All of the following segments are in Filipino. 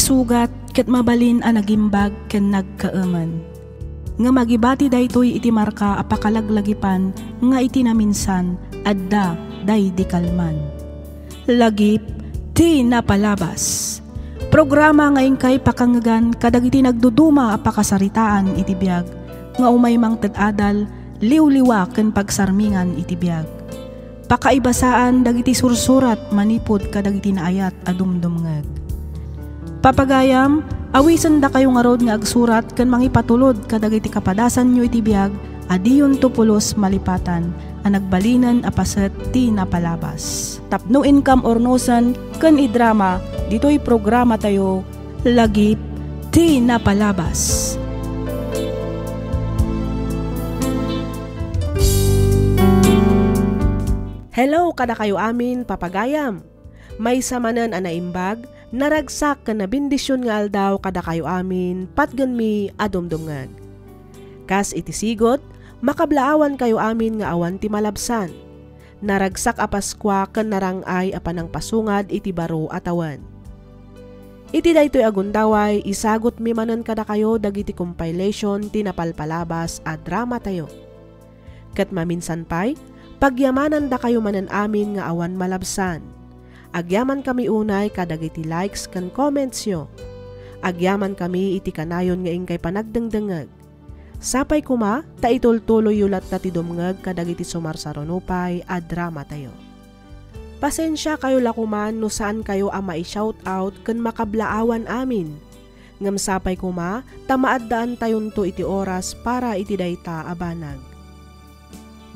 sugat ket mabalin a nagimbag ken nagkaaman. Nga magibati daytoy iti marka apakalaglagipan nga iti naminsan adda day di kalman. Lagip ti napalabas. Programa ngayon kay pakangagan kadagiti nagduduma apakasaritaan iti biag nga umay mang tadadal liwliwa ken pagsarmingan iti biag. Pakaibasaan dagiti sursurat manipod kadagiti naayat adumdumngeg. Papagayam, awisan da kayo nga rod nga agsurat ken mangipatulod kadagiti kapadasan nyo iti biag adiyon tupulos malipatan a nagbalinan a paset ti napalabas. Tapno income ornosan ken idrama ditoy programa tayo lagip ti napalabas. Hello kada kayo amin papagayam. May samanan a naimbag, naragsak ka na bendisyon nga aldaw kada kayo amin, patgan mi adumdumngag. Kas iti sigot, makablaawan kayo amin nga awan ti malabsan. Naragsak a Paskwa ken narangay a panang pasungad iti baro atawan. Iti daytoy agundaway, isagot mi manen kada kayo dagiti compilation ti napalpalabas a drama tayo. Ket maminsan pay, pagyamanan da kayo manen amin nga awan malabsan. Agyaman kami unay kadagiti likes kan comments yo. Agyaman kami iti kanayon nga ingkay panagdengdengeg. Sapay kuma, ta itultuloy yulat na ti dumngeg kadagiti sumarsarunupay a drama tayo. Pasensya kayo lakuman no saan kayo a mai-shout out ken makablaawan amin. Ngem sapay kuma, tamaaddaan tayon to iti oras para iti dayta abanag.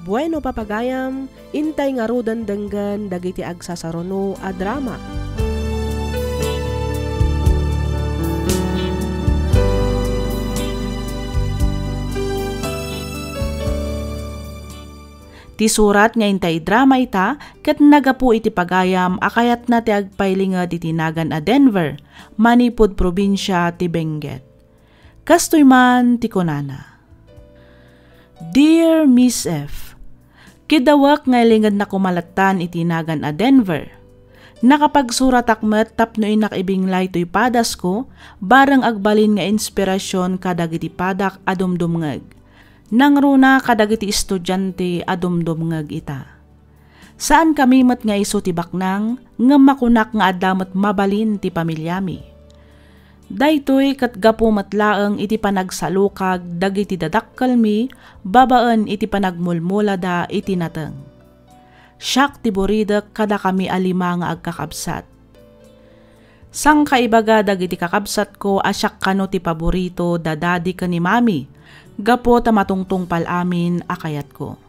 Bueno papagayam, intay nga rudan denggan dagiti agsasaruno a drama. Ti surat nga intay drama ita ket nagapu iti pagayam akayat na ti agpaylinged iti nagan a Denver, manipod probinsya ti Benguet. Kastoy man ti kunana. Dear Miss F, kidawak nga lingad na kumalatan iti nagan a Denver. Nakapagsurat akmet tapno inakibinglay to'y padas ko, barang agbalin nga inspirasyon kadagiti padak adumdumngeg. Nang runa kadagiti estudyante adumdumngeg ita. Saan kami met nga iso ti baknang, nga makunak nga adamot mabalin ti pamilyami. Daytoy kat gapu matlaeng iti panagsalukag dagiti dadakkelmi, babaan iti panagmulmulada iti nateng. Siak ti buridek kada kami alima nga agkakabsat. Sang kaibaga dagiti kakabsat ko asyak kano ti paborito dadadi ka ni mami, gapo ta matungtung palamin akayat ko.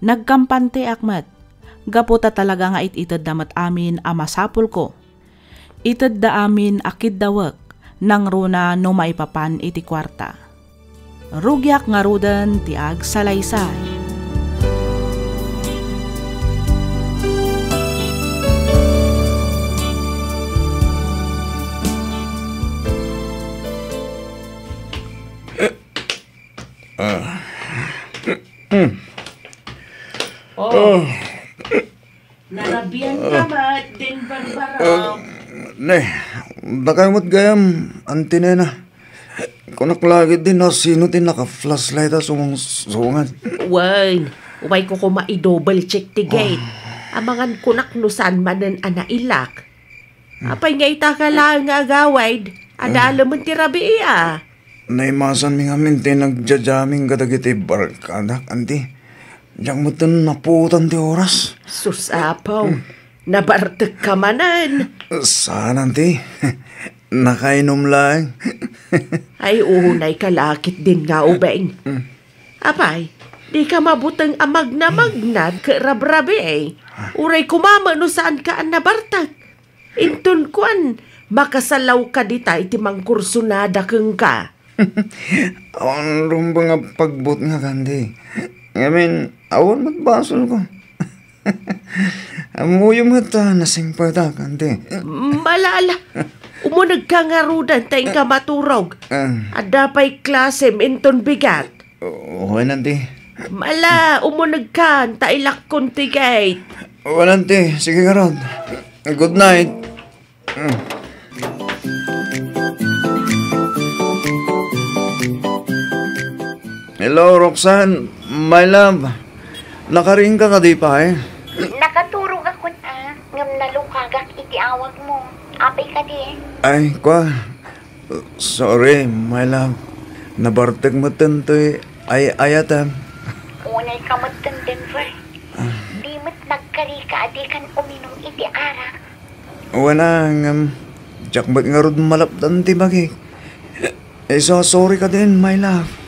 Nagkampante akmat, gapo ta talaga nga ititad damat amin amasapul ko. Itad da amin akid dawek, nang runa no maipapan iti kwarta. Rugyak nga rudan ti ag salaysay. Narabian ka ba, Denver Barok? Nakamot gayam, antine na. Kunak lagi din na sino din naka-flashlight at sumungsungan. Way ko ma-double check ti gate. Amangan kunak no saan manan anailak. Apay nga itakala nga agawid, ada alaman ti rabi iya. Naimasan mi nga minti nagjajaming kadagiti barkadak, anti. Diyak mo din naputan ti oras. Susapaw, nabartek ka manan. Saan, anti? Nakainom lang. Ay unay kalakit din nga ubeng. Apay, di ka mabutang amag na magnad ka rabrabe eh. Uray kumama no saan ka ang nabartak. Intun kuan, makasalaw ka dita iti mangkursunada keng ka. Awan rumba nga pagbut nga kandi. Awan matbasol ko. Amuyom nga nasing pada kandi. Malala, umunag ka nga rudan tayong ka maturog. Ada pa'y klase minton bigat. Oo, nanti. Mala, umunag ka, tailak kontigate. Oo, nanti. Sige ka rod. Good night. Hello, Roxanne. My love. Nakaring ka di pa eh. Nakaturog ako ngam nalukagak iti awag mo. Apay ka di. Ay, kwa. Sorry, my love. Nabartag mo tantoy ay ayatam. Unay ka matang Denver. Di mo't nagkari ka adi kan uminom iti arak. Wala jakbat nga rod malapdan ti bagi. So sorry ka din, my love.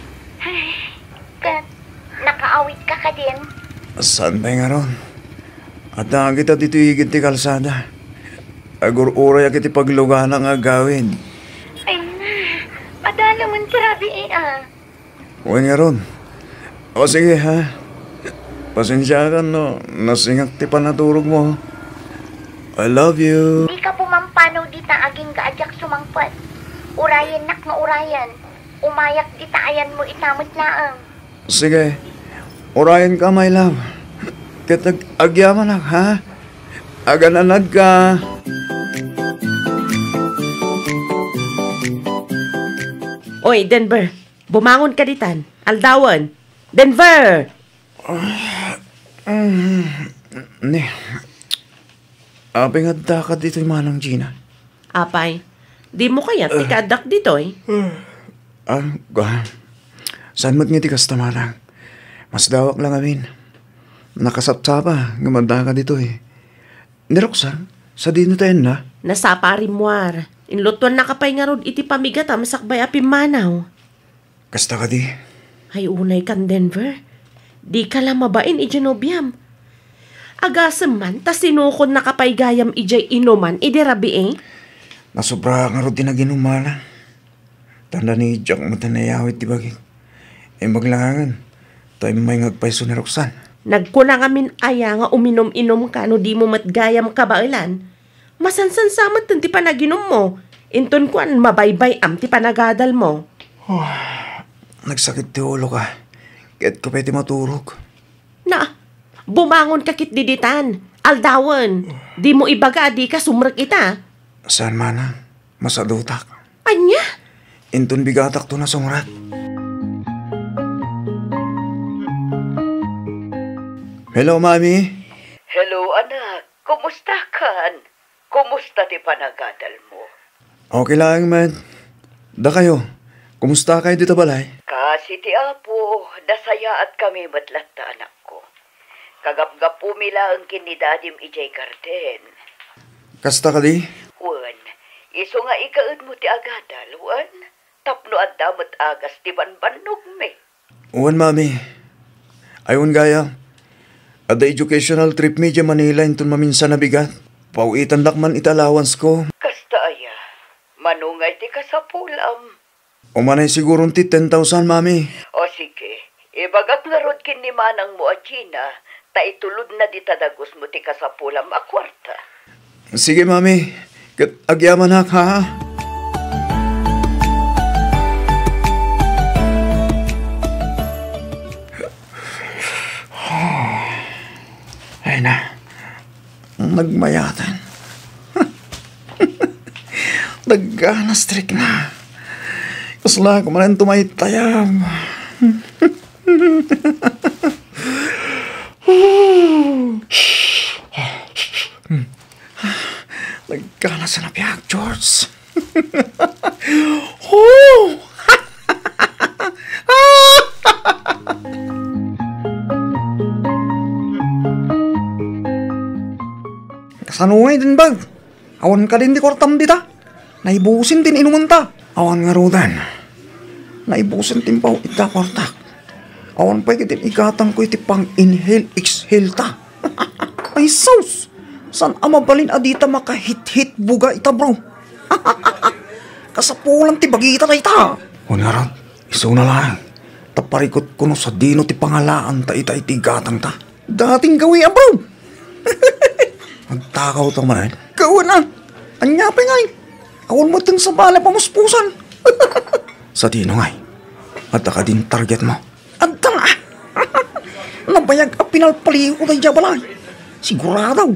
Kat, nakaawit ka din. Saan ba nga ron? At kita dito higit ti kalsada. Agur-uray akit ipagluga na nga gawin. Ay na, padala man grabe Huwag nga ron. O sige ha. Pasensya ka no. Nasingak ti panaturog mo. I love you. Di ka pumampanaw di ta aging gaadyak sumangpat. Urayan nak nga urayan. Umayak di ta ayan mo itamot laang. Sige. Urayan ka, my love. Kitag agyaman na, ha? Agananad ka. Oy, Denver. Bumangon ka ditan. Aldawan. Denver! Ne. Aping adda ka dito yung manang Gina. Apay, di mo kaya tikadak dito eh. Saan magngiti ka sa tamarang? Mas dawak lang amin. Nakasapsapa, gamanda ka dito eh. Ni Roxanne, sa dino tayo na? Nasapa rimwar. Inlutuan na kapay nga rod iti pamigat masakbay apim manaw. Kasta ka di? Ay unay kan Denver. Di ka lang mabain ijenobiam. Agasem man, tas sinukon na kapay gayam ijay inuman, idirabi eh. Nasobra nga rod din na ginumala. Tanda ni Jack matanayawit di bagay. Maglangan, tayo may ngagpaiso ni Roxanne. Nagkuna ngamin aya nga uminom-inom ka no di mo matgayam kabailan. Masansan samat ti panaginom mo. Inton kuan mabaybay am ti panagadal mo. Nagsakit ti ulo ka. Kaya't ko pwede maturog. Na, bumangon kakit diditan. Aldawan, di mo ibaga di ka sumrek ita. Saan manang? Masadutak. Anya? Inton bigatak to na sumrat. Hello, Mami. Hello, anak. Kumusta kan? Kumusta ti panagadal mo? Okay lang, man. Da kayo. Kumusta kayo dito balay? Kasi ti apo, dasaya at kami matlat ta anak ko. Kagapgap pumila ang kinidadim ijay garden. Kasta ka di? Wan, iso nga ikaad mo ti agadal, wan. Tapno at damat agas ti banbanog me. Uwan, Mami. Ayun gaya. Ada educational trip mi dyan Manila inton maminsan na bigat. Pauitan lakman italawans ko. Kasta aya, manungay ti kasapulam. Umanay siguro ti 10,000, Mami. O sige, ibagak nga rod kin ni manang mo at Gina, ta itulod na di tadagos mo ti kasapulam a kwarta. Sige, Mami. Agyaman ha. Ay na. Nagmayatan. Nagana strict na. Kasla ko man tumaytayam. Nagana sa napiyag, George. Kasanungay din ba? Awan ka din di kortam dita. Naibusin din inuman ta. Awan nga rodan. Naibusin din pa ita kortak. Awan pa ikitin ikatang ko iti pang inhale, exhale ta. Ay sauce! San amabalin adita makahit-hit buga ita bro? Kasapulan ti bagita na ita. Awan nga rod, iso na lang. Taparikot ko no sa dino ti pangalaan ta ita iti gatang ta. Dating gawi bro. Magtakaw ito man. Gawin na. Anyapay ngay. Awan mo din sa bala pamuspusan. Sa dino ngay. At ka din target mo. Adda nga. Nabayag a pinalpaliw ko tayo dyan balay. Sigurado.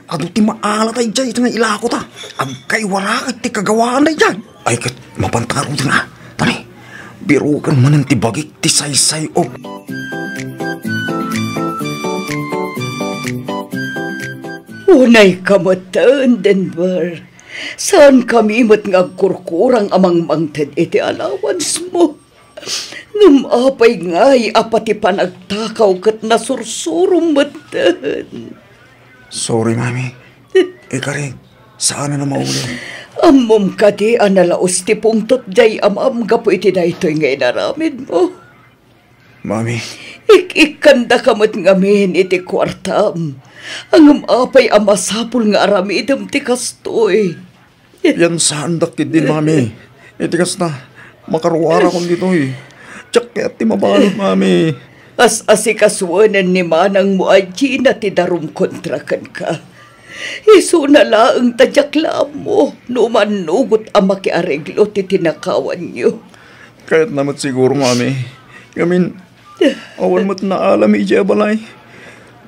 Ado ti maala tayo dyan ito nga ilako ta. Ang kay warakit ti kagawaan tayo dyan. Ay kat mapantaro din nga. Tani. birukan man ang tibagik ti saysay op. Unay kamatan, Denver. Saan kami mat nga kurkurang amang mangted iti allowance mo? Ngumapay nga'y apati panagtakaw kat nasursurong matan. Sorry, Mami. Ikarig, saan na mauli? Amom ka di analaos ti pungtot jay amam gapo iti na ito'y ngay naramid mo. Mami. Ikikanda kamot ngamin iti kwartam. Ang apay amasapul nga aramidam ti kastoy. Yan saan dakit din, Mami. Itikas na, makaruwara kong dito eh. Tsak kaya ti mabalot, Mami. As-asikaswanan ni manang mo aji na ti darum kontrakan ka. Isu na laang tadyak mo, numanugot ang makiareglo ti tinakawan niyo. Kahit naman siguro, Mami. Gamin, awan mo't naalam iti balay.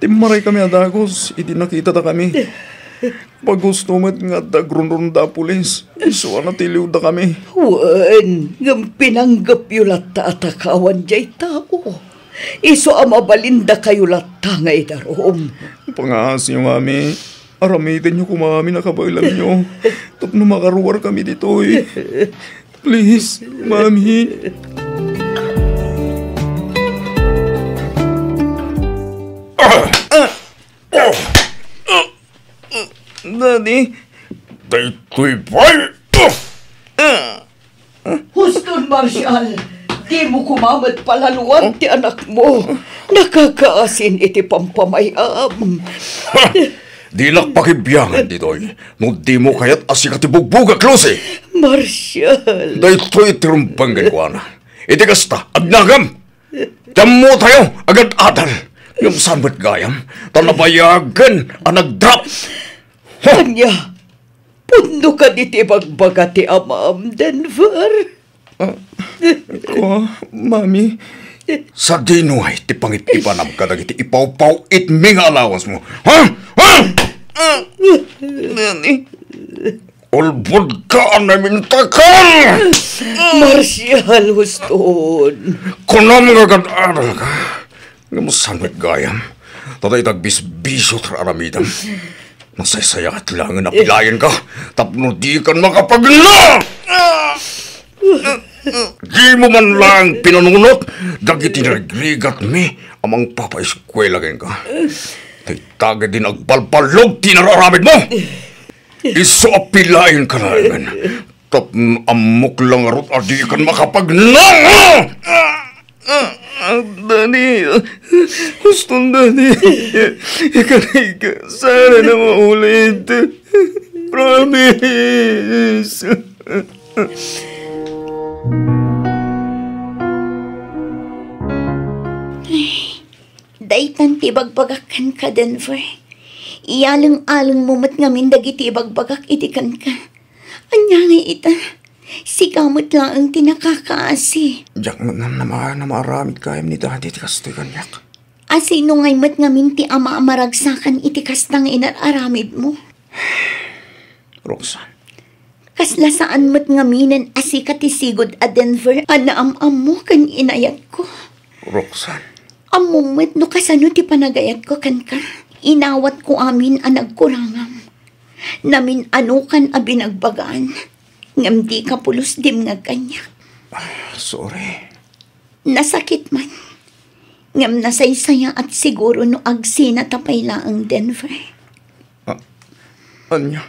Timaray kami adagos, iti nakita ta kami. Pag gusto mo't nga dagrunrun da pulis, iso na tiliw da kami. Wan, ngam pinanggap yu latta atakawan jay tao. Iso amabalinda kayo latta nga idarom. Pangaas niyo, Mami. Aramitin niyo kumami na kabailan niyo. Tapno makaruwar kami dito eh. Please, Mami. Daddy. Daytoy boy! Huston, Marshal. Di mo kumamat palaluan ti anak mo. Nakakaasin iti pampamayam. Di lakpakibiyangan ditoy. No di mo kayat asika ti bugbugak, Lucy. Marshal. Daytoy tirumpanggan ko na. Iti kasta, agnagam. Damo tayo, agad adal. Yung sambat gayam, tanabayagan, anagdrap. Kanya, puno ka di ti bagbaga ti amam, Denver. Ko, Mami. Sa dinuay, ti pangit-ipanam ka dagiti ipaw-paw it mga allowance mo. Ha? Ha? Daddy. Ulbod ka namin takal! Marshal, Huston. Kunam nga gad-aral ka. Ngamusamit gayam. Tatay tagbisbiso traramidam. Nasaysaya at langan na pilayan ka. Tapno di kan makapagla! Di mo man lang pinanunot. Dagiti nagrigat mi amang papaeskwela ka. Tay tagad din agbalbalog tinararamid mo. Iso apilayan ka namin. Tapno amok lang arot adi kan makapagla! Daddy, gusto Daddy. Ikaray ka, sana na maulit. Promise. Daytan tibagbagakan ka, Denver. Iyalang-alang mo mat ngamin dagiti bagbagak itikan ka. Anya nga ita. Si kamot lang ang tinakakaasi. Diyak nga na maramit kayam ni Daddy ti kastoy kanyak. Asino ngay mat ngamin ti ama amaragsakan iti kastang inararamid mo. Roxanne. Kasla saan mat ngaminan asika ti sigod a Denver anaam-am mo kan inayat ko. Roxanne. Amumit no kasano ti panagayat ko kan ka. Inawat ko amin ang nagkurangam. Namin ano kan a binagbagaan. Ngam di ka pulos dim nga kanya. Sorry. Nasakit man. Ngam nasaysaya at siguro no agsina tapay laang Denver. Anya?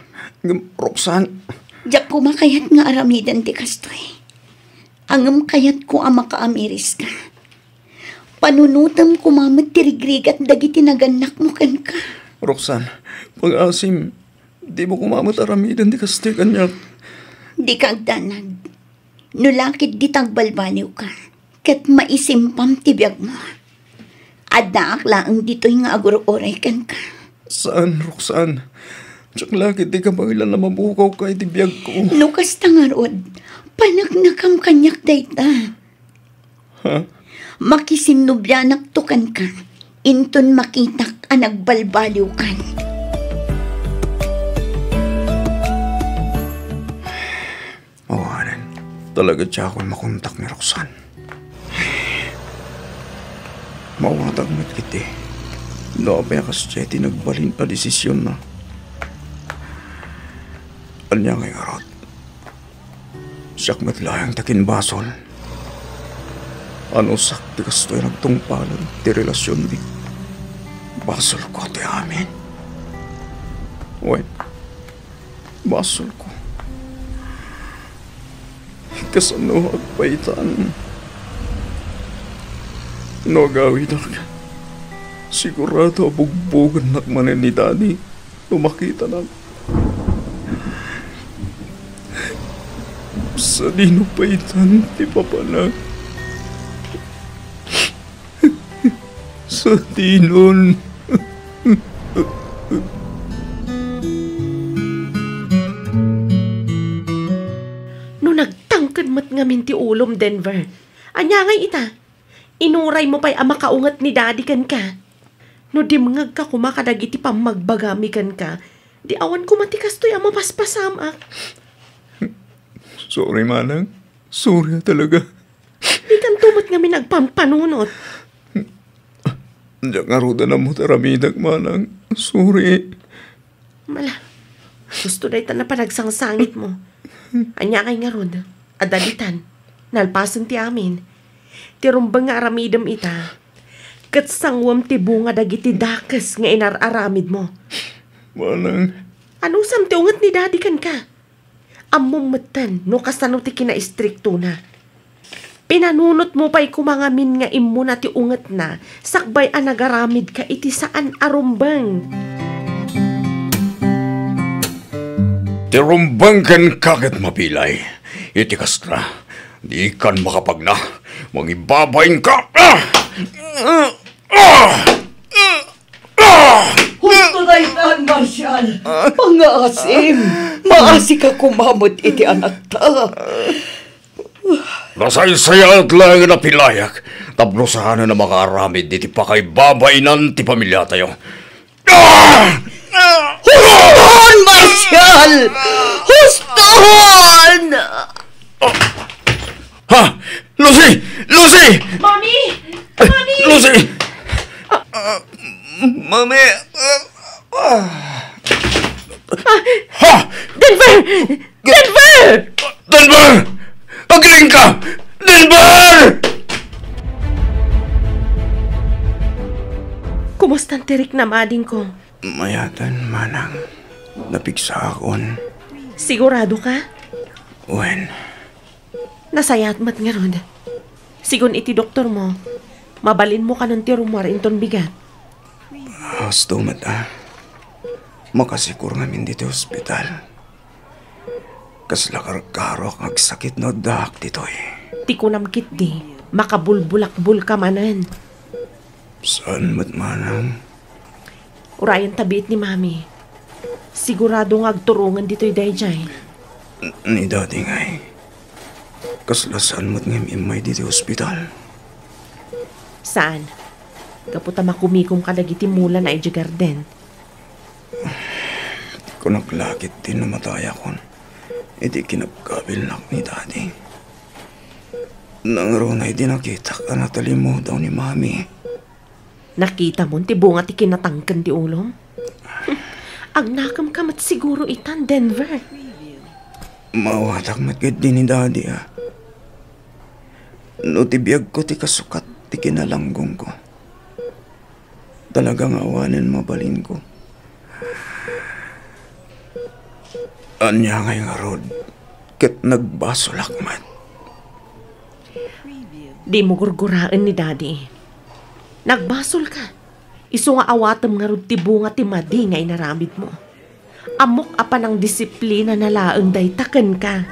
Roxanne. Diyak ko makayat nga aramidan ti kastoy. Angam kayat ko ang makaamiris ka. Panunutam kumamat tirigrigat dagiti naganak mo kan ka. Roxanne, pag-asim, di mo kumamot aramidan ti kastoy kanyak. Di kag danag. Nulakit di tagbalbaliw ka. Kat maisimpam tibiyag mo. Adaak laang dito'y nga aguro-oray kan ka. Saan, Roxanne? Tsak lakit di ka bagilan na mabukaw ka itibiyag ko. Lukas tangarod. Panagnakam kanyak dayta. Ha? Makisinubyanak tukan ka. Inton makitak ang nagbalbaliw kan. Talaga siya ako makontak ni Roxanne. Mawatag met kiti. Naabaya kas siya tinagbalin pa desisyon na. Anya ngay arat. Siyak matlayang takin basol. Ano sakti kas to'y nagtungpalan ti relasyon di. Basol ko ti amin. Uy, basol ko. Kasano agpaitan. No gawin na. Sigurado bugbugan nakmanin ni Daddy. Lumakita na. Sa dino paitan ti papanak. Sa dinon. No nagtangkad mat ngamin ti ulom, Denver. Anya ngay ita. Inuray mo pa'y makaungat ni Daddy kan ka. No dimngag ka kumakadag iti pamagbagami kan ka. Di awan kumatikas to'y mapaspasamak. Sorry, Manang. Sorry talaga. Di kan tumat ngamin nagpampanunot. Diyan nga ruda na mo taramidag, Manang. Sorry. Mala. Gusto na ita na panagsangsangit mo. Anya kay nga rod. Adalitan. Nalpasan ti amin. Tirumbang nga aramidam ita. Kat sangwam ti bunga dagiti dakas nga inararamid mo. Manang. Anong samti ungat ni Daddy kan ka? Amumatan no kasano ti kina-istrikto na. Pinanunot mo pa'y kumangamin nga imo na ti ungat na sakbay ang nagaramid ka iti saan arumbang. Tirumbang kan kagat mapilay. Iti kastra. Di kan makapagna. Mangibabayin ka. Husto na itan, Marshal. Pangaasim. Maasi ka kumamot iti anak ta. Nasaysayat lang na pilayak. Tablosahan na makaramid iti pakaibabainan ti pamilya tayo. Huston, Marshal! Huston! Ha? Lucy! Lucy! Mami! Mami! Lucy! Mami! Ha? Denver! Denver! Denver! Pagaling ka! Denver! Kumusta ang tirik na mading ko? Mayatan, Manang. Napigsa akon. Sigurado ka? Wen. Nasayat mat nga rod. Sigun iti doktor mo. Mabalin mo ka ng tirumar inton bigat. Gusto mata. Makasikur ngamin dito hospital. Kaslakar-karok agsakit no dak ditoy. Ti kunamkit di. Makabulbulakbul ka manan. Saan mat, Manang? Urayan tabiit ni Mami. Sigurado nga agturungan dito'y dayjay. Ni Daddy ngay. Kaslasan mo't ngayong imay dito hospital. Saan? Kaputa makumikom ka dagiti mula na iti garden. Di ko naglakit din namatay akon. Di kinapkabil nak ni Daddy. Nangaro na'y dinakita ka na talimo daw ni Mami. Nakita mo ti bunga ti kinatangkan ti ulom? Ang nakam kamat siguro itan, Denver. Mawatak matgid din ni Daddy No tibiyag ko ti kasukat ti kinalanggong ko. Talagang awanin mabalin ko. Anya ngay nga rod, ket nagbaso lakmat. Di mo gurguraan ni Daddy. Nagbasol ka. Isu nga awatam nga rod ti bunga ti madi nga inaramid mo. Amok apa ng disiplina na laeng daytaken ka.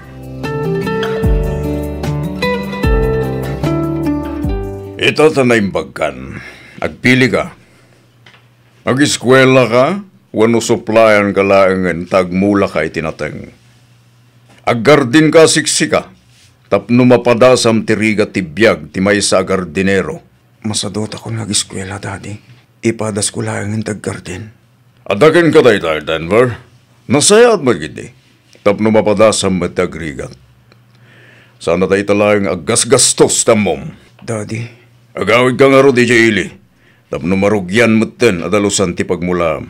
Ito tanaimbagkan. Agpili ka.Ag-eskwela ka, wano suplayan ka laengan tagmula ka itinateng. Aggardin ka siksika, tapno mapadasam tiriga tibiyag ti may sa agardinero. Masadot ako nag-eskwela, Daddy. Ipadas ko laengan taggardin. Adakin ka tayo, Denver. Nasaya at magindi. Tapno mapadasam matagrigat. Sana tayo talang aggas-gastos tamom. Daddy, Agawid ka nga ro, DJ Ili. Tapno marugyan moten adalusan ti pagmulam.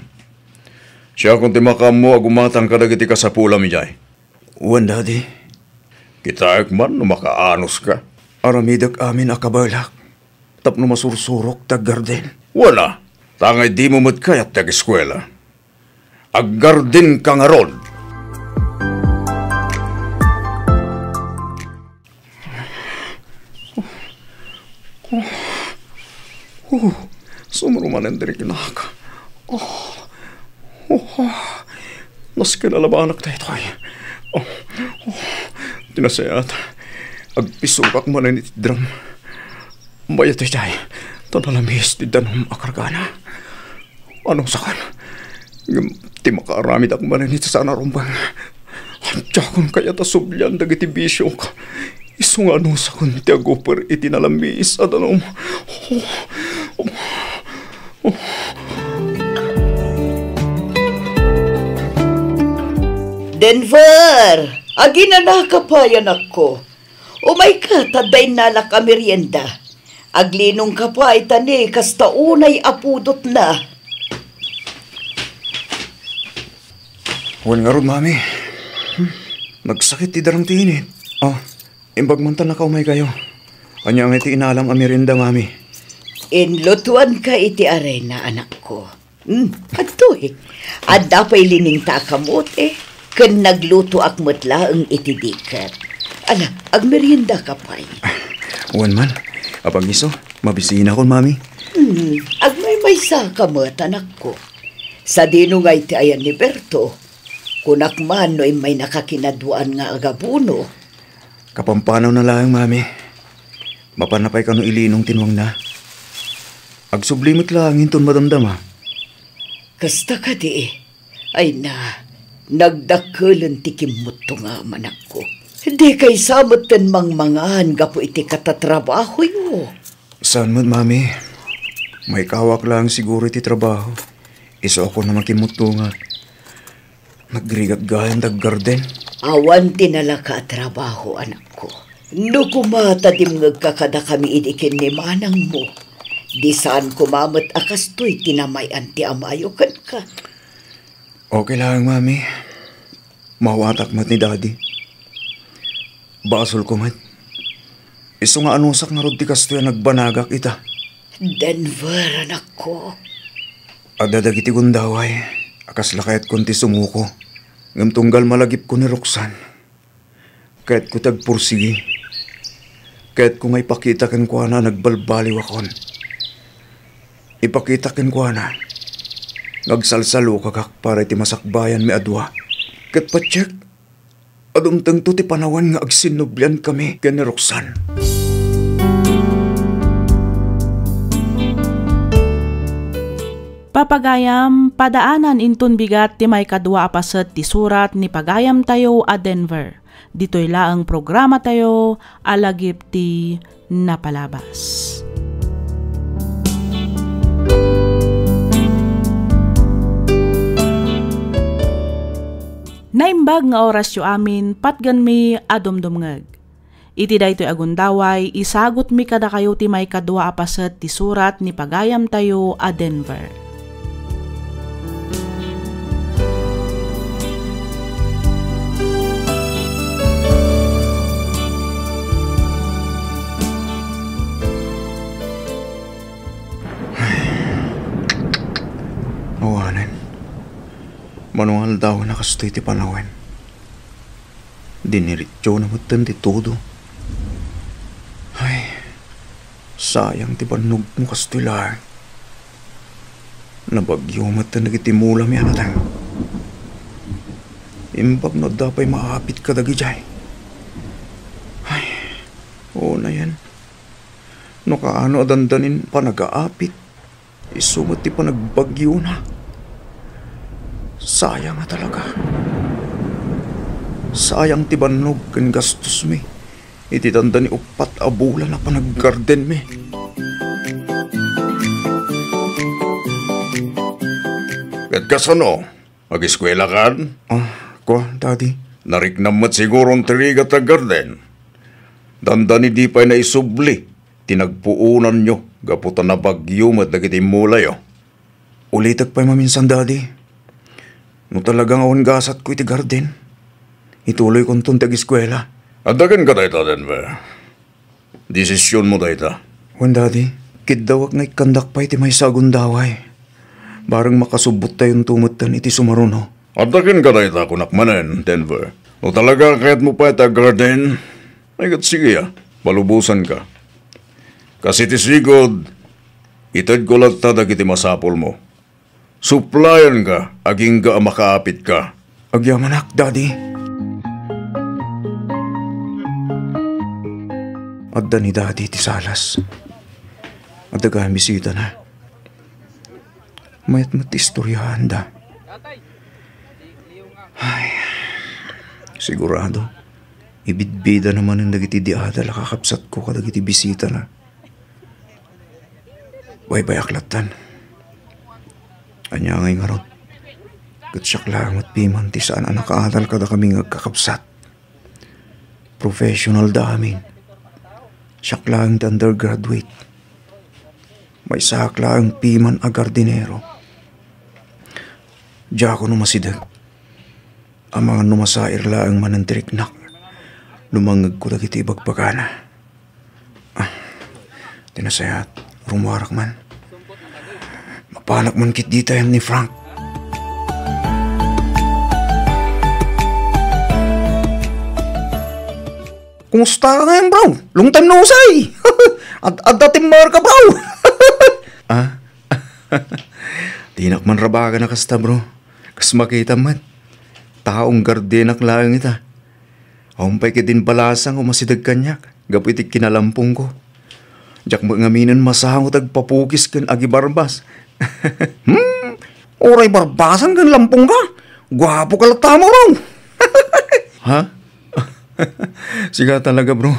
Siya kung ti makamo agumatang kadagiti ka sa pula mi jay. wan daddy. Kita man no makaanos ka. Aramidak amin akabalak. Tapno masursurok tag garden. Wala. Tangay di mo matkayat tag eskwela. Aggarden ka nga ron. Sumurumanan diri kinaka. Nas kinalabanak tayo tayo. Tinasayat. Agpisukak mo na ni Tidram. Bayat tayo tayo. Tanalamis ti danom akargana. Anong sakan? Ti makaaramid ak mananit sa narumbang. Antyakon kaya tasubyan dagiti bisyo ka. Isong ano sa kun ti agoper itinalamis at anom. Denver! Agi na nakapayan ako. Umay ka, taday nala ka merienda. Aglinong kapay tani, kasta unay apudot na. Wan nga ron, mami. Nagsakit ti darang tiinit. Imbagmantan na kaumay kayo. Anya nga iti inalam amerinda, mami. Inlutuan ka iti arena, anak ko. Adto Adda pa'y lining takamot Kan nagluto ak matla ang itidikat. Ala, agmerienda ka pa'y. Wan man. Apag iso, mabisina kon, mami. Agmay sa kamot, anak ko. Sa dino nga iti ayan ni Berto, kunak man no'y may nakakinaduan nga agabuno. Kapampanaw na lang, mami. Mapanapay ka no ilinong tinwang na. Agsublimot lang hinton madamdama. Kasta ka di ay na, nagdakulan tikimot to nga manak ko. Hindi kay samutan mangmangan gapo iti katatrabaho yo. Saan mo, mami? May kawak lang siguro iti trabaho. Iso ako na makimutunga. Nagrigat gayan dag garden. Awan tinala ka trabaho, anak ko. No kumata dimngag kakada kami idikin ni manang mo. Di saan kumamat akas to'y tinamayan ti amayo kan ka. Okay lang, mami. Mawatak mat ni daddy. Basol ko mat. Iso nga anusak nga rod ti kastoy nagbanagak ita. Denver, anak ko. Adadagiti gundaway. Akas lakayat konti sumuko. Ngam tunggal malagip ko ni Roxanne. Kahit ko tagpursigi. Kahit ko nga ipakita ken ko na nagbalbaliw akon. Ipakita ken ko na. Nagsalsalo kagak para iti masakbayan mi adwa. Kat patsek. Adumtang to ti panawan nga agsinubyan kami ken ni Roxanne. Papagayam, padaanan inton bigat ti may kadwa apaset ti surat ni Pagayam tayo a Denver. Dito'y laang programa tayo, alagip ti napalabas. Naimbag nga orasyo amin, patgan mi adumdumngag. Iti daytoy agundaway, isagot mi kada kayo ti may kadwa apaset ti surat ni Pagayam tayo a Denver. Manual daw nakastoy ti panawen. Dinirityo na matan ti todo. Ay, sayang ti panog mo kastoy lang. Nabagyo matan nagitimula mi anatang. Imbag na dapay maapit ka dagi jay. Ay, oo na yan. No kaano adandanin pa nag-aapit. Isumat ti pa nagbagyo na. Sayang nga talaga. Sayang ti banog ken gastos mi. Iti tanda ni upat abula na panaggarden mi. Kat kasano? Mag-eskwela kan? Ko, daddy. Nariknam mat siguro ang tirigat na garden. Dandani di pa'y naisubli. Tinagpuunan nyo. Gaputan na bagyo mat dagiti mulay oh. Ulitag pa'y maminsan, Daddy. No talagang awan gasat ko iti garden. Ituloy kong tong tag-eskwela. Adagan ka dayta, Denver. Desisyon mo dayta. Wan, Daddy, kidawag na ikandak pa iti may sagundaway. Barang makasubot tayong tumutan iti sumaruno. Adagan ka dayta kunakmanen, Denver. No talaga kahit mo pa ita garden, ay kat sige malubusan ka. Kasi ti sigod, itad ko lang tadag iti masapol mo. Supplyan ka, aging ka makaapit ka. Agyamanak, Daddy. Adda ni Daddy ti salas. Adda ka bisita na. Mayat matistoryahan da. Ay, sigurado. Ibidbida naman ang dagiti di adal kakapsat ko kadagiti bisita na. Way aklatan. Anya ngay nga ron. Katsyak lang at piman ti saan anak adal kada kaming agkakapsat. Professional da amin. Siyak lang ti undergraduate. May sak lang piman agardinero. Diya ako numasidag. Ang mga numasair lang manantiriknak. Lumangag ko dagiti ibagbagana. Tinasayat, rumuarak man. Mapanak man kit di tayo ni Frank. Kumusta ka ngayon, bro? Long time no say. At dating marka, bro. Tinak man rabaga na kasta, bro. Kas makita man. Taong gardenak lang ita. Humpay ka din balasang umasidag kanyak. Gapitik kinalampong ko. Diyak mangaminan masahang tagpapukis kan agi barbas. Oray barbasan kan lampong ka. Gwapo ka lata mo, bro. Ha? Siga talaga, bro.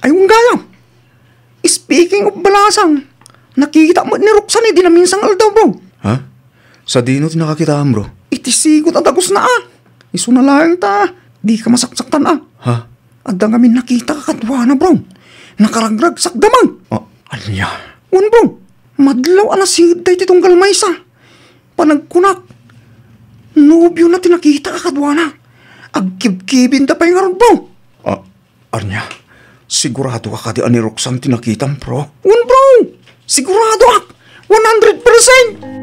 Ay, gaya. Speaking of balasang, nakikita mo ni Roxanne, di na minsang aldaw, bro. Ha? Sa dino tinakakitaan, bro. Itisigot at agos na Iso na lang ta. Di ka masaksaktan Ha? Adda kami nakita kakadwa na, bro. Nakaragrag sakdaman. Anya? Un, bro. Madlaw alasingid tayo titong kalmaysa. Panagkunak. Nobyo na tinakita kakadwa na. Agkib-kibin ta pa yung aron, bro. Anya? Sigurado ka kadi ani Roxanne tinakitan, bro. Un, bro. Sigurado ak. 100%.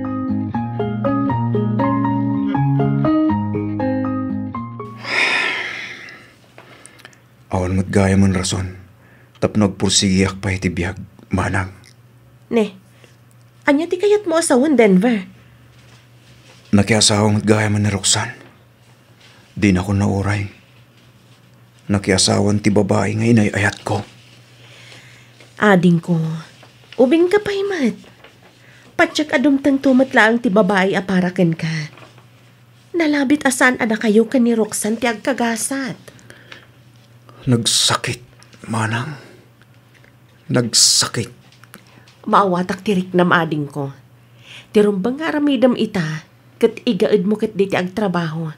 Awan mo't gaya man rason. Tapnog pursigiyak pa iti biyag, manang. Ne, anya ti kayat mo asawan, Denver? Nakiasawang mo't gaya man ni Roxanne. Di na ko nauray. Nakiasawan ti babae nga inayayat ko. Ading ko, ubing ka pa imat. Patsak adumtang tumatlaang ti babae aparaken ka. Nalabit asan ada kayo ka ni Roxanne ti agkagasat. Nagsakit, manang. Nagsakit. Maawatak tirik na maading ko. Tirumbang nga ramidam ita, kat igaad mo kat diti agtrabaho.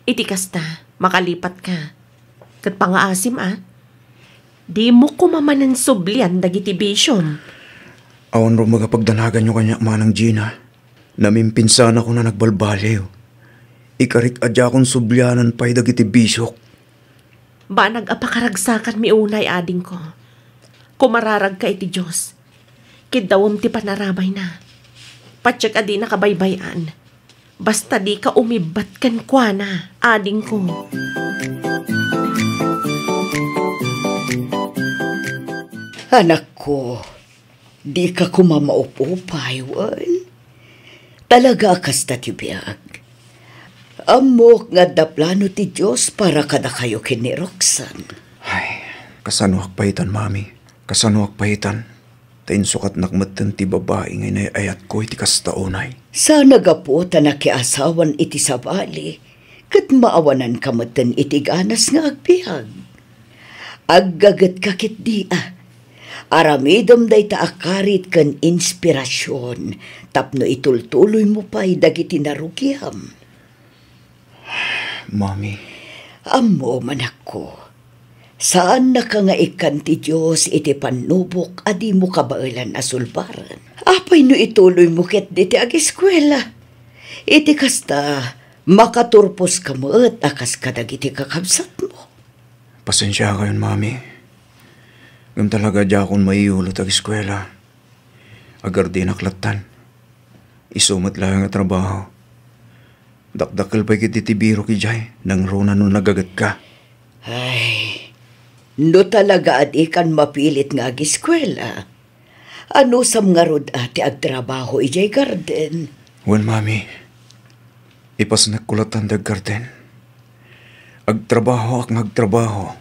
Iti kasta, makalipat ka. Kat pangaasim di mo kumamanan sublian dagiti bisyon. Awan ro magapagdanagan nyo kanya manang Gina. Namimpinsan ako na nagbalbaliw. Ikarik adya kong sublianan pa'y dagiti bisyok. Ba nag-apakaragsakan mi unay ading ko. Kumararag ka iti Diyos. Kidawom ti panaramay na. Patsyak adi nakabaybayan. Basta di ka umibat kan kwa na, ading ko. Anak ko, di ka kumamaupupay, wan. Talaga kas tatibiyag. Amok nga da plano ti Diyos para kada kayo kini Roxanne. Ay, kasanuak pahitan, mami. Kasanuak pahitan. Tain sukat nakmatan ti babae ngay na ayat ko iti kastaunay. Sana gaputa na kiasawan iti sabali, kat maawanan kamatan iti ganas nga agpihag. Aggagat kakit di Aramidom day ta akarit kan inspirasyon, tapno itultuloy mo pa'y dagiti narugiam. Mami. Amo, manak ko. Saan na ka nga ikan ti Diyos iti panubok adi mo kabailan asulbaran? Apay no ituloy mo ket di ti ag-eskwela. Iti kasta makaturpos ka mo at akas kadag iti kakabsat mo. Pasensya kayon, mami. Ngam talaga di akong maiulot ag-eskwela. Agar di naklatan. Isumat lang ang trabaho. Dakdakal pa kiti tibiro ki Jai nang rona nung nagagat ka. Ay, no talaga at ikan mapilit nga ag-eskwela. Ano sam nga rod ati agtrabaho ijay garden? Wan, mami. Ipas nagkulatan dag garden. Agtrabaho ak ngagtrabaho.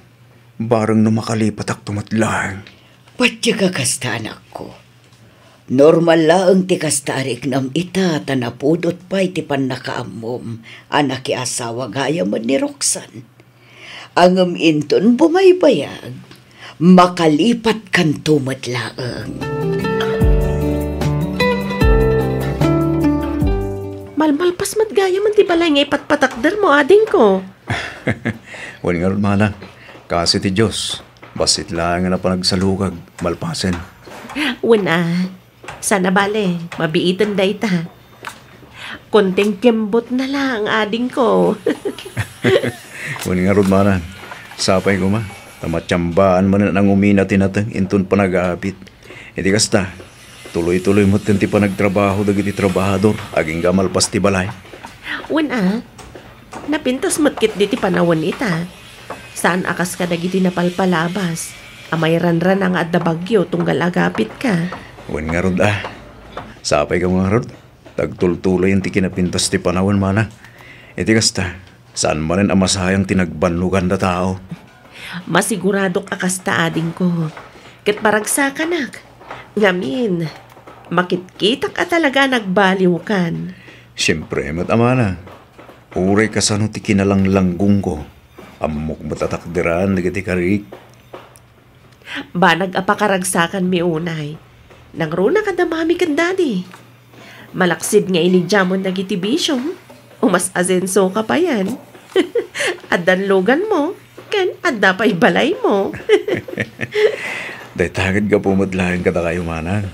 Barang no makalipat ak tumatlang. Patya ka kasta anak ko. Normal laang ti kastarik nam ita tanapudot pa'y ti panakaamom anak ki asawa gaya man ni Roxanne. Angam inton bumaybayag, makalipat kan tumatlaang. Malmalpas matgaya man ti balay nga ipatpatakder mo, ading ko. Wala nga ron, manang. Kasi ti Diyos, basit lang na panagsalugag, malpasen. Wala. Sana bale, mabiitan day ta. Konting kembot na lang, ading ko. Wala nga ron, manang. Sapay ko ma. Tamatyambaan man nang umina tinatang inton pa nag-aapit. Iti kasta, tuloy-tuloy mo tinti pa nagtrabaho dagiti trabahador. Aging gamalpas ti balay. Wala. Napintas matkit di ti panawan ita. Saan akas ka dagiti napalpalabas? Amay ranran ang adda bagyo tunggal agapit ka. Wan nga rod Sapay ka mga rod. Tagtultuloy yung ti kinapintas ti panawan mana. Iti kasta, saan man rin amasayang tinagbanlugan na tao? Masiguradok akas ta ading ko. Ket paragsakan ngamin, makitkitak at talaga nagbaliw kan. Siyempre, matamana. Uray ka sa no ti kinalanglanggung ko. Amok matatakdiran nagiti karik. Banag apakaragsakan mi unay. Nang runa ka damami kan dadi. Malaksid nga inigyamon nagiti bisyong. Umas asenso ka pa yan. Addanlogan mo. Ken adda pa'y balay mo. Dahil tagad ka pumadlahin ka na kayo, manang.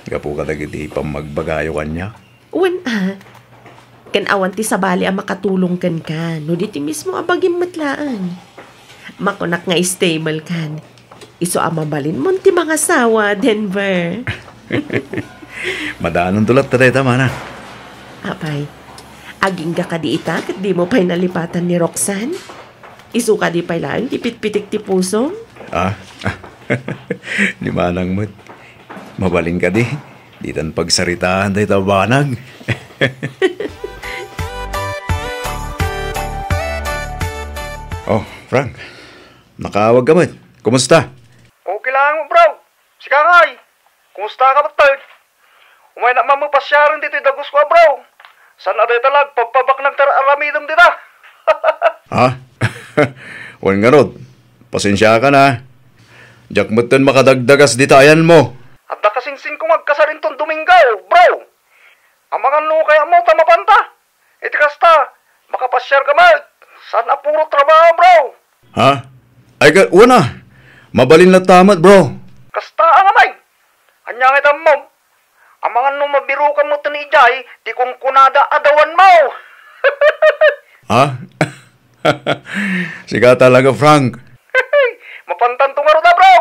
Gapo ka dagiti pamagbagayo kanya. Wan Ken awan ti sabali ang makatulong kan ka. No di ti mismo abagim matlaan. Makunak nga stable kan. Iso amabalin mo ti mga sawa, Denver. Madaanon tulat tareta, manang. Apay, aging ka di ita kat di mo pa'y nalipatan ni Roxanne? Isu ka di pa'y lang tipit-pitik ti puso? Di manang mo't. Mabaling ka di. Di tan pagsaritaan tayo tabanag. Oh, Frank. Nakawag ka mo't. Kumusta? Okay lang mo, bro. Sika ngay. Kumusta ka ba tayo? Umay na mamapasyaran dito dagos ko, bro. San aday talag pagpabak ng aramidom dita? Ha? Wan nga rod. Pasensya ka na. Diyak mo't makadagdagas di tayan mo. At nakasingsing kong agkasarin ton Domingo, bro. Ang mga kaya mo tamapanta. Iti kasta, makapasyar ka mal. San apuro trabaho, bro. Ha? Ay ka, una. Mabalin na tamat, bro. Kasta ang amay. Anyang itam mo. Ang mga mabiru ka mo ni Jai, di kong kunada adawan mo. Ha? Siga talaga, Frank. Mapantan tong aruda, bro.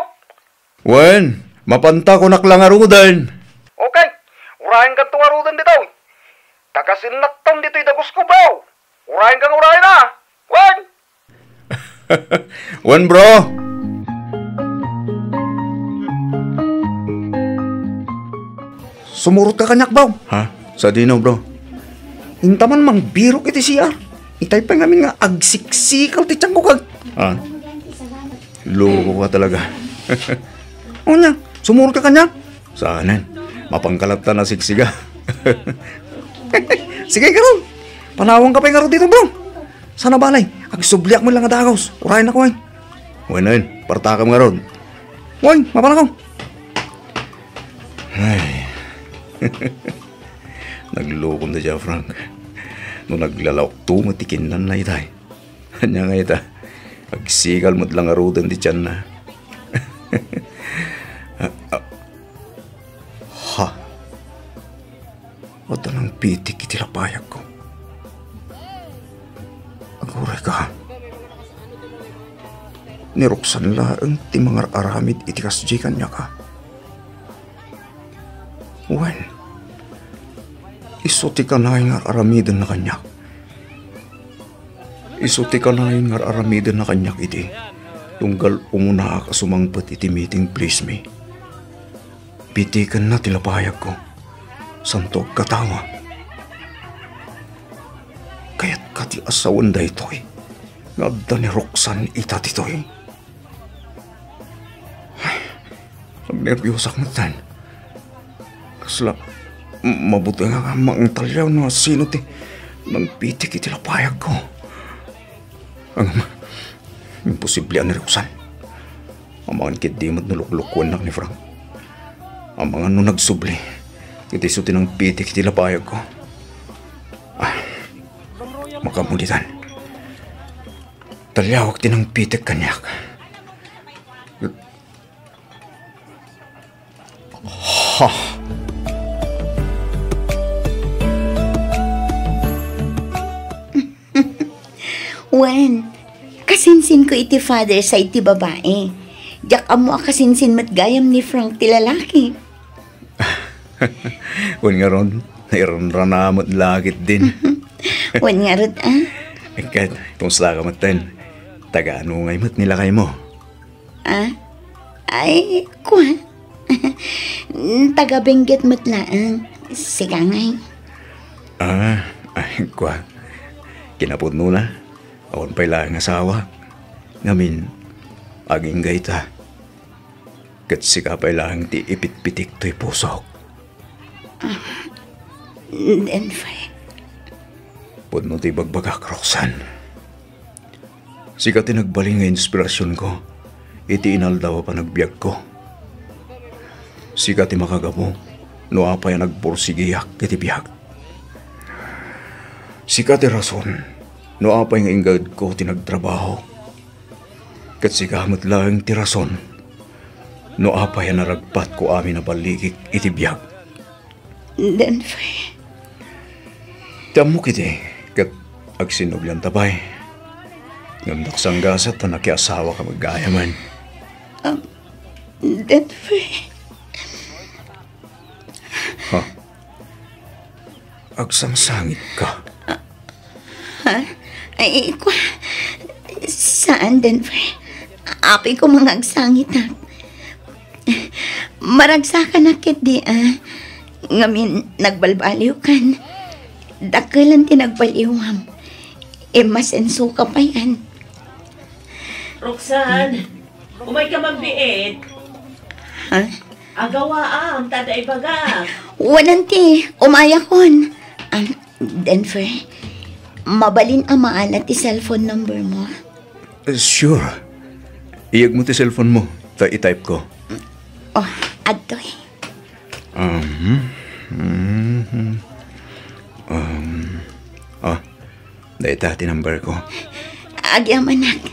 Wen, mapanta ko naklang arudan. Okay, urahin kang tong arudan dito. Tagasinaktan dito'y dagos ko, bro. Urahin kang urahin na. Wen! Wen, bro. Sumurot ka kanyak, bro. Ha? Sa dino, bro? Intaman mang birok iti siya. Itay pa ngamin nga agsiksikal ti tiyang ko kag. Ha? Loko ka talaga. O niya, sumurot ka kanya. Saanan? Mapangkalatan na siksiga. Sige ka ron. Panawang ka pa nga ron dito, bro. Sana balay, agsubliak mo lang nga dagos. Urahin ako, ay. Wen na yun, partakam nga ron. Uy, mapan ako. Ay. Naglokom na siya, Frank. Nung naglalawak to, matikin na itay. Kanya nga ita. Agsigal mo't lang arudan di tiyan na. Ha? O tanang pitik itilapayag ko. Aguray ka. Ni Roxanne laang ti mga aramid itikas di kanya ka. Wen, isuti ka na yung aramidan na kanyak. Isuti ka na yung aramidan na kanyak iti. Tunggal umuna ka sumangpat iti meeting please me. Pitikan na tilapayag ko. Santog katawa. Kaya't kati asawan da ito'y. Ngabda ni Roxanne ita tito'y. Ay, nervyosak na tan. Kasla, mabuti nga ang talyaw na sino ti nang pitik itilapayag ko. Ang imposible ni Roxanne. Ang mga kidimot na luklukwan lang ni Frank. Ang mga nung nagsubli, itisuti ng pitik itilapayag ko. Makamulitan. Talyawag din ang pitik kanyak. Ha! Wen, kasinsin ko iti father sa iti babae. Diyak amo kasinsin mat gayam ni Frank ti lalaki. Wen nga ron, nairanranamot lagit din. Wen nga ron, Kat, kumusta ka matan? Taga-ano ngay mat nila kayo mo? Ay, kuha. Taga-benggit mat laang. Siga ngay. Ay, kuha. Kinapudno na. Awan pa'y lang asawa. Ngamin, aging gayta. Kat sika pa'y lang ti ipit-pitik to'y pusok. Then, fay. Pudno ti bagbagak, Roxanne. Sika ti nagbaling nga inspirasyon ko. Iti inaldaw pa nagbiag ko. Sika ti makagamo. No apay nagporsigiyak iti biag. Sika ti rason. No apay nga ingad ko ti nagtrabaho. Kat sika hamot lang ti rason. No apay naragpat ko amin na baligik iti biag. Then, fay. Tamo kiti, kat agsinubyan tabay. Ngandak sanggasat na nakiasawa ka magayaman. Then, fay. Ha? Agsangsangit ka. Ay, kwa. Saan, then, fay? Api ko mga agsangit na. Maragsa ka na kit di, Ngamin, nagbalbaliw kan. Dakalan tinagbaliwam. Masenso ka pa yan. Roxanne, umay ka magbiit. Ha? Agawaam, tada ibaga. Wananti, umaya kon. Denver, mabalin ang maalat ti cellphone number mo. Sure. Iyag mo ti cellphone mo. I-type ko. Oh, adtoy. Dahil dati number ko. Agyamanak.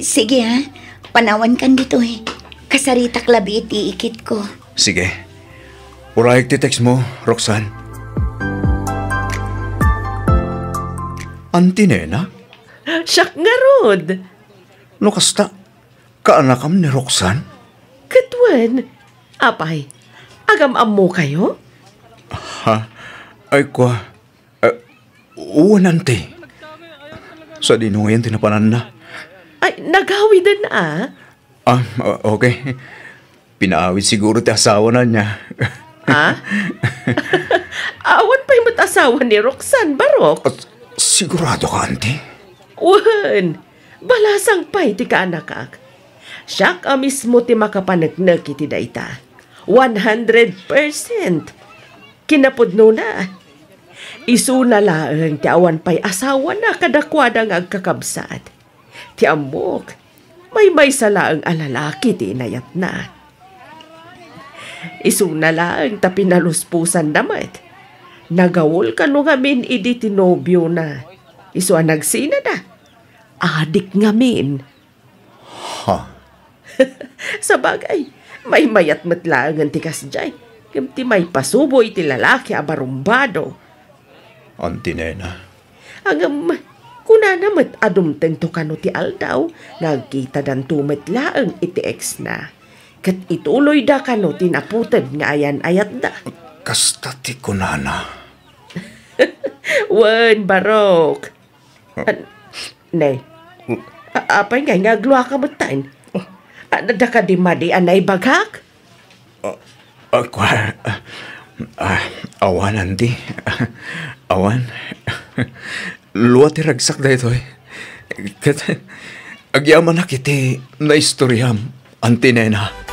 Sige ha, panawan kan dito Kasaritak labi iti ikit ko. Sige. Urayag ti text mo, Roxanne. Antinena? Siyak nga rod. No kasta, kaanakam ni Roxanne? Katwan. Apay, agam-am mo kayo? Ha? Ay kwa. Uwanante. Sa dinungayan tinapanan na. Ay, naghawidan na Okay. Pinaawit siguro ti asawa na niya. Ha? Awan pa'y mat-asawa ni Roxanne, Barok? Sigurado ka, auntie? Wan, balasang pa'y ti kaanakak. Siyak mismo ti makapanagnak iti dayta. 100%. Kinapudno na. Isuna laang ti awan pa'y asawa na kadakwadang agkakabsat. Ti amok, may salaang alalaki ti inayat na. Isuna laang ta pinaluspusan damat. Nagawol ka nung amin idi tinobyo na. Isu ang nagsina na. Adik ngamin. Ha? Sa bagay, may mayat matlaangan ti kasjay. Ti may pasuboy ti lalaki abarumbado. Antinena. Hanggang kuna namat adumteng to kano ti aldaw, nagkita dan tumetlaang iti ex na. Kat ituloy da kano tinaputad nga ayan ayat da. Kasta ti kunana. Wen, barok. Ne, apay nga gluha ka matain. Da ka di madi anay baghak? Awan, anti. Awan. Luwa ti ragsak da ito eh. Kat, agyaman na kiti na istoryam, antinena.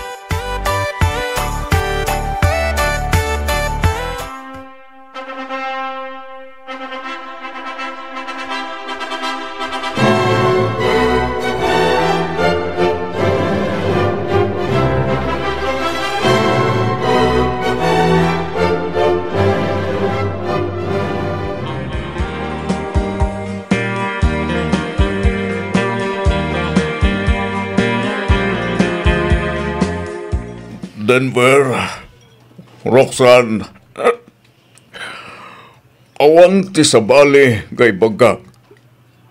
Denver, Roxanne, awan ti sabali kay baga.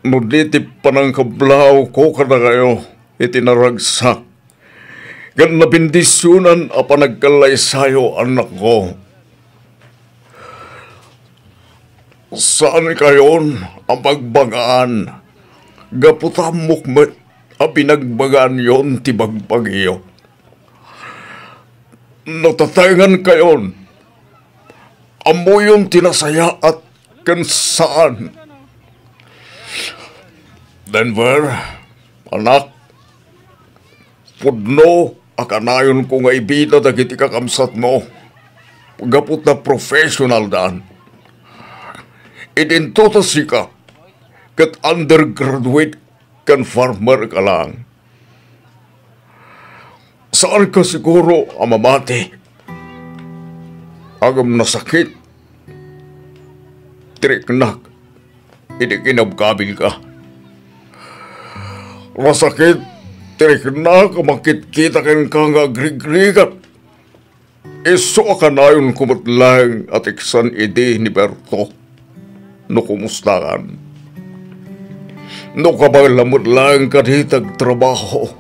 No di ti panang kablaw ko kada kayo iti naragsak. Gan nabindisyonan a panagkalay sayo anak ko. Saan kayon ang pagbagaan? Gaputam mukmet a pinagbagaan yon ti bagbagiyo. Natatayangan kayon. Amo yung tinasaya at kansaan. Denver, anak, pudno akanayon ko nga ibida dagiti kakamsat mo. Pagapot na professional daan. Idintotas ka, kat undergraduate kan farmer ka lang. Saan ka siguro ang mamati? Agam na sakit. Triknak. Hindi kinabkabil ka. Masakit. Triknak. Makit-kita ka nga agrig-rigat. Iso ka na yun kumatlang at iksan ide ni Berto. No kumustakan. No kabalamot lang ka ditag trabaho.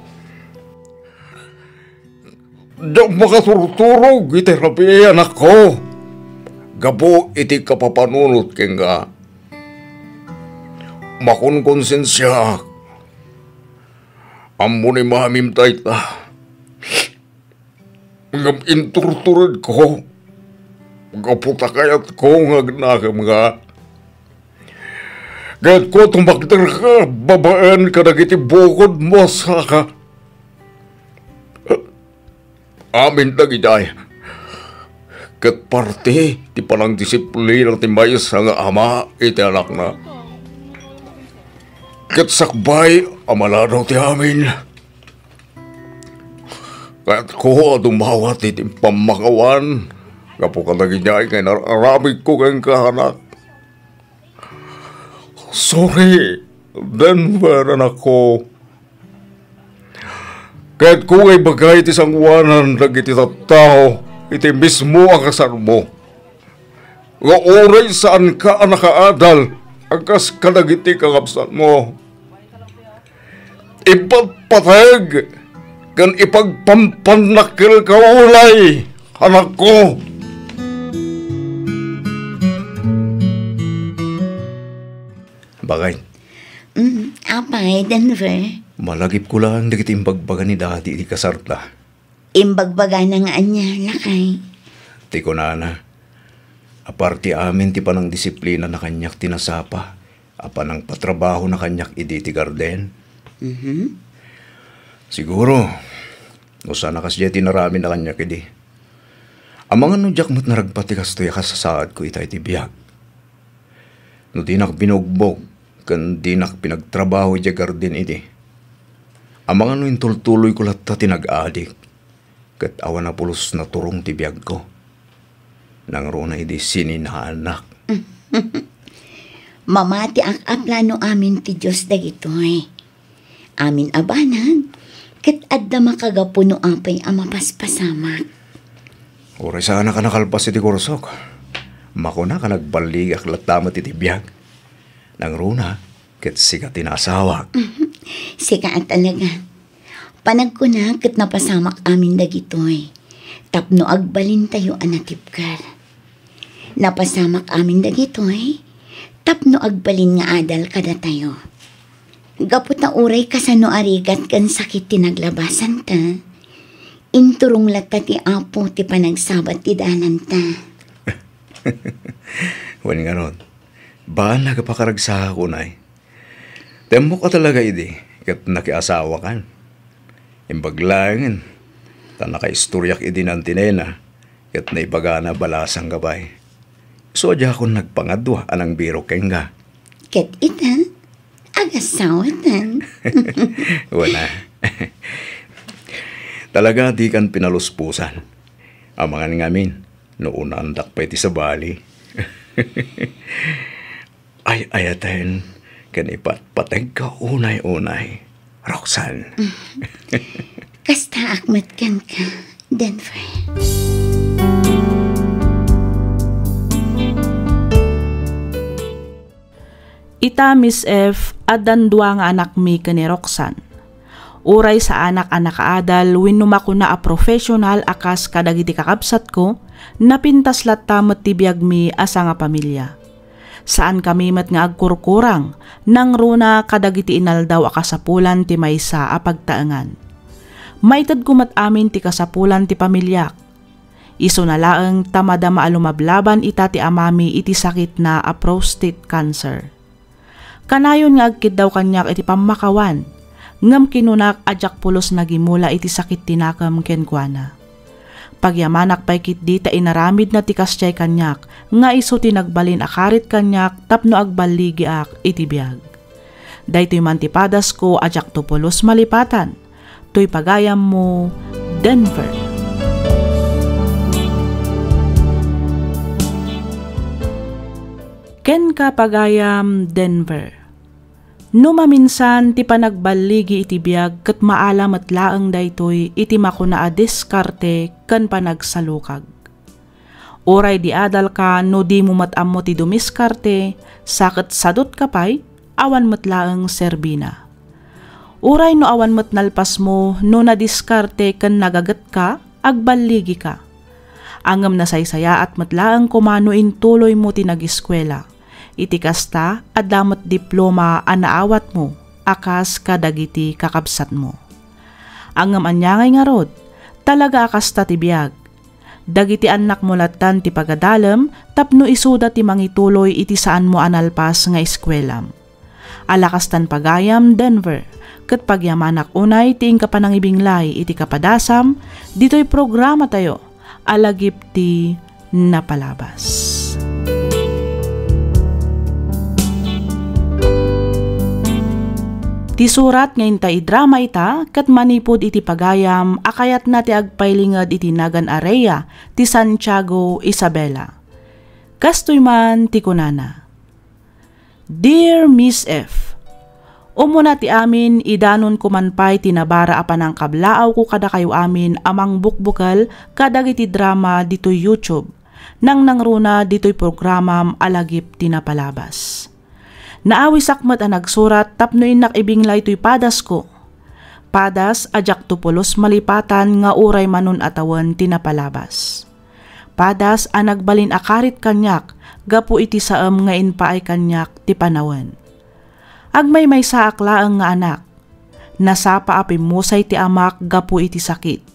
Diyak makaturturog iti rabi anak ko. Gabo iti kapapanunot ken nga. Makon konsensya. Ammo ni mamim tayta. Ngam inturturod ko. Gaputa kayat ko nga gnagam nga. Gayat ko tumakder ka, babaan ka nagiti bukod mo sa ka. Amin tagiday. Kat parte, ti panang disiplina ti mayas nga ama iti anak na. Kat sakbay, amaladaw ti amin. Kat ko dumawat iti pamakawan. Kapo ka tagiday, kaya nararamig ko kayong kahanak. Sorry, Denver anak ko. Kahit kung ay bagay iti sangwanan nagiti tao, iti mismo ang kasar mo. Nga oray saan ka nakaadal, agkas ka nagiti kakapsan mo. Ipagpatag, kan ipagpampanakil ka ulay, anak ko. Bagay. Apay, Denver. Malagip ko lang dagiti imbagbaga ni dati di kasarta. Imbagbaga na nga niya, lakay. Ti ko na. Aparte amin ti panang disiplina na kanyak tinasapa. Apanang patrabaho na kanyak idi ti garden. Siguro, no sana kasya tinarami na kanyak idi. Amang ano jak mo't naragpati kastoy kasasaad ko itay ti biyag. No di nak binugbog, kan di nak pinagtrabaho di garden idi. Amang ano intultuloy ko latta tinag-adik. Kat awan na pulos na turong ti biyag ko. Nang runa idi sininahanak. Mamati ang aplano amin ti Diyos dagitoy. Amin abanan. Kat adda makagapuno apay ang mapaspasamak. Uray sana ka nakalpas iti kursok. Makuna ka nagbaligak latamat iti biyag. Nang runa, kat sika tinasawak. Sika at talaga. Panag ko na kat napasamak amin dagitoy. Tapno agbalin tayo anatipkar. Napasamak amin dagitoy. Tapno agbalin nga adal kada tayo. Gapot na uray kasano arigat kan sakit tinaglabasan ta. Inturong lata ti apo ti panagsabat ti danan ta. Wan nga ron, ba nagapakaragsa ko na Temo ka talaga idi, kat nakiasawa kan. Imbaglangan, ta nakaistoryak idi ng tinena, kat naibagana balasang gabay. So adya akong nagpangadwa anang biro kenga. Ket ita, agasawatan. Wala. Talaga di kan pinaluspusan. Amangan ngamin, noon andak pa iti sa bali. Ay ayaten, kan ipatpatag ka unay-unay. Roxanne. Kasta akmat kan ka, Denver. Ita Miss F adan dua nga anak mi kani Roxanne. Uray sa anak-anak adal winumako na a professional akas kadagiti kakabsat ko napintas latta met ti biag mi asa nga pamilya. Saan kami met nga agkurkurang nang runa kadagiti inaldaw a kasapulan ti maysa a pagtaengan. Maitad kumat amin ti kasapulan ti pamilyak. Iso na laeng tamadama alumablaban ita ti amami iti sakit na a prostate cancer. Kanayon nga agkid daw kanyak iti pamakawan, ngam kinunak ajak pulos nagimula iti sakit tinakam kenkwana. Pagyamanak pay kit di ta inaramid na tikas tiyay kanyak, nga iso tinagbalin akarit kanyak tapno agbaligi ak iti biyag. Daytoy mantipadas ko ajak to pulos malipatan, to'y pagayam mo, Denver. Ken ka pagayam, Denver. No maminsan ti panagbaligi iti biyag ket maalam at laeng daytoy iti makuna a diskarte ken panagsalukag. Oray di adal ka no di mo matammo ti dumiskarte saket sadot kapay awan met laeng serbina. Oray no awan met nalpas mo no nadiskarte ken nagaget ka agbaligi ka. Angem na saysaya at met laeng kumano intuloy mo ti nagiskwela. Iti kasta adamot diploma anaawat mo akas kadagiti kakabsat mo. Angam anyangay nga rod, talaga akas ta ti biyag. Dagiti anak mo latan ti pagadalem tapno isuda ti mangituloy iti saan mo analpas nga eskwelam. Alakastan pagayam, Denver, ket pagyamanak unay ti kapanangibinglay iti kapadasam, dito'y programa tayo, alagip ti napalabas. Ti surat ngayon ta idrama ita, kat manipod iti pagayam, akayat na ti agpailingad iti nagan area, ti Santiago, Isabela. Kastoy man ti kunana. Dear Miss F, umuna ti amin, idanon kumanpay tinabara apan ang kablaaw ko kada kayo amin, amang bukbukal, kadag iti drama dito'y YouTube, nang nangruna dito'y programam alagip tinapalabas. Naawi sakmat ang nagsurat tapno inak ibinglay to'y padas ko. Padas ajak tupulos malipatan nga uray manon atawan tinapalabas. Padas ang nagbalin akarit kanyak, gapu iti saam nga inpaay kanyak ti panawan. Agmay may saak laang nga anak, nasapa api musay ti amak gapu iti sakit.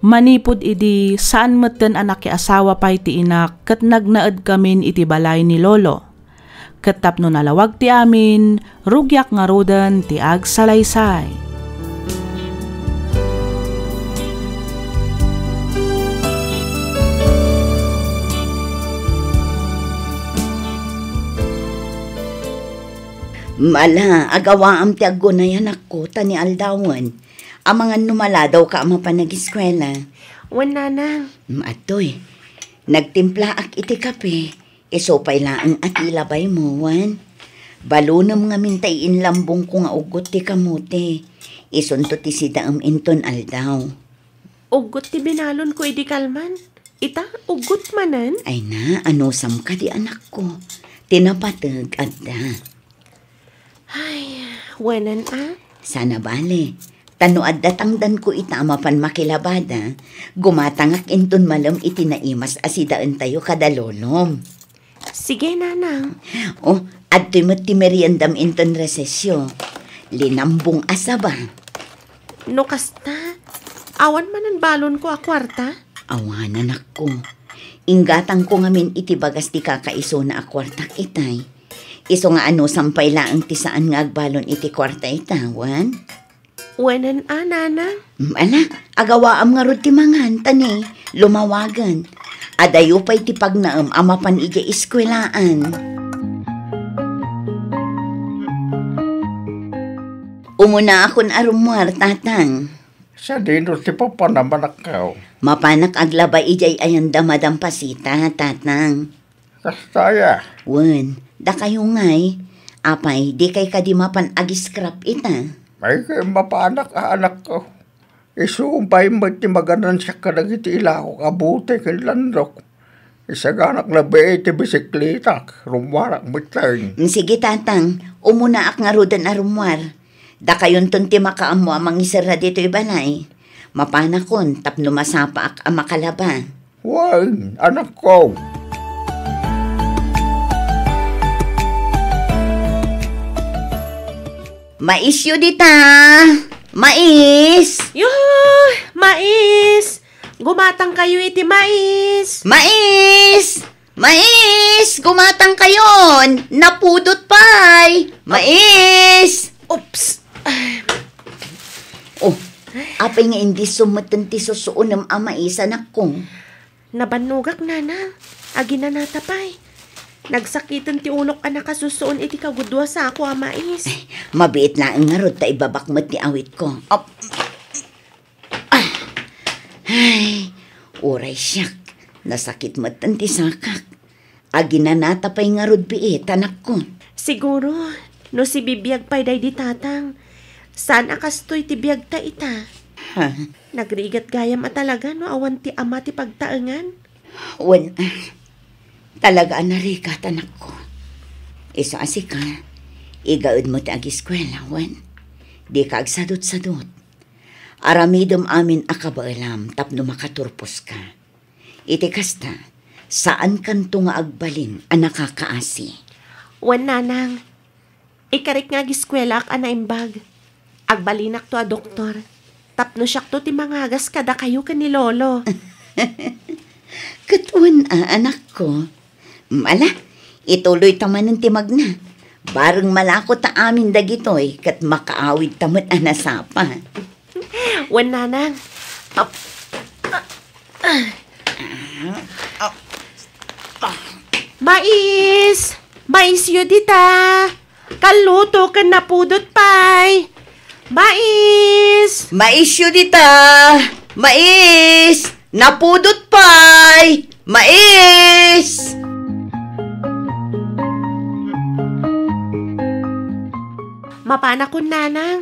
Manipod idi saan meten anak ki asawa pay ti inak ket nagnaed kamin iti balay ni lolo. Ketap no nalawag ti amin, rugyak nga rodan ti agsalaysay. Mala, agawaam ti agunayan ako tani aldawan. Amangan numala daw ka ama panag-eskwela. Wan nana. Atoy, nagtimpla ak iti kape. Isopay laang atilabay mo, wan. Balunam nga mintay inlambong ko nga ugot ti kamote. Isunto ti si daam inton aldaw. Ugot ti binalon ko idi kalman. Ita, ugot manan. Ay na, anusam ka di anak ko. Tinapatag adda. Ay, wanan Sana bale. Tanoad datangdan ko ita mapan makilabada. Gumatangak inton malam itinaimas asidaan tayo kadalolom. Sige, nanang. Oh, adto'y mo't ti meriendam inton resesyo. Linambong asaba. No kasta, awan manan balon ko a kwarta. Awanan ako. Inggatang ko ngamin iti bagas ti kakaiso na akwartak itay. Iso nga ano sampay laang ti saan nga agbalon iti kwarta itawan. Wanan nanang. Ala, agawaam nga rod ti mangan tani. Lumawagan. Adayo pa'y ti pagnaam amapan ija iskwelaan. Umuna akon arumwar, tatang. Sa dino ti papa naman akaw. Mapanak aglabay ijay ayan damadampasita, tatang. Kastaya. Wen, da kayo ngay. Apay, di kay kadimapan agiskrap ita. May kayo mapaanak anak ko. Isumpay mo ti maganan siya kadagiti ilako kabuti kay landok. Isaganak na ba iti bisiklitak, rumwarak mo tayo. Sige, tatang. Umuna ak nga rodan arumwar. Da kayon ton ti makaam mo amang isara dito'y balay. Mapanakon, tapno masapa ak ang makalaba. Wag, anak ko. Maisyo dita! Mais! Yuh! Mais! Gumatang kayo iti mais! Mais! Mais! Gumatang kayon! Napudot pa'y! Mais! Oops! Oh, apay nga hindi sumatan ti susuunam mais anak ko. Nabanugak nana. Agi na natapay. Nagsakitan ti ulok anak kasusuon iti kagudwa sa ako mais. Mabiit na ang ngarod ta ibabakmat ti awit ko. Ay, uray siyak. Nasakit matan ti sakak. Agi na natapay ngarod biit anak ko. Siguro, no si bibiyag pa'y day di tatang. Saan akastoy ti biyag ta ita? Ha? Nagrigat gayam at talaga no awan ti ama ti pagtaengan. Wen, talaga anarikat anak ko. Iso asika, igaud mo ti agiskwela, wen. Di ka agsadot-sadot. Aramidom amin akabaalam tapno makaturpos ka. Iti kasta, saan kanto nga agbalin ang nakakaasi? Wen nanang, ikarik nga agiskwela ak anaimbag. Agbalinak to a doktor. Tapno siyak to ti mangagas kada kayo ka ni lolo. Katuan anak ko. Mala, ituloy taman ng timag na. Barang malako ta amin dagitoy kat makaawid tamat anasapa. Wan nanang. Mais! Mais yu dita! Kaluto ka na pudot pay! Mais! Mais yu dita! Mais! Napudot pay! Mais! Mapana ko nanang.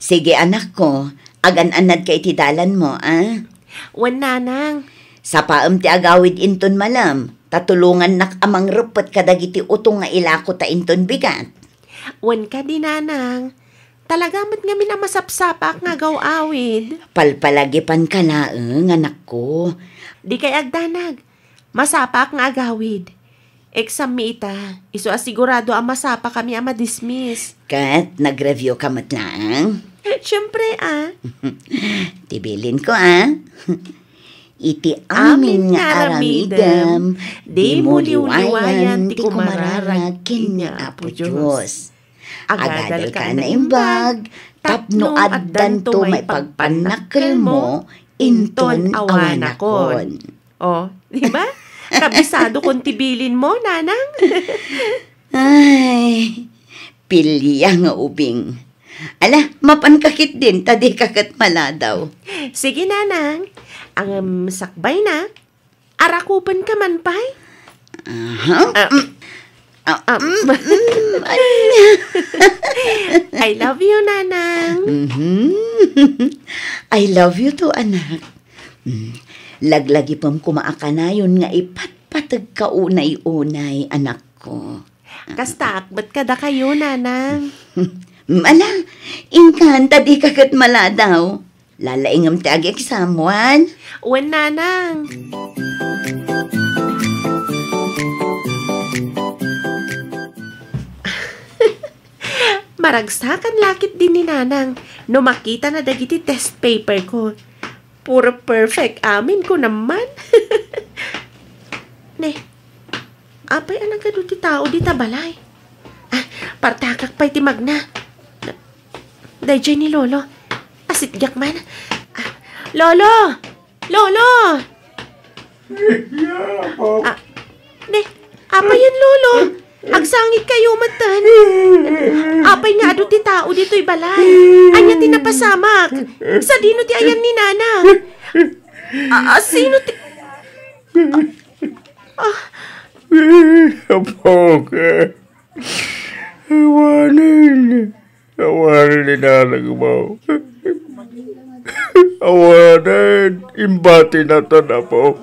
Sige anak ko, agan-anad kay tidalan mo, ah? Wan nanang. Sa paam ti agawid inton malam, tatulungan nak amang rupot kadagiti utong nga ilako ta inton bigat. Wan ka di nanang. Talagamat nga minamasapsapak nga gawawid. Palpalagipan ka laeng, anak ko. Di kay agdanag. Masapak nga agawid. Exam mi ita. Iso asigurado ang masapa kami ang madismiss. Kat, nag-review ka matlaang? Siyempre, Tibilin ko, Iti amin nga aramidam, di mo liwayan, ti kumararag, kinya Apo Diyos. Agadal ka na imbag, tapno addan to may pagpanakil mo, inton awanakon. Oh, di ba? Kabisado kung tibilin mo, nanang. Ay, pilya nga ubing. Ala, mapankakit din, tadi kakat maladaw. Sige, nanang. Ang sakbay na. Arakupan ka man, pay? I love you, Nanang. I love you too, anak. Laglagi pam kumaakanayon nga ipatpatag ka unay-unay, anak ko. Kasta akbat kada kayo, Nanang. Ala, inkanta di kagat mala daw. Lalaingam tagi kisamuan. Uwan, Nanang. Maragsakan lakit din ni Nanang no makita na dagiti test paper ko. Puro perfect amin ko naman. Ne, apay anang kado ti tao di tabalay. Partakak pa'y ti magna. Dayjay ni Lolo. Asit gyak man. Lolo! Lolo! Ne, apay yan, Lolo? Agsangit kayo matan. Apay nga ado ti tao dito'y balay. Anya ti napasamak. Sa dino ti ayan ni Nana. Sino ti... Apoka. Awanin ni Nanang mo. Awanin. Imbati na to na po.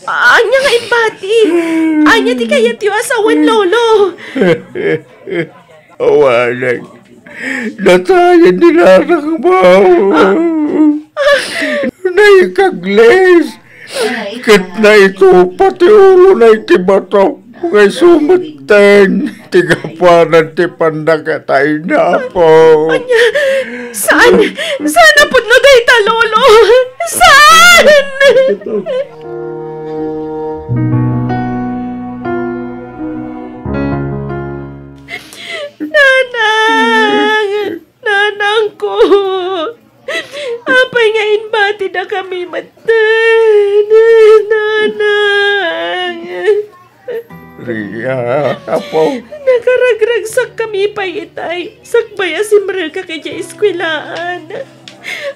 Anya nga ibati. Anya ti kaya tiyo asawan, Lolo. Awanin. Natayan ni Nanang mo. Naikagles. Kit na ito pati ulo na itibato. Ngay sumatan. Tigapanan ti pandakatay na po. Anya, saan? Saan na pud no dayta, Lolo? Saan? Nanang! Nanang ko! Apay nga inbati na kami matan! Nanang! Ria, apo. Nakaragragsak kami pa'y itay. Sakbaya si Maril ka kaya iskwelaan.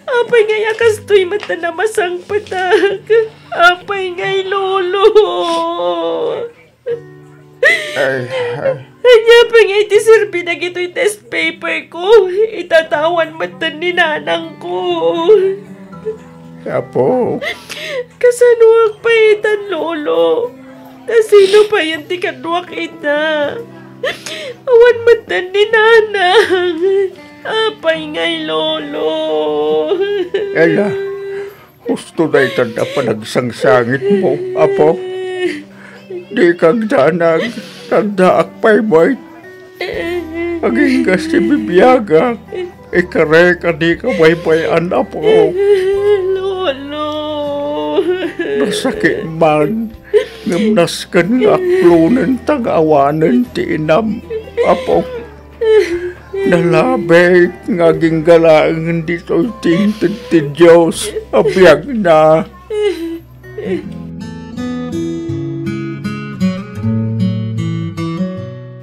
Apay nga yakastoy mata na masang patag. Apay nga'y Lolo. Anya pa nga itiserbi na gito'y test paper ko. Itatawan mata ni Nanang ko. Apo. Kasanuak pa itan, Lolo. Sino pa yan ti kanuak ita? Awan mata ni Nanang. Apay nga'y Lolo. Ala, gusto na itanda pa nagsangsangit mo, apo. Di kang danag, tandaak pa'y mo'y. Aging si bibiyaga, ikare ka di ka baybayan, apo. Lolo. Nasakit man, ngamnas ka ng aklunan tag-awanan ti inam, apo. Nalabay ngaging galaang dito tingtid ti Diyos, abiyag na.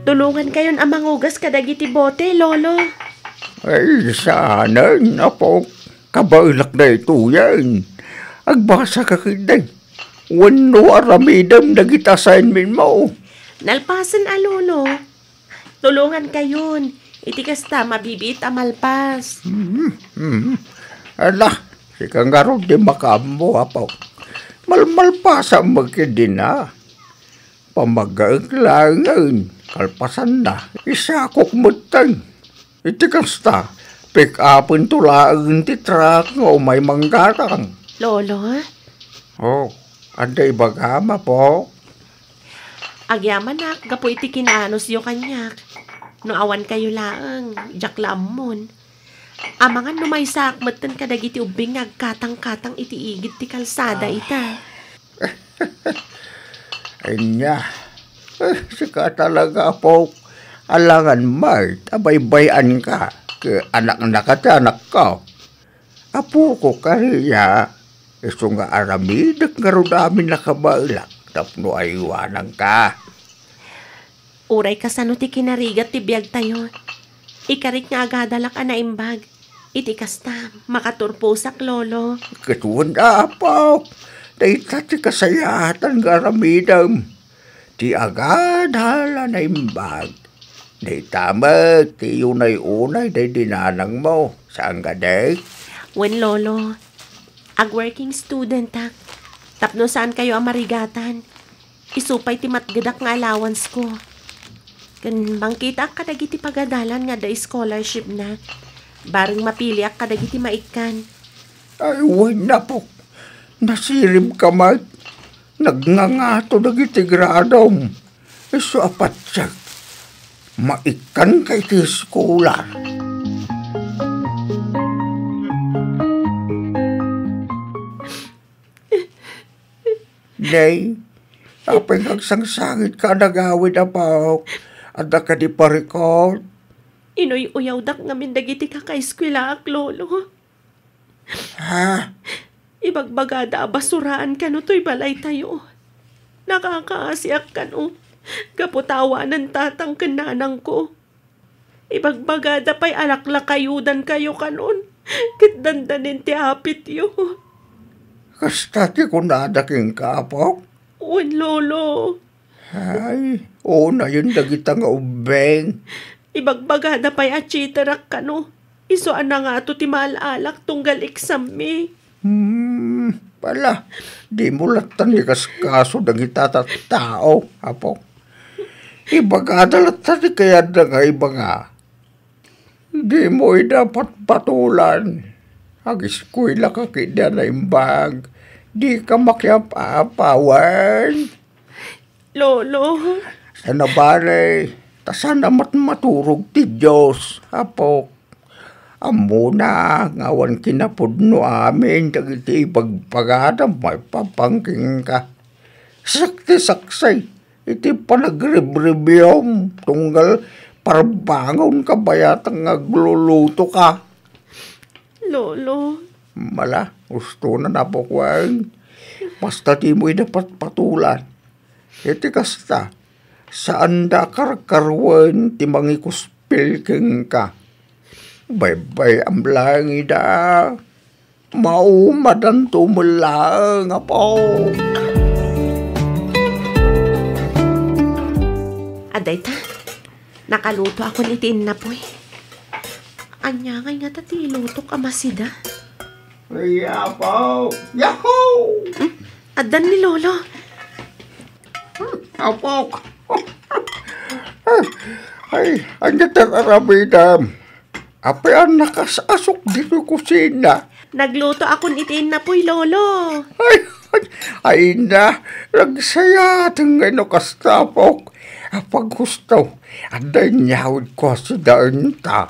Tulungan kayon ang mangugas kadagiti bote, Lolo. Ay, sana, apo. Kabailak na ito yan. Agbasa ka kiday. Wano aramidam nagit assignment mo. Nalpasan, Lolo. Tulungan kayon. Itikas ta, mabibit amalpas. Ala, si kangaro di makambo, apo. Malmalpasa magkindi na. Pamagaglangan, kalpasan na. Isakok mutang. Itikas ta, pick upin tulaan ti truck o may manggarang. Lolo? Oh, anday bagama po. Agyaman na, gapo iti kinanos yung kanyak. No awan kayo laang, jak lamon. Amangan no may sakmatan kadagiti ubing nagkatang-katang iti igit ti kalsada ita. Anya, sika talaga po. Alangan Mart, abaybayan ka. Ke anak na anak ka. Apo ko kariya. Iso nga aramidak nga ro namin nakabailak. Tapno ay iwanan ka. Uray ka sa no ti kinarigat ti biyag tayo. Ikarit nga agadalak na imbag. Iti kasta, makaturposak, Lolo. Katuan na, apo. Dahil ti kasayatan nga aramidam. Ti agad hala na imbag. Day tamag, ti unay-unay, day dinanang mo. Saan ka, day? Wen lolo, ag-working student tak. Tapno saan kayo ang marigatan? Isupay ti matgadak nga allowance ko. Kan bangkita ak kadagiti pagadalan nga da scholarship na. Bareng mapili ak kadagiti maikan. Ay, na po. Nasirib ka, Mike. Nagngangato dagiti gradom. Iso apat siya. Maikan kay ti skolar. Day, apay kagsangsangit ka nagawid apaw. Ada ka di pa-record. Inoy uyaw dak ngamin dagiti kaka-eskwela ak lolo. Ha? Ibagbagada basuraan ka no to'y balay tayo. Nakakaasiak ka no. Kaputawa ng tatang kananang ko. Ibagbagada pa'y alaklakayudan kayo kanon. Kitdandanin ti hapit yo. Kasta ti kunadaking kapok? Uwan lolo. Ay, na yun dagita nga ubeng. Ibagbagada pa'y achiterak ka no. Isuan na nga to ti maalalak tunggal exam mi. Pala, di mo latan ni kaskaso dagita tao, apo. Ibagada latan ni kaya na nga iba nga. Di mo dapat patulan. Ag-eskwela ka kaya na imbag. Di ka makiapapawan. Lolo. Sana bare, sana maturog ti Diyos, apo. Amo na, ngawan kinapudno amin, dagiti pagpagada, may papangking ka. Sakti-saksay, iti panagrebribiyom, tunggal parbangon ka bayatang nagluluto ka. Lolo. Mala, gusto na napukwang. Basta di mo'y dapat patulan. Iti kasta, saan da karkarwan ti mangikuspil keng ka. Bay-bay ang langi da. Maumadan tumulang apo. Aday ta, nakaluto ako ni Tinapoy. Anya nga tati lutok amasida. Ay, apo. Yahoo! Adan ni Lolo. Apo. Ay, anya tararabidam. Apayan nakasasok dito kusina. Nagluto ako ni Tinapoy, Lolo. Ay na, nagsaya tang ano kastapok. Pag gusto, anday nyawid ko sa daan ta.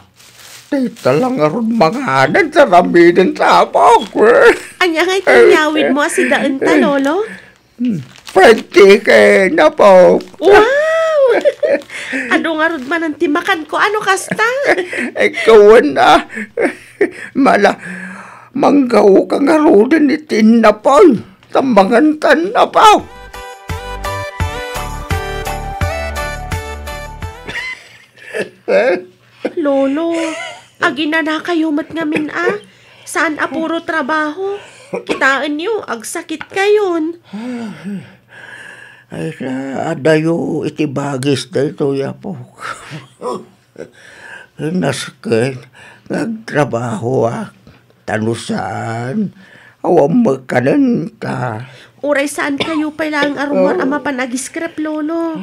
Dito lang aron mga nagtaramidan tapok. Anya nga itanyawid mo si daan ta, Lolo? Pwede kayo na po. Wow! Ano nga rod man ang timakan ko? Ano kasta? Ikaw na. Mala, manggaw ka nga rodin ni Tinapoy. Tambangan tan na po. Lolo, agina na kayo mat ngamin Saan apuro trabaho? Kitaan niyo, agsakit kayon. Ay, adayo iti bagis da ito, yapo. Nasken, nagtrabaho tanusan, awam magkanan ka. Uray saan kayo palang arumar ama panagiskrap, Lolo.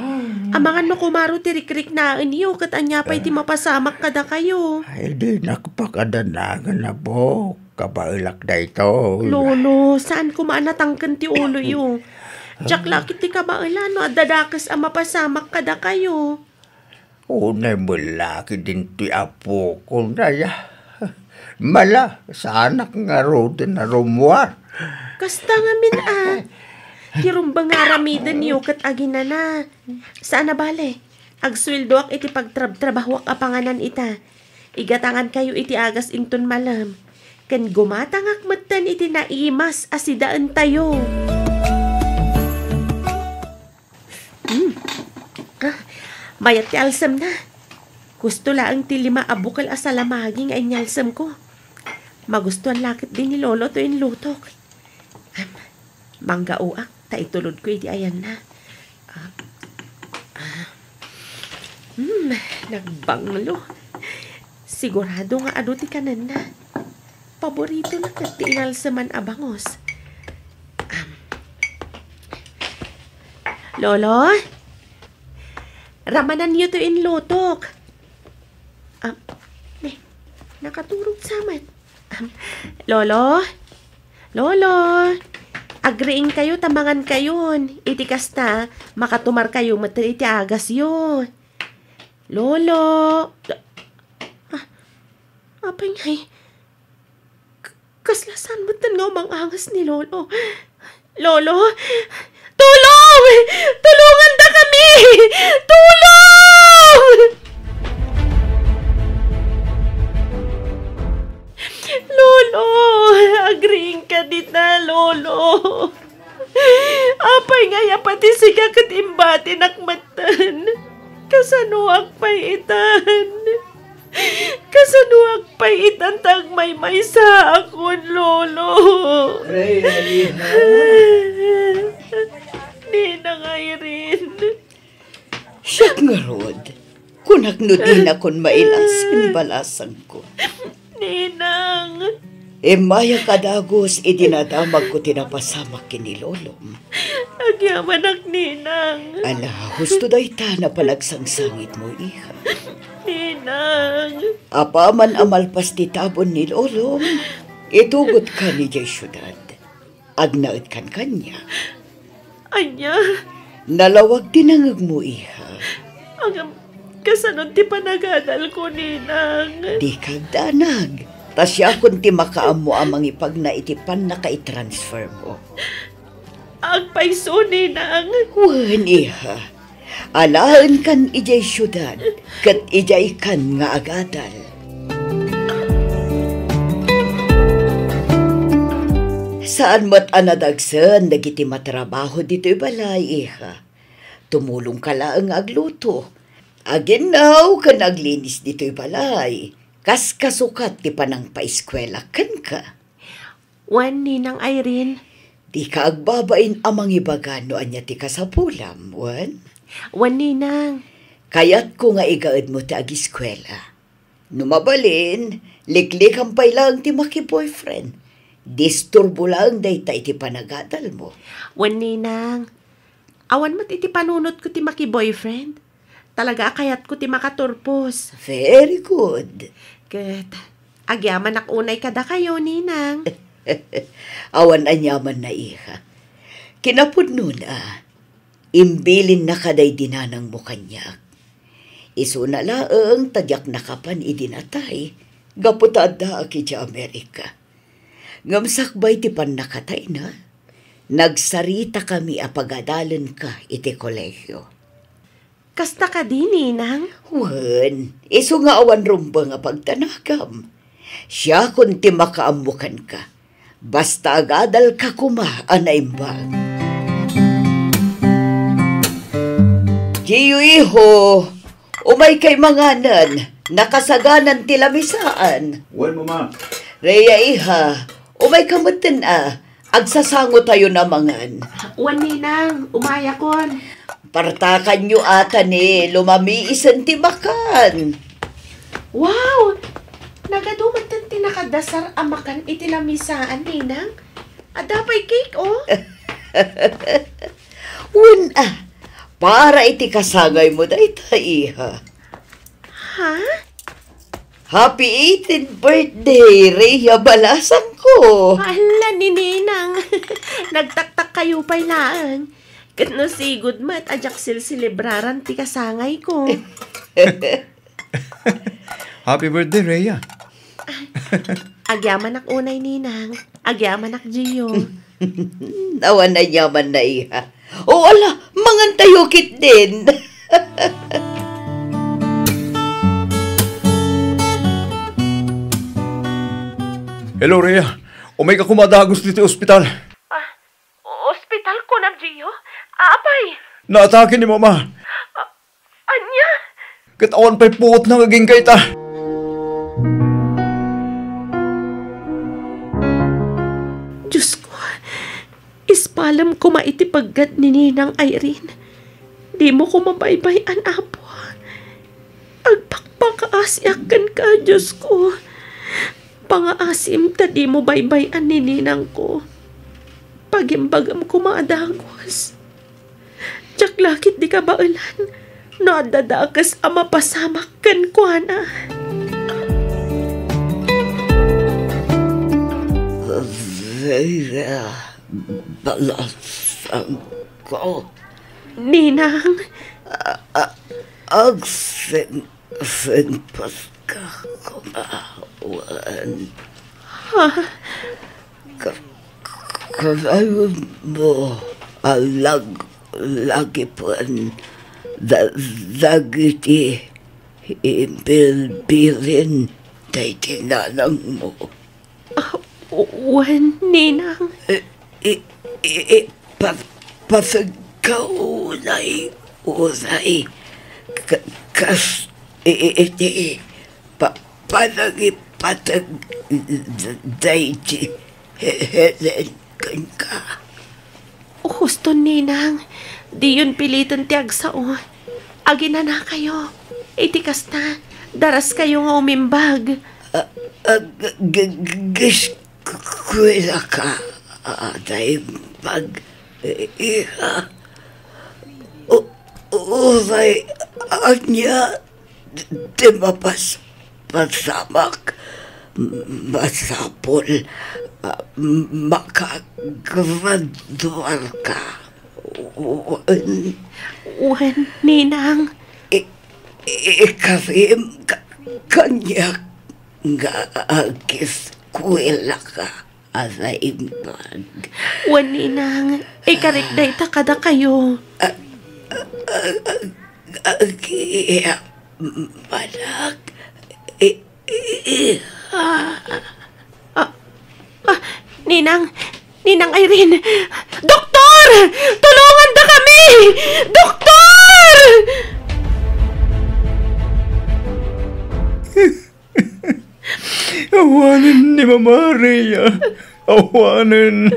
Amangan no kumaro tirik-rik na niyo, katanya pa iti mapasamak kada kayo. Ay, di nakapakadanagan na po, kabailak na ito. Lolo, saan kumaanatangkan ti ulo yu? Tsak lakit ti kabailan, no, adadakas ang mapasamak kada kayo. Unay mo laki din ti apo ko na ya. Mala, sa anak nga rodin na rumuar. Kasta nga min Hirumbang nga ramidan niyo kat agina na. Saan na bale? Agswildo ak iti pagtrabahwak apanganan ita. Igatangan kayo iti agas inton malam. Ken gumatangak matan iti naimas asidaan tayo. Mayat ti alsam na. Gusto laang ti 5 abukal asalamaging ay nyalsam ko. Magustuhan lakit din ni Lolo to in lutok. Mangga uak, taitulod ko iti ayan na. Nagbanglo. Sigurado nga ado ti kanan na. Paborito na kat tinal sa man abangos. Lolo? Ramanan niyo to in lotok. Nakaturog saman. Lolo? Lolo? Agreeing kayo, tamangan kayon. Itikas na, makatumar kayo, iti agas yun. Lolo? Apay ngay. Kaslasan mo nga umang angas ni Lolo. Lolo? Tulong! Tulungan da kami! Tulong! Lolo, agreeing ka dita, Lolo. Apay nga pati siya katimbati nakmatan. Kasanuak paitan. Kasanuak paitan tagmay-may sa akon, Lolo. Ninang Irene. Siya nga, Rod. Kunaknudin akon mailasin balasan ko. Ninang. Maya kadagos idinadamag ko tinapasamak kini Lolom. Agyaman ak, Ninang. Ala, husto day ta na palagsangsangit mo, iha. Ninang. Apaman amalpas ti tabon ni Lolom, itugot ka ni jay syudad. Agnaot kan kanya. Anya? Nalawag dinangag mo, iha. Ang kasanod ti panagadal ko, Ninang. Di kagdanag. Tasya kung ti makaamo amang ipag na itipan na ka-transfer mo. Ang paiso, Ninang. Wan, iha. Alaan kan ijay syudad, kat ijay kan nga agadal. Saan mo't anadagsan, nagiti matrabaho dito'y balay, iha. Tumulong ka lang agluto. Aginaw ka naglinis dito'y balay. Kas kasukat ti panang paiskwela kan ka. Wan, Ninang Irene. Di ka agbabain amang ibagano anya ti kasapulam, wan? Wan, Ninang. Kaya't ko nga igaad mo ti agiskwela. Numabalin, liklik ang pailang ti maki-boyfriend. Disturbo lang day ta iti panagadal mo. Wan, Ninang. Awan mo't iti panunot ko ti maki-boyfriend. Talaga kayat ko ti makaturpos. Very good. Kat, agyaman ak unay kada kayo, Ninang. Awan anyaman na, iha. Kinapudno na, imbilin na kaday dinanang mo kanyak. Iso na laang tadyak na kapan idinatay, gaputada aki sa Amerika. Ngamsakbay ti pan nakatay na, nagsarita kami apagadalan ka iti kolehyo. Kasta ka di, Ninang? Wan, iso nga awan rumba nga pagtanagam. Siya kung ti makaamukan ka, basta agadal ka kuma anaimbag. Giyo, iho, umay kay manganan, nakasaganan ti lamisaan. Wan, mama. Rhea, iha, umay kamutin agsasango tayo na mangan. Wan, Ninang, umaya kon. Partakan nyo ata ni lumami isan ti makan. Wow! Nagadumatan ti nakadasar amakan iti lamisaan, Ninang. Adapay cake, oh. Una, para iti kasagay mo dahi ta, iha. Ha? Happy 18th birthday, Rhea Balasan ko. Hala ni Ninang. Nagtaktak kayo pa'y laan. Kat no sigud mat, ajak silsilibraran ti kasangay ko. Happy birthday, Rhea. Agyaman ak unay, Ninang. Agyaman ak Gio. Awan na yaman na, iha. O ala, mangan tayo kit din. Hello, Rhea. Umay ka kumadagos dito ospital. Ospital ko na, Gio? Apay? Naatake ni mama. Anya? Katawan pa'y puot na ngaging kay ta. Diyos ko, ispalam ko maitipaggat ni Ninang Irene. Di mo ko mabaybayan, apo. Pakaasyakan ka, Diyos ko. Pangaasim ta di mo baybayan ni ninang ko. Pagimbagam ko maadagos. Tsak lakit di ka baulan. No adadakas ama pasamak kan ko na. Vera, balasang ko. Ninang, Agsen paska kumawan. Kalayon mo lagi pun dagiti imbil-bilin tay tinanang mo. wan, ninang. Pasagaw unay kas iti panagipatag dayti helen ka. Husto, ninang. Di yun pilitan tiag sao. Agina na kayo. Itikas na. Daras kayo nga umimbag. Kuwela ka dahil pag iha uray anya di pasamak masapol makagraduar ka. Wan, ninang. Ikarim kanya nga agis-kuwela ka sa imbag. Wan, ninang. Ikarikday ta kada kayo. Agiya manak Ninang. Ninang Irene. Doktor! Tulungan ta kami! Doktor! Awanan ni Mama Rhea. Awanan.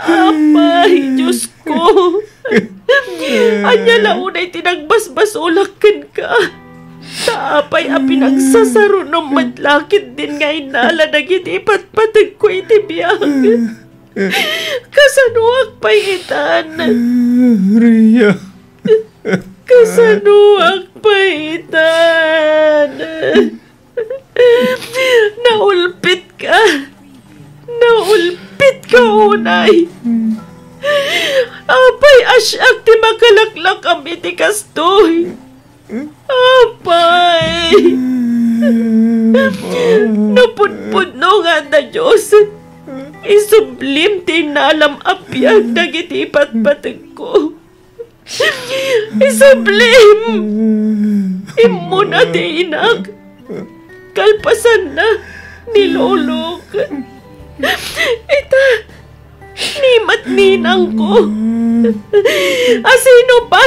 Apay, Diyos ko. Anya launay tinagbasbasulakkan ka. Taapay a pinagsasaro ng madlakit din nga inala nagitipat patag ko itibiyag. Kasanuak paitan. Rhea. Kasanuak paitan. Naulpit ka. Naulpit ka, unay. Apay asyak ti makalaklak ang itikas to'y. Apay. Napudpudno nga na Diyos. Isublim tinalam apyag nagitipat-patag ko. Isublim. Imo na tinag. Kalpasan na nilolok. Ita, nimat ninang ko. Asino pa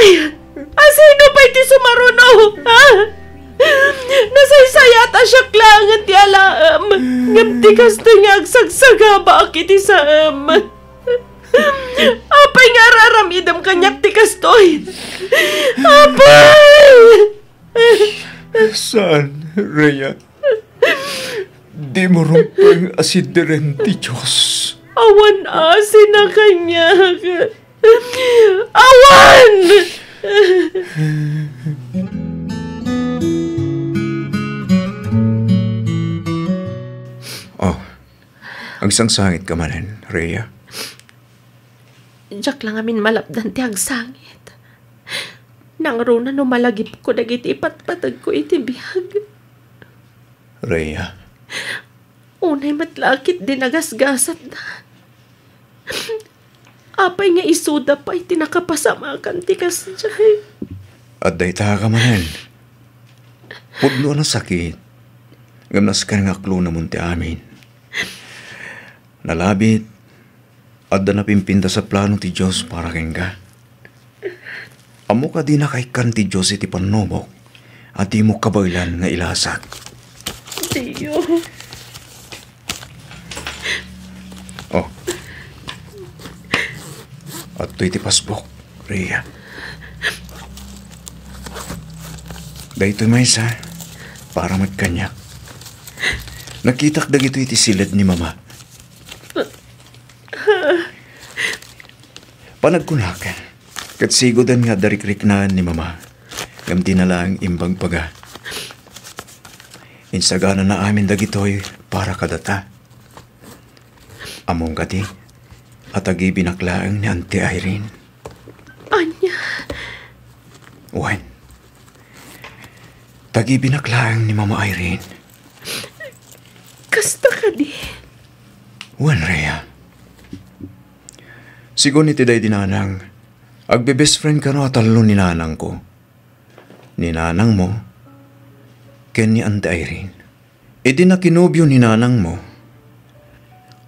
iti sumaruno, ha? Nasaysayata siya klangan ti alaam. Ngam ti kasto nga agsagsaga ba akiti saam. Apay nga raramidam kanyak ti kastoy. Apay! Saan, Rhea? Di mo rumpang asidiren ti Diyos. Awan asin na kanya. Awan! Oh, ang sangsangit ka manen, Rhea. Diyak lang amin malapdan ti agsangit. Nang runa no malagip ko dagiti patpatag ko iti biyag. Rhea. Unay matlakit din nagasgasat na. Apay nga isuda pa iti nakapasamakan ti kasjay. At day ta ka manen. Pudlo na sakit. Gamnas ka nga klo na munti amin. Nalabit. At da napimpinda sa plano ti Diyos para keng ka. Amo ka di nakaikan ti Diyos iti panubok. At di mo kabaylan nga ilasak. Tiyo. Oh. At ito'y ti pasbok, Rhea. Dahito maysa, para magkanyak. Nakitak dagito iti silid ni mama. Panagkunakan, kat sigodan nga darikrik-naan ni mama, ngam dinala ang imbang paga. Insagana na amin dagitoy para kadata. Among kati, at agi binaklaang ni Auntie Irene. Anya? Wan, tagi binaklaang ni Mama Irene. Kasta ka di? Wan, Rhea. Sigon iti day dinanang, agbe-best friend ka no atalo ni nanang ko. Ni nanang mo, ken ni Auntie Irene. Idi na kinubyo ni nanang mo.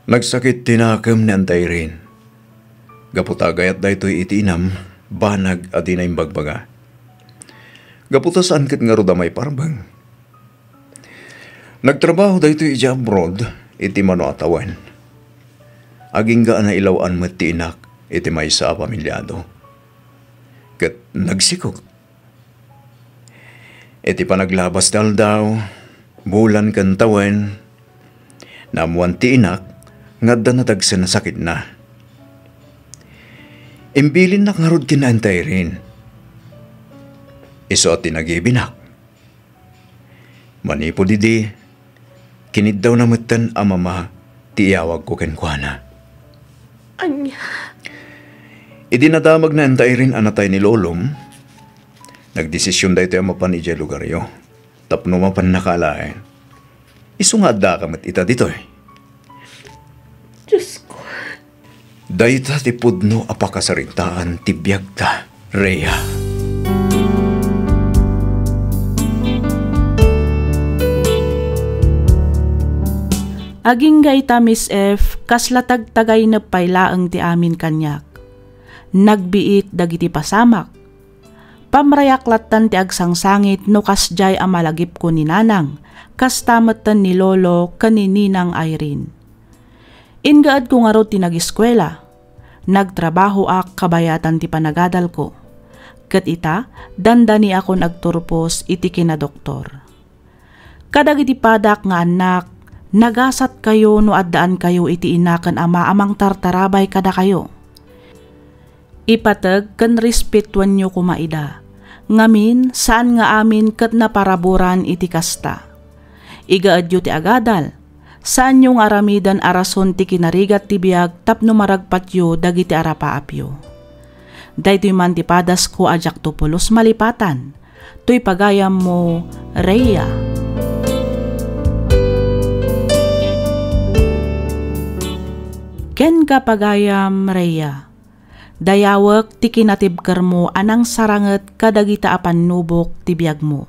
Nagsakit tinakam ni Auntie Irene. Gaputagayat da ito'y itiinam, banag at di na imbagbaga. Gaputa saan kat nga may parbang. Nagtrabaho da ito'y ija abroad, iti mano atawan. Aging gaan na ilawaan mo tiinak, iti may sa pamilyado. Kat nagsikok. Iti panaglabas dal daw, bulan kantawan, namuan tiinak, ngadda na tagsa na sakit na. Imbilin na ngarod kina Auntie Irene. Iso at tinagibinak. Manipo didi, kinid daw namatan ang mama, tiyawag ko kenkwana. Anya? Idinadamag na Auntie Irene anatay ni Lolom, nagdesisyon da ito ang mapan ija lugaryo. Tapno mapan nakalain. Iso nga da kamat ita dito eh. Diyos ko. Dayta ti pudno apakasarintaan ti biyagta, Rhea. Aging gayta Miss F, kaslatag tagay na paylaang ti amin kanyak. Nagbiit dagiti pasamak. Pamrayaklatan ti agsangsangit no kasjay amalagip ko ni nanang, kastamatan ni lolo kanininang Irene. Ingaad ko nga ro ti nag-eskwela. Nagtrabaho ak kabayatan ti panagadal ko. Kat ita, dandani ako nagturpos iti kinadoktor. Kadag iti padak nga anak, nagasat kayo no addaan kayo iti inakan ama amang tartarabay kada kayo. Ipatag kan respetuan nyo kumaida. Ngamin saan nga amin kat naparaburan iti kasta. Igaad yu ti agadal. Saan yung aramidan arason ti kinarigat ti biyag tapno maragpatyo dagiti arapaapyo. Daytoy man ti padas ko ajak to pulos malipatan. To'y pagayam mo, Rhea. Ken ka pagayam, Rhea. Dayawak ti kinatibker mo anang saranget kadagita apan nubok ti biyag mo.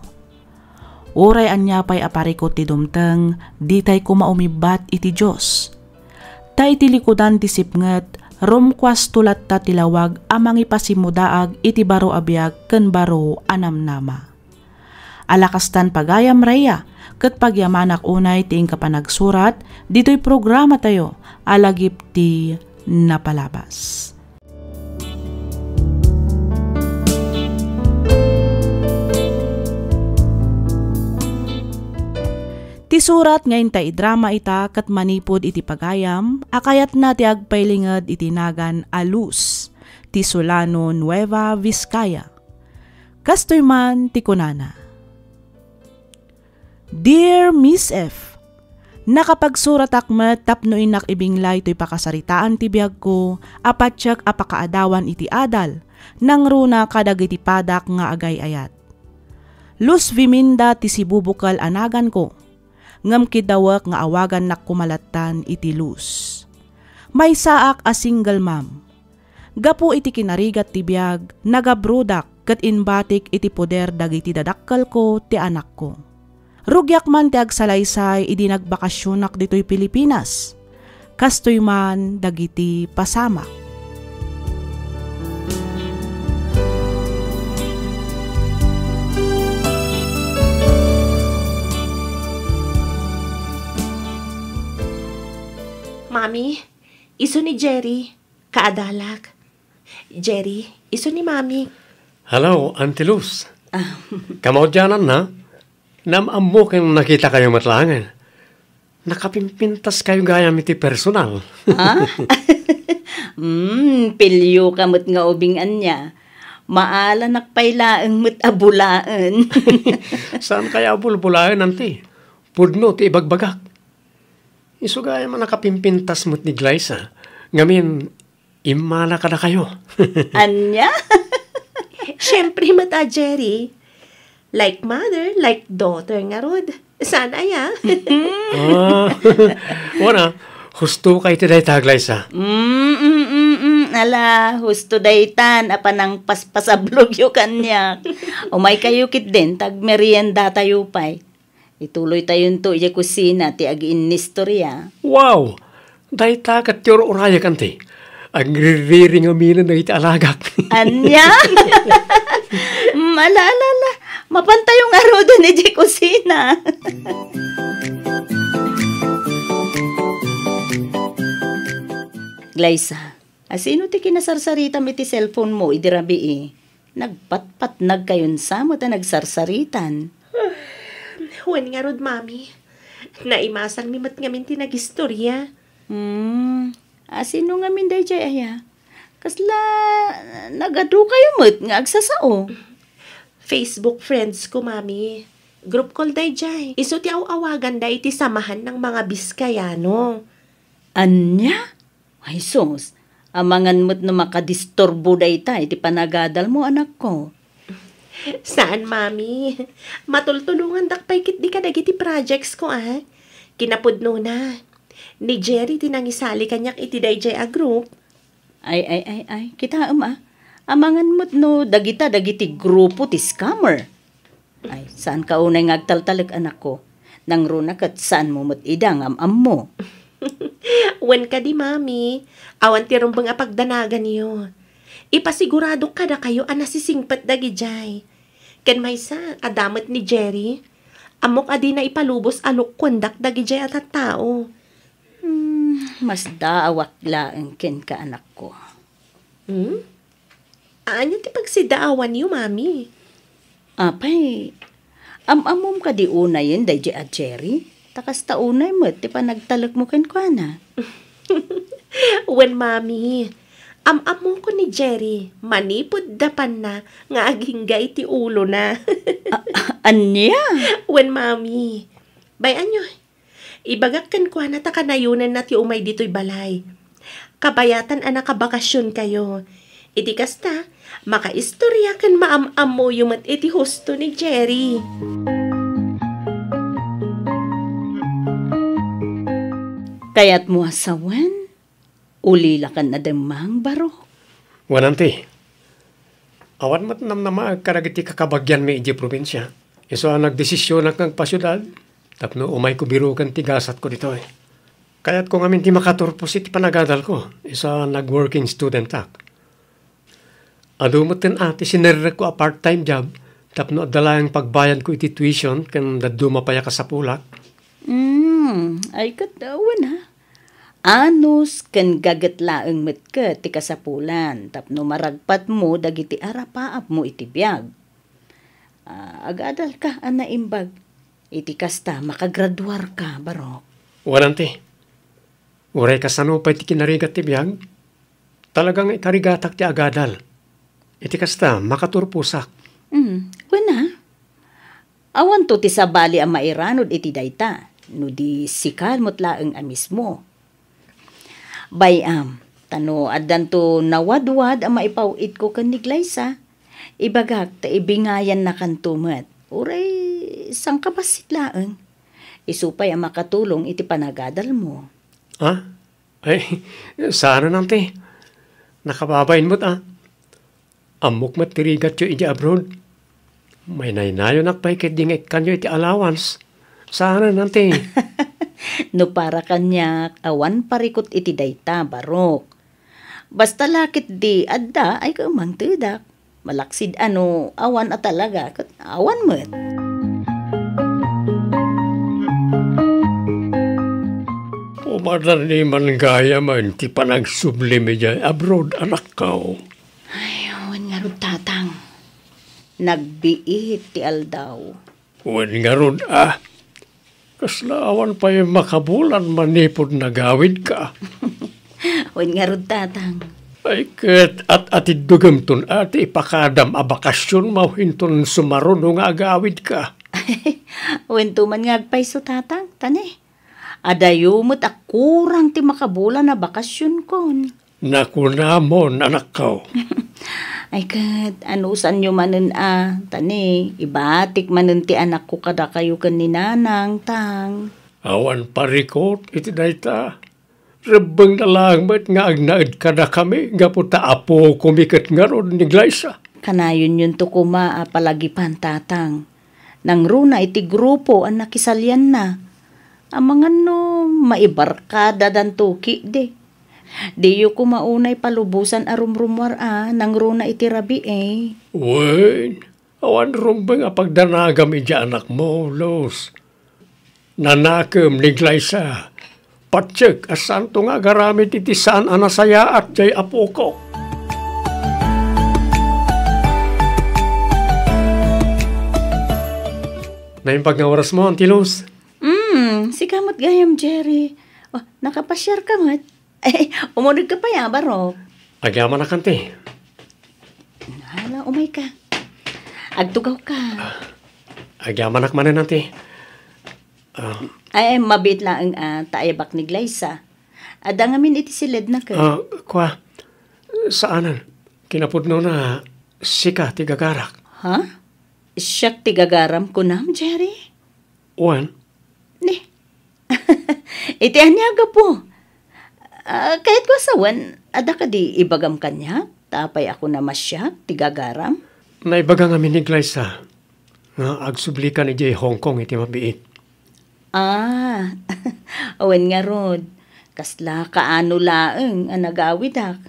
Uray anya pa'y aparikot ti dumteng, di tay kumaumibat iti Diyos. Tay ti likudan ti sipnget, rumkwas tulat ta tilawag amang ipasimudaag iti baro abiyag ken baro anamnama. Alakastan pagayam, Rhea, ket pagyamanak unay ti kapanagsurat, dito'y programa tayo, alagip ti napalabas. Ti surat ngayon ta idrama ita kat manipod iti pagayam, akayat na ti agpailingad iti nagan Alus, ti Solano, Nueva Vizcaya. Kastoy man ti kunana. Dear Miss F, nakapagsurat akmet tapno inak ibinglay to'y pakasaritaan ti biyag ko, apatsak apakaadawan iti adal, nang runa kadag iti padak nga agay ayat. Luz Viminda ti sibubukal anagan ko, ngam kidawak nga awagan nak kumalatan iti Luz. May saak a single mom. Gapu iti kinarigat ti biyag, nagabrudak kat inbatik iti poder dagiti dadakkal ko ti anak ko. Rugyak man ti agsalaysay idi nagbakasyonak dito'y Pilipinas. Kastoy man dagiti pasamak. Mami, iso ni Jerry, kaadalag. Jerry, iso ni Mami. Hello, Auntie Luz. Kamaudyanan na, namamo kayong nakita kayong matlangan. Nakapimpintas kayo gayam iti personal. Pilyo kamot nga ubingan niya. Maala nakpailaang mo't abulaan. Saan kaya abul-bulaan nanti? Pudno ti ibagbagak. Isugaya man nakapimpintas mo't ni Glyza. Ngamin, imala ka na kayo. Anya? Siyempre, mata, Jerry. Like mother, like daughter nga rod. Sana ya. Wana, husto kay ti day Glyza. Ala, husto daytan, apanang paspasablog yu kanya. Umay kayo kit din, tag merienda tayo pa'y. Ituloy tayo to iya kusina, ti agiin nistorya. Wow! Dayta kat yor oraya kanti. Ang ririring aminan na iti alagak. Anya? Ala. Mapantay yung aro doon iya kusina. Glyza, asino ti kinasarsarita mi ti cellphone mo, idirabi Nagpatpat nagkayon sa mo ta nagsarsaritan. Huwag nga rod, mami. Naimasang mimat ngamin ti nagistorya. Asino nga min day jay aya? Kasla, nagadu kayo mo't nga agsasao. Facebook friends ko, mami. Group call day jay. Iso ti awagan day ti samahan ng mga Biskayano. Anya? Ay sos, amangan mo't na makadistorbo day ta, iti panagadal mo anak ko. Saan, mami? Matultulungan dakpay kit di ka dagiti projects ko, Kinapudno na. Ni Jerry tinangisali kanyak iti dayjay a group. Ay, kita amangan mo't no, dagiti grupo ti scammer. Ay, saan ka unay ngagtaltalag anak ko? Nang runa kat saan mo mo't idang am mo? Wen ka di, mami. Awan ti rumbang apagdanagan niyo. Ipasigurado ka na kayo anasisingpat dagijay. Ken maysa, adamat ni Jerry. Amok adi na ipalubos alok kundak dagijay at tao. Mas daawak laang ken ka anak ko. Anya ti pagsidaawan niyo, mami? Apay, amamom ka di unayin day a Jerry? Takas ta unay mo, ti panagtalag mo ken kwa na. Wen, mami, amamom ko ni Jerry, manipod dapan na, nga agingga iti ulo na. Anya? Wen, mami, bayan nyo, ibagak kan kwa na takanayunan na ti umay dito'y balay. Kabayatan anak kabakasyon kayo. Iti kasta, makaistorya kan maam-am mo yung mat iti husto ni Jerry. Kaya't mo asawan, ulila ka na demang baro. Wananti, awan mat namnama karagiti kakabagyan mi iji probinsya. Iso ang nagdesisyon ng pasyudad, tapno umay ko birukan tigasat ko dito Kaya't kung amin di makaturpos iti panagadal ko, isa nag-working student tak. Adumot din ati sinerek ko a part-time job, tapno adalang pagbayad ko iti tuition kan daduma pa ka sa pulak. Ay katawa Anos kan gagatlaang met ka ti kasapulan, tapno maragpat mo dagiti arapaap mo iti biyag. Agadal ka, anaimbag. Iti kasta, makagraduar ka, barok. Wananti, uray kasano pa iti kinarigat ti biyag? Talagang ikarigatak ti agadal. Iti kasta, makaturpusak. Wana, awan to ti sabali ang mairanod iti dayta, no di sikal motlaang amis mo. Bayam, tano adan to nawadwad ang maipawit ko kan ni Glyza. Ibagak ta ibingayan na kantumat. Uray, sang kabasit laang. Isupay ang makatulong iti panagadal mo. Ay, sana nanti. Nakababain mo't Amok matirigat yu iti abroad. May naynayo nakpaikit dingay kanyo iti allowance. Sana nanti. No para kanyak, awan parikot iti dayta, barok. Basta lakit di adda ay kaumang tudak. Malaksid awan at talaga, awan mo't. Umadar ni man gaya man, ti pa nagsublime dyan. Abroad, anak ka. Ay, awan nga rin tatang. Nagbiit ti aldaw. Wen nga ron kaslaawan pa yung makabulan manipod na gawid ka. Wen nga ron tatang. Ay ket at atidugam ton ati ipakadam a bakasyon mauhinton sumaron nga agawid ka. Wen tuman nga agpayso tatang, tani. Adayumot kurang ti makabulan na bakasyon kon. Nakunamon anak ko. Ay kat, anusan nyo manen tani, ibatik manen ti anak ko kada kayo kan ni nanang, tang. Awan parikot, iti dayta. Rebeng na lang ba't nga agnaid kada kami, nga puta apo kumikat nga ron ni Glyza. Kanayon yun to kuma palagipan tatang. Nang runa iti grupo ang nakisalyan na. Ang mga no, maibarkada dan tuki de. Di yu ko maunay palubusan arumrumwar nang runa iti rabi eh. Wen, awan rumbeng pagdanagam iti anak mo, Los. Nanakam ni Glyza. Patsek, asanto nga garamit iti saan anasaya at jay apo ko. Naimpag nga oras mo, Auntie Los. Si kamot gayam, Jerry. Oh, nakapasyar kamot. Umunod ka pa ya, Barok. Agyaman na kante. Hala, umay ka. Agtugaw ka. Agyaman na kamanin, Auntie. Ay, mabit lang ang taayabak ni Glyza. Ada ngamin iti silid na ka. Kwa, saanan? Kinapudno na sika tigagarak. Ha? Siyak tigagaram ko nam, Jerry? Wan? Ni. Iti anyaga po. Kahit ko sawan, ada ka di ibagam kanya? Tapay ako na masyak, tigagaram? Naibaga nga ni Glyza. Agsublikan ni Jay Hong Kong iti mabiit. Awan nga rod. Kasla kaano laeng ang nagawid ak.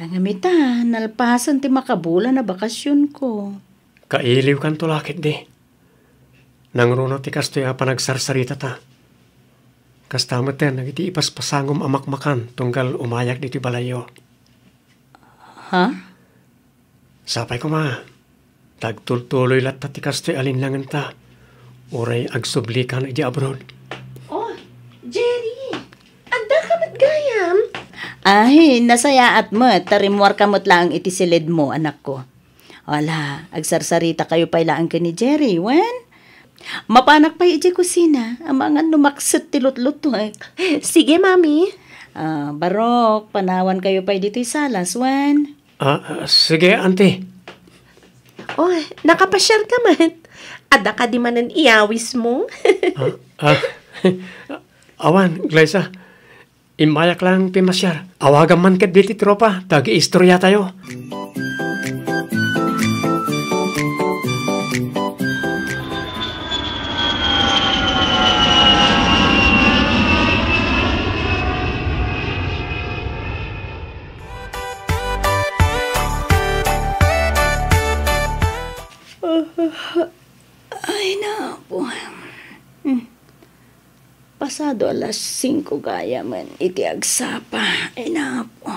Ang amita, nalpasan ti makabula na bakasyon ko. Kailiw kan tulakit di. Nang runa ti kastoy panagsarsarita ta. Kastamatan, nagiti ipaspasangom amakmakan tunggal umayak dito balayo. Ha? Sapay ko ma. Tagtultuloy lat ti kastoy alinlangan ta. Uray agsublikan iti abroad. Oh, Jerry! Anda ka ba't gayam? Ay, nasaya at mo. Tarimwar kamot lang iti silid mo, anak ko. Wala, agsarsarita kayo pa ilaan ka ni Jerry, wen? Mapanak pa iti kusina. Ang mga numaksot tilot-luto. Sige, Mami. Barok, panawan kayo pa dito salas, wen? Sige, Auntie. Oh, nakapasyar ka man. Ada ka di manan iyawis mo. Awan, Glyza. Imayak lang pimasyar. Awagan man kat diti tropa. Tagi-istorya tayo. Ay na po. Pasado alas 5 gaya man iti agsapa. Ay na po.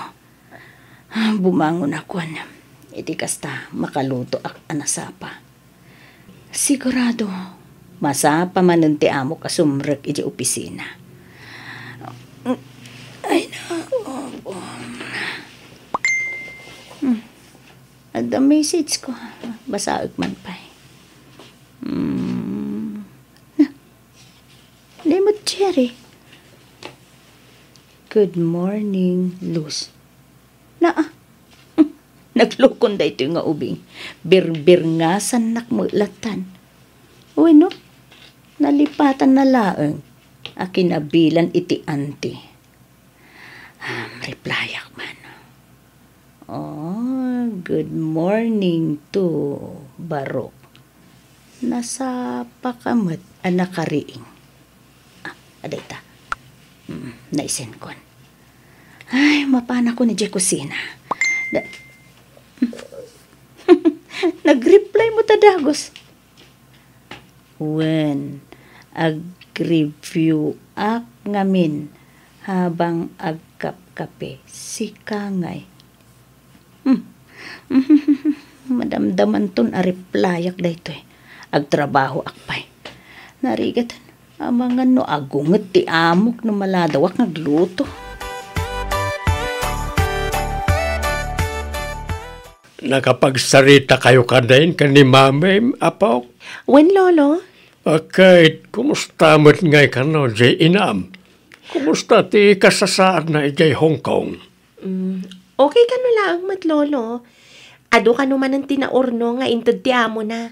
Bumangon ako na. Iti kasta makaluto ak anasapa. Sigurado masapa man ti amo kasumrek iti opisina. Ay na po. Ada message ko. Basaag man pa. Lemot Jerry. Good morning, Luz. Naglukon da ito nga ubing. Bir nga sanak mo latan. Uy no, nalipatan na laeng. Akinabilan iti auntie. Replyak man. Oh, good morning to Barok. Nasa pakamat anak kariing. Aday ta. Naisen kon. Ay, mapana ko ni Jay kusina. Nag-reply mo tadagos. When ag-review ak ngamin habang agkap-kape si Kangay. Madamdaman ton ariplayak dayto agtrabaho akpay. Narigatan, amangan no agunget ti amok no maladawak nagluto. Nakapagsarita kayo kadain ka ni Mamay, apaw? Wen, Lolo? Kahit kumusta mo't ngay ka no, jay inam? Kumusta ti kasasaad na ijay Hong Kong? Okay ka no lang, mat, Lolo. Ado ka numanan tinaorno nga intod ti amo na.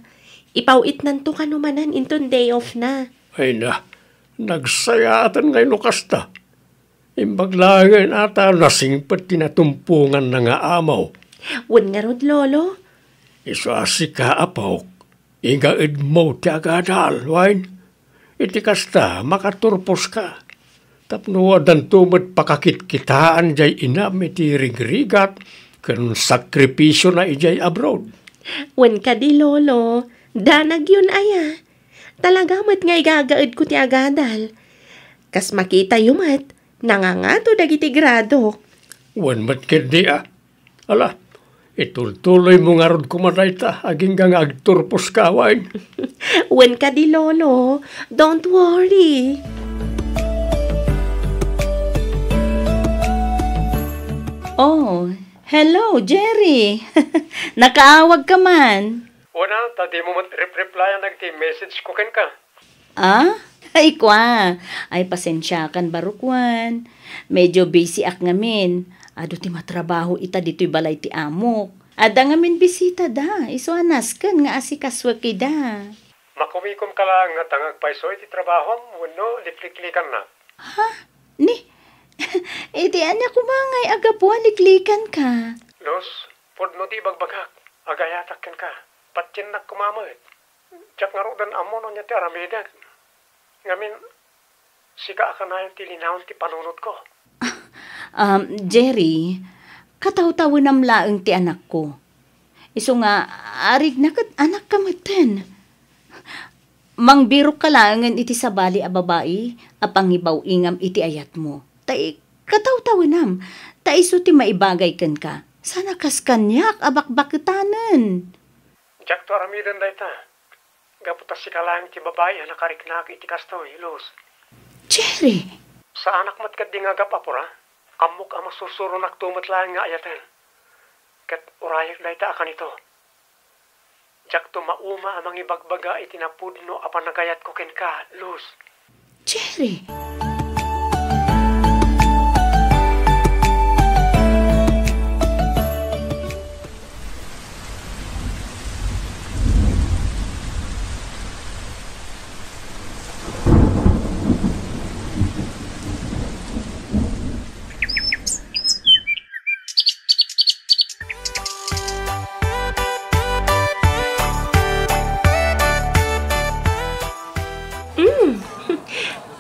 Ipawit nanto ka numanan intod day off na. Ay na, nagsayatan ngay nukasta. Imbaglangan ata nasingpat tinatumpungan na nga amaw. Wen nga rod, Lolo? Iso asika apaw, ingaid mo ti agadal, wain. Iti kasta, makaturpos ka. Tapno wadan tumot pakakit-kitaan jay inam iti rigrigat, kan sakripisyo na ijay abroad. Wen ka di, Lolo. Danag yun aya. Talaga mat nga igagaid ko ti agadal. Kas makita yumat, nangangato dagiti grado. Wen mat kindi Ala, itultuloy mo nga rod kumaday ta, aging nga agturpos ka, wain. Wen ka di, Lolo. Don't worry. Oh, hello, Jerry. Nakaawag ka man. Una, tadi mo mat-replyan nagti-message ko ken ka. Ay kwa. Ay pasensyakan barukwan. Medyo busy ak ngamin. Ado ti matrabaho ita dito'y balay ti amok. Ada ngamin bisita da. Iso anasken nga asikaswa kida. Makumikom ka lang nga tangag paisoy ti trabaho mo, no, liklikan na. Ni? Iti anya kumangay agapuan liklikan ka. Los, podno ti bagbagak. Agayatak ken ka. Patsin na kumamay. Tsak nga rodan amo no niya ti aramidan. Ngamin, sika ka na yung tilinahon ti panunod ko. Jerry, kataw-tawo nam laeng ti anak ko. Iso nga, arig na kat anak ka maten. Mangbiro ka langan iti sabali a babae, apangibaw ingam iti ayat mo. Kataw-tawo nam, iso ti maibagay ken ka. Sana kas kanyak abakbakitanen. Jak to aramidan day ta. Gaputas si kalang ti babae nakariknak iti kastoy, Luz. Jerry! Sa anak mat kad di nga gapapura, amok ang masusuro naktumat lang nga ayaten. Kat urayak day ta akan ito. Jak to mauma amang ibagbaga iti napudno apan nagayat ko ken ka, Luz. Jerry!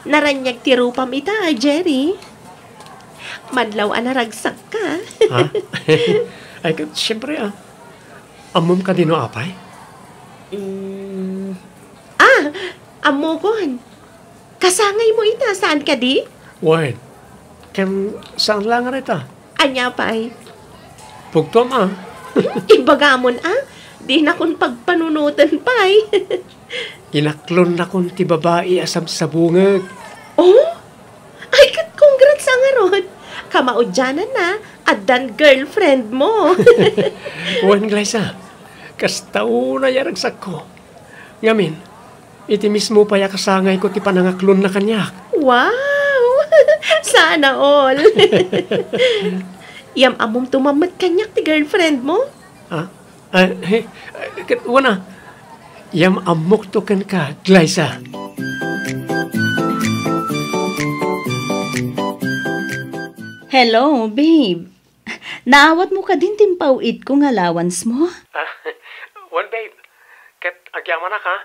Naranyag ti rupam ita, Jerry. Madlaw anaragsak ka. Ay, siyempre amom ka dino apay? Amokon. Kasangay mo ita, saan ka di? Wait, saan lang rita? Anya pa'y. Pugtom Ibagamon di na kun pagpanunutan pa'y. Inaklon na kun ti babae asam sa bungag. Oh? Ay, congrats ang aron. Kamaudyanan na, adan girlfriend mo. Wan, Glyza, kastao na yaragsak ko. Ngamin, iti mismo pa yakasangay ko ti panangaklon na kanyak. Wow! Sana all. Yam amom tumamat kanyak ti girlfriend mo? Wana, yam amok to kan ka, Glyza. Hello, babe. Naawat mo ka din timpawid kong allowance mo? Well, babe, kat agyaman na ka?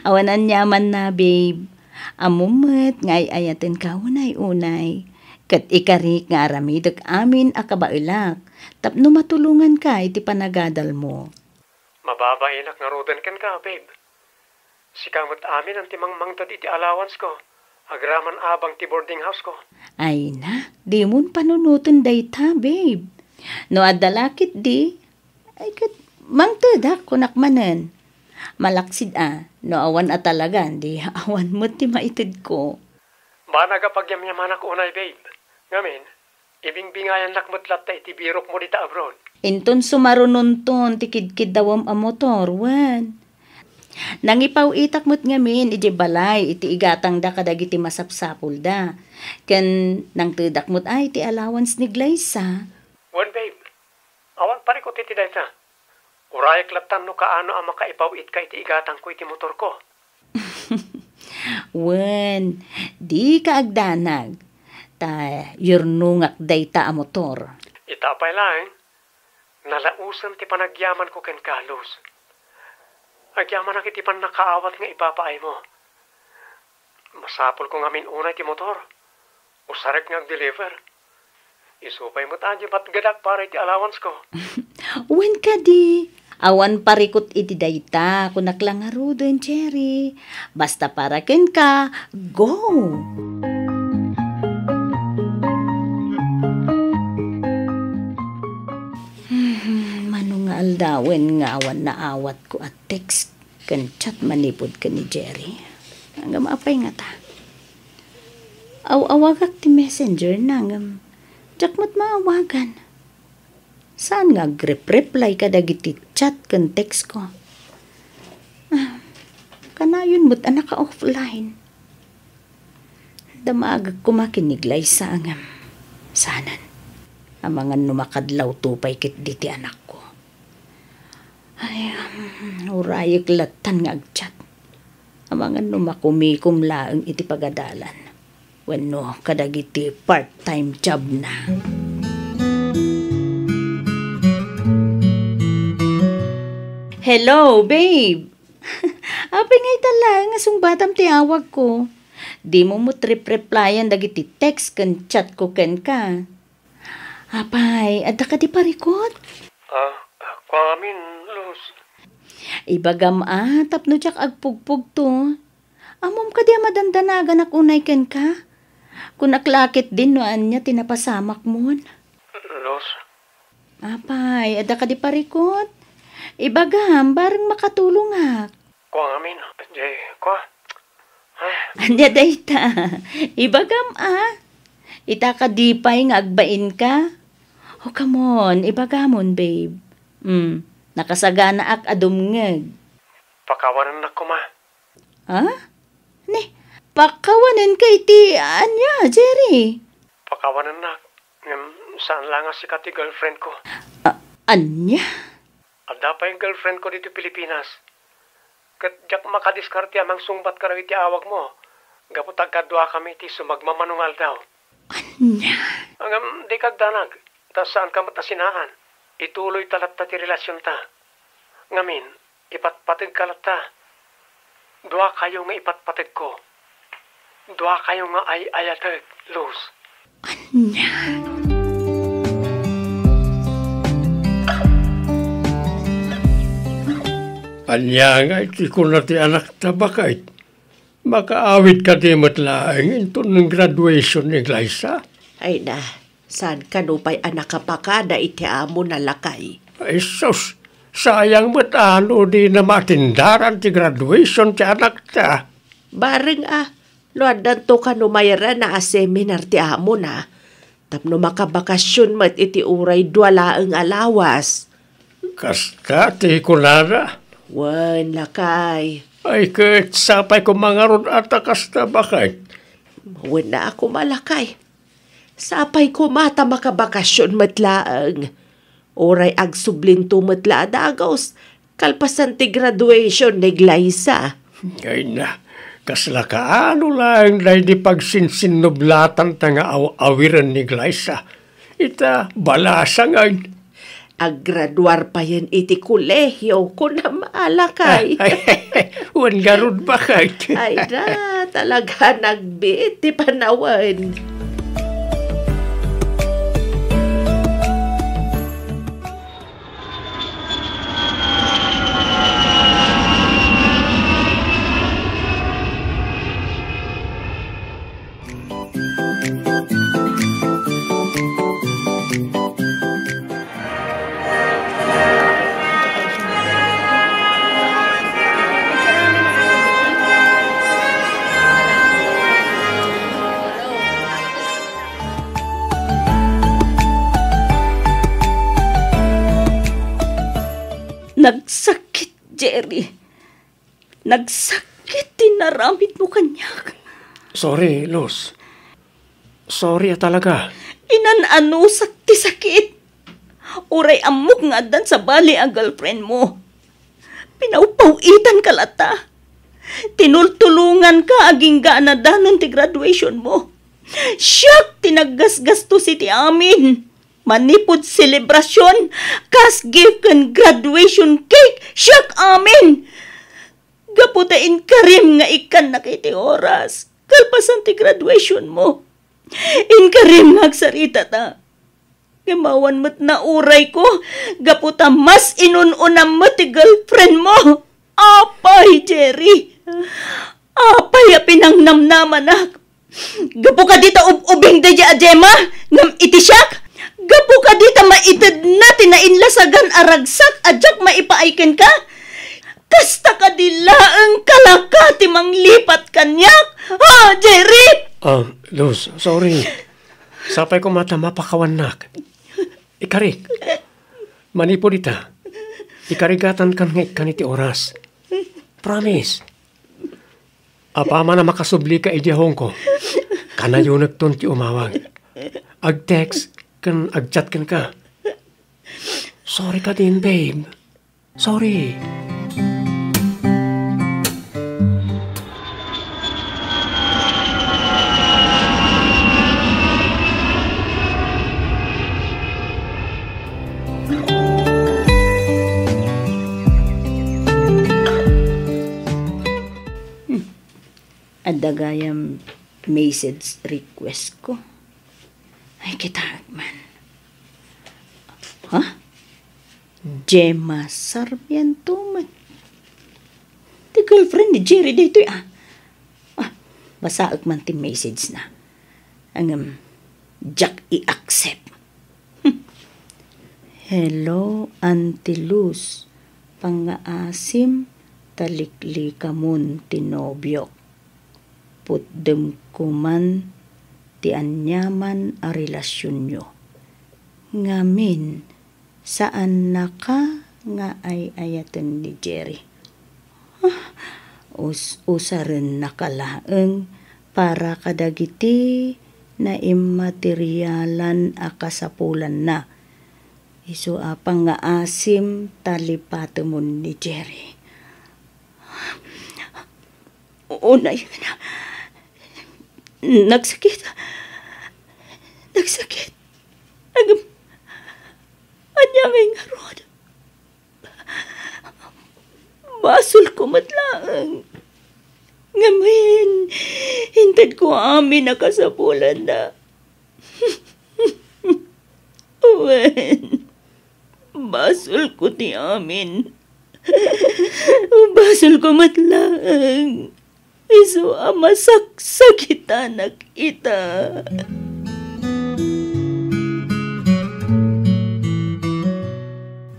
Awanan yaman na, babe. Amumet, ngay ayaten ka unay-unay. Kat ikarik nga aramidag amin akabailak. Tapno matulungan ka iti panagadal mo. Mababainak nga rodan kan ka, babe. Sikamot amin ang timang mangtad iti allowance ko. Agraman abang ti boarding house ko. Ay na, di mon panunutan day ta, babe. No adalakit di, ay kat mangtudak kunak manen. Malaksid no awan talaga, di awan mo ti maitid ko. Ba nagapagyamyaman ako unay, babe. Ngamin, ibingbingayan nakmutlat ta iti birok mo dita abroad. Inton sumarunon ton, tikid-kid dawam a motor, wan. Nangipaw itak mo't ngamin, iti balay, iti igatang da kadag iti masapsapul da. Ken nang tudak mo't ay, iti allowance ni Glyza. Wan, babe. Awan parikot iti dayta. Urayak latan no kaano ang makaipaw it ka iti igatang ko iti motor ko. Wan, di ka agdanag. Ta, yurnungak dayta a motor. Itapay lang, nalausan ti panagyaman ko ken Carlos. Agyaman na kiti pan nakaawat nga ipapaay mo. Masapol ko ngamin unay ti motor. Usarek nga deliver. Isupay mo tayo patgadak para iti allowance ko. Wen ka di. Awan parikot iti dayta kunak lang arudon, Cherry. Basta para ken ka, go! Manong nga aldawen nga awan na awat ko at text kan chat manipod ka ni Jerry. Hanggang maapay nga ta. Awagak ti messenger nangam. Jakmat maawagan. Saan nga reply ka dagiti chat kan text ko? Kanayon mo't anak ka offline. Damagag kumakiniglay sa angam. Sanan. Amangan numakadlaw tupay kit diti anak ko. Ay, urayik latan nga agchat. Amangan numakumikum laeng iti pagadalan. Wenno kadagiti part-time job na. Hello, babe. Apay ngay talang nga sungbatam ti awag ko. Di mo mo trip-replyan dagiti text kan chat ko ken ka. Apay, adda ka di parikot? Kwamin, Luz. Ibagam tapno tsak agpugpug to. Amom ka di madandanagan ak unay ken ka. Kung naklakit din noan niya tinapasamak mo. Luz. Apay, adda ka di parikot? Ibagam, bareng makatulong ak. Kwamin, jay, kwa. Anya dayta. Ibagam Ita ka di pa'y nga agbain ka. Oh, come on, ibagamon, babe. Nakasagana ak adumngeg. Pakawanan na ko, ma. Ha? Ne, pakawanan ka iti, anya, Jerry? Pakawanan na. Saan lang si kati girlfriend ko? Anya? Alda pa yung girlfriend ko dito Pilipinas. Kat jak makadiskarte amang sungbat ka iti awag mo. Gaputag kadwa kami ti sumagmamanungal daw. Anya? Hanggang di kagdanag. Tas saan ka matasinaan? Ituloy talat ta ti relasyon ta. Ngamin, ipatpatid ka lat ta. Dua kayo nga ipatpatid ko. Dua kayo nga ay-ayatag, Luz. Anya? Anya nga iti ko na ti anak tabakay. Makaawit ka di matlaang ito ng graduation ni Glyza. Ay na, saan ka nupay anak kapakada iti amo na lakay? Ay sus, sayang matano di na matindaran ti graduation ti anak ta. Bareng luadan to ka numayra na seminar ti amo na. Tapno makabakasyon mat iti uray duwalaeng alawas. Kasta ti kunara. Wan, lakay. Ay, kahit sapay ko mga ron at kasta bakay. Wan na ako malakay. Sapay ko mata makabakasyon matlaang. Oray agsublinto matla adagaws. Kalpasan ti graduation ni Glyza. Ay na, kasla kaano lang dahil di pagsinsinublatan ta nga awiran ni Glyza. Ita, balasa ngayon. Aggraduar pa yan iti kolehyo ko na maalakay. Wan garod ba kay? Ay na, talaga nagbit ti panawan. Nagsakit, Jerry. Nagsakit, tinaramit mo kanyak. Sorry, Luz. Sorry talaga. Inan-ano sakti sakit. Uray amok nga dan sa bali ang girlfriend mo. Pinaupawitan ka lata. Tinultulungan ka aging gaana danon ti graduation mo. Siyak tinaggasgasto si ti amin. Manipod selebrasyon. Kas give kan graduation cake. Siyak amin. Gaputain karim nga ikan na kiti oras. Kalpasan ti graduation mo. Inkarim nga agsarita ta. Gimawan mo't na uray ko. Gaputa mas inununam mo ti girlfriend mo. Apay, Jerry. Apay a pinangnamnaman na. Gapu ka dita ubing da dya Gemma. Ngam iti siyak. Gapu ka dita maitid na tinainlasagan aragsak. Adyak maipaaikin ka. Kasta ka dilaang kalaka timang lipat kanyak. Ha, Jerry? Luz, sorry. Sapay ko mata mapakawanak. Ikarik. Manipo dita. Ikarigatan kan ngik kaniti oras. Promise. Apa man na makasubli ka ijahong ko. Kanayo nagton ti umawag. Ag-text kan ag-chat kan ka. Sorry ka din, babe. Sorry. Adagayam message request ko. Ay, kitag man. Ha? Gemma Sarmiento man. The girlfriend ni Jerry dito basaag man ti message na. Ang Jack i-accept. Hello, Auntie Luz. Pangaasim taliklikamon tinobyok. Putdem kuman ti anyaman a relasyon nyo. Ngamin, saan na ka nga ay ayatan ni Jerry? Usaren nakalaeng para kadagiti na immaterialan a kasapulan na. Isu apang nga asim talipatemon ni Jerry. Unay na. Nagsakit. Anyaming harod. Basul ko matlaang. Ngamin, hintad ko amin nakasapulan na. Uwen, basul ko ti amin. Basul ko matlaang. Isu ama saksakita nakita.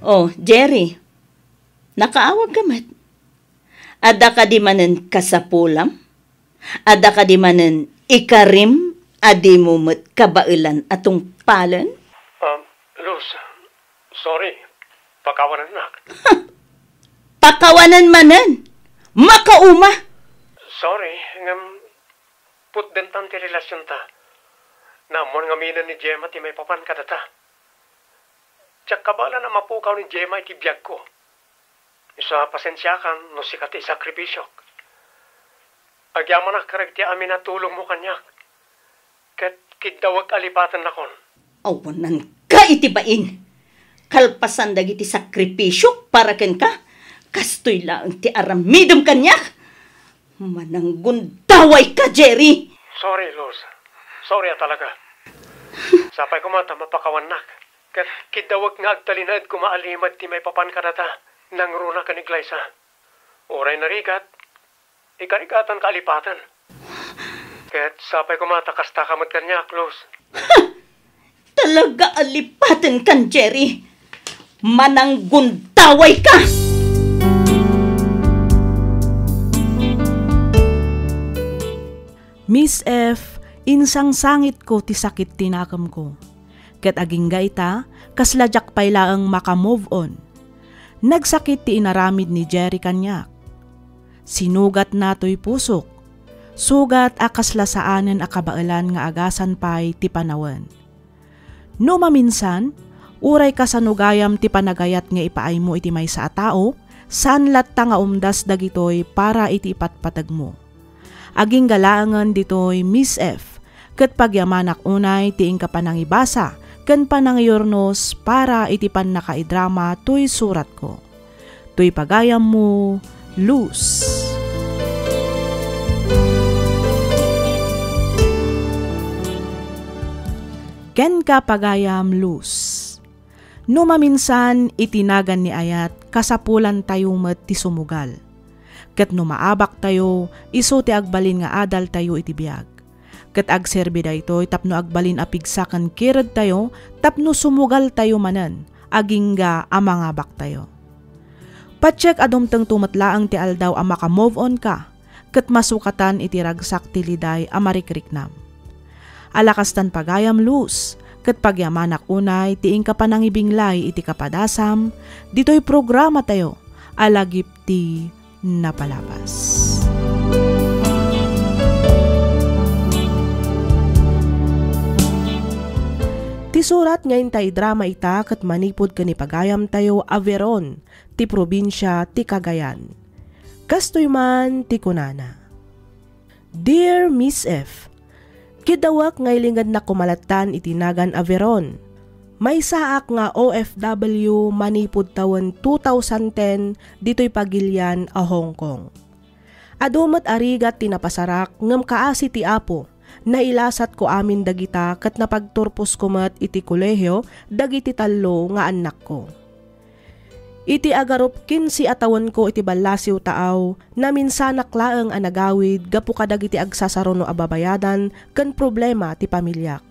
Oh, Jerry. Nakaawag ka mat. Ada ka di manen kasapulam? Ada ka di manen ikarim? Adi mo mat kabailan atong palan? Luz, sorry. Pakawanan na. Pakawanan manen? Makauma? Sorry, put dentan ti relasyon ta. Namon nga minan ni Gemma ti may papan kadata. Tsak kabala na mapukaw ni Gemma iti biyag ko. Isa pasensyakan no sikat ti sakripisyok. Agyaman na karag ti amin na tulong mo kanyak. Kat kidawag alipatan na kon. Awanan ka itibain. Kalpasan dagiti sakripisyok para ken ka. Kastoy lang ti aramidom kanyak. Mananggun daway ka, Jerry! Sorry, Luz. Sorry talaga. Sapay ko mata mapakawanak. Kat kidawag nga agtalinad kumaalimad ti may papan kadata. Nang runa ka ni Glyza. Oray narigat. Ikarigatan ka alipatan. Kat sapay ko mata kasta kamot kanyak, Luz. Talaga alipatan kan, Jerry. Mananggun daway ka! Miss F, insang sangit ko ti sakit tinakam ko. Ket aging gaita, kasladyak pay laang makamove on. Nagsakit ti inaramid ni Jerry kanyak. Sinugat nato'y pusok. Sugat akaslasaanen akabailan nga agasan pa'y ti panawan. No maminsan, uray kasanugayam ti panagayat nga ipaay mo iti may sa tao, saan latta nga umdas dagitoy para iti ipatpatag mo. Aging galaangan ditoy Miss F, ket pagyamanak unay ti ingka panangibasa, ken panangiyornos para iti pan nakaidrama tuy surat ko. Tuy pagayam mo, Luz. Ken ka pagayam, Luz. No maminsan itinagan ni ayat kasapulan tayo met ti sumugal. Ket no maabak tayo, iso ti agbalin nga adal tayo iti biag. Ket agserbi daytoy tapno agbalin apigsakan kirad tayo, tapno sumugal tayo manen, agingga amangabak tayo. Patsek adumteng tumatlaang ti aldaw a maka-move on ka, ket masukatan iti ragsak ti liday a marikriknam. Alakastan pagayam, Luz, ket pagyamanak unay tiing ka panangibinglay iti kapadasam, dito'y programa tayo, alagip ti napalabas. Ti surat ngayon tay drama ita ket manipod ka ni pagayam tayo Averon, ti probinsya ti Cagayan. Kastoy man ti kunana. Dear Miss F, kidawak ngaylingad na kumalatan itinagan Averon. May saak nga OFW manipod taon 2010 dito'y pagilyan a Hong Kong. Adumat arigat tinapasarak ngem kaasi ti apo, nailasat ko amin dagita ket napagturpos ko met iti kolehyo dagiti tallo nga anak ko. Iti agarop 15 atawan ko iti balasiw taaw na minsanak laeng anagawid gapu kadagiti agsasaruno a babayadan ken problema ti pamilyak.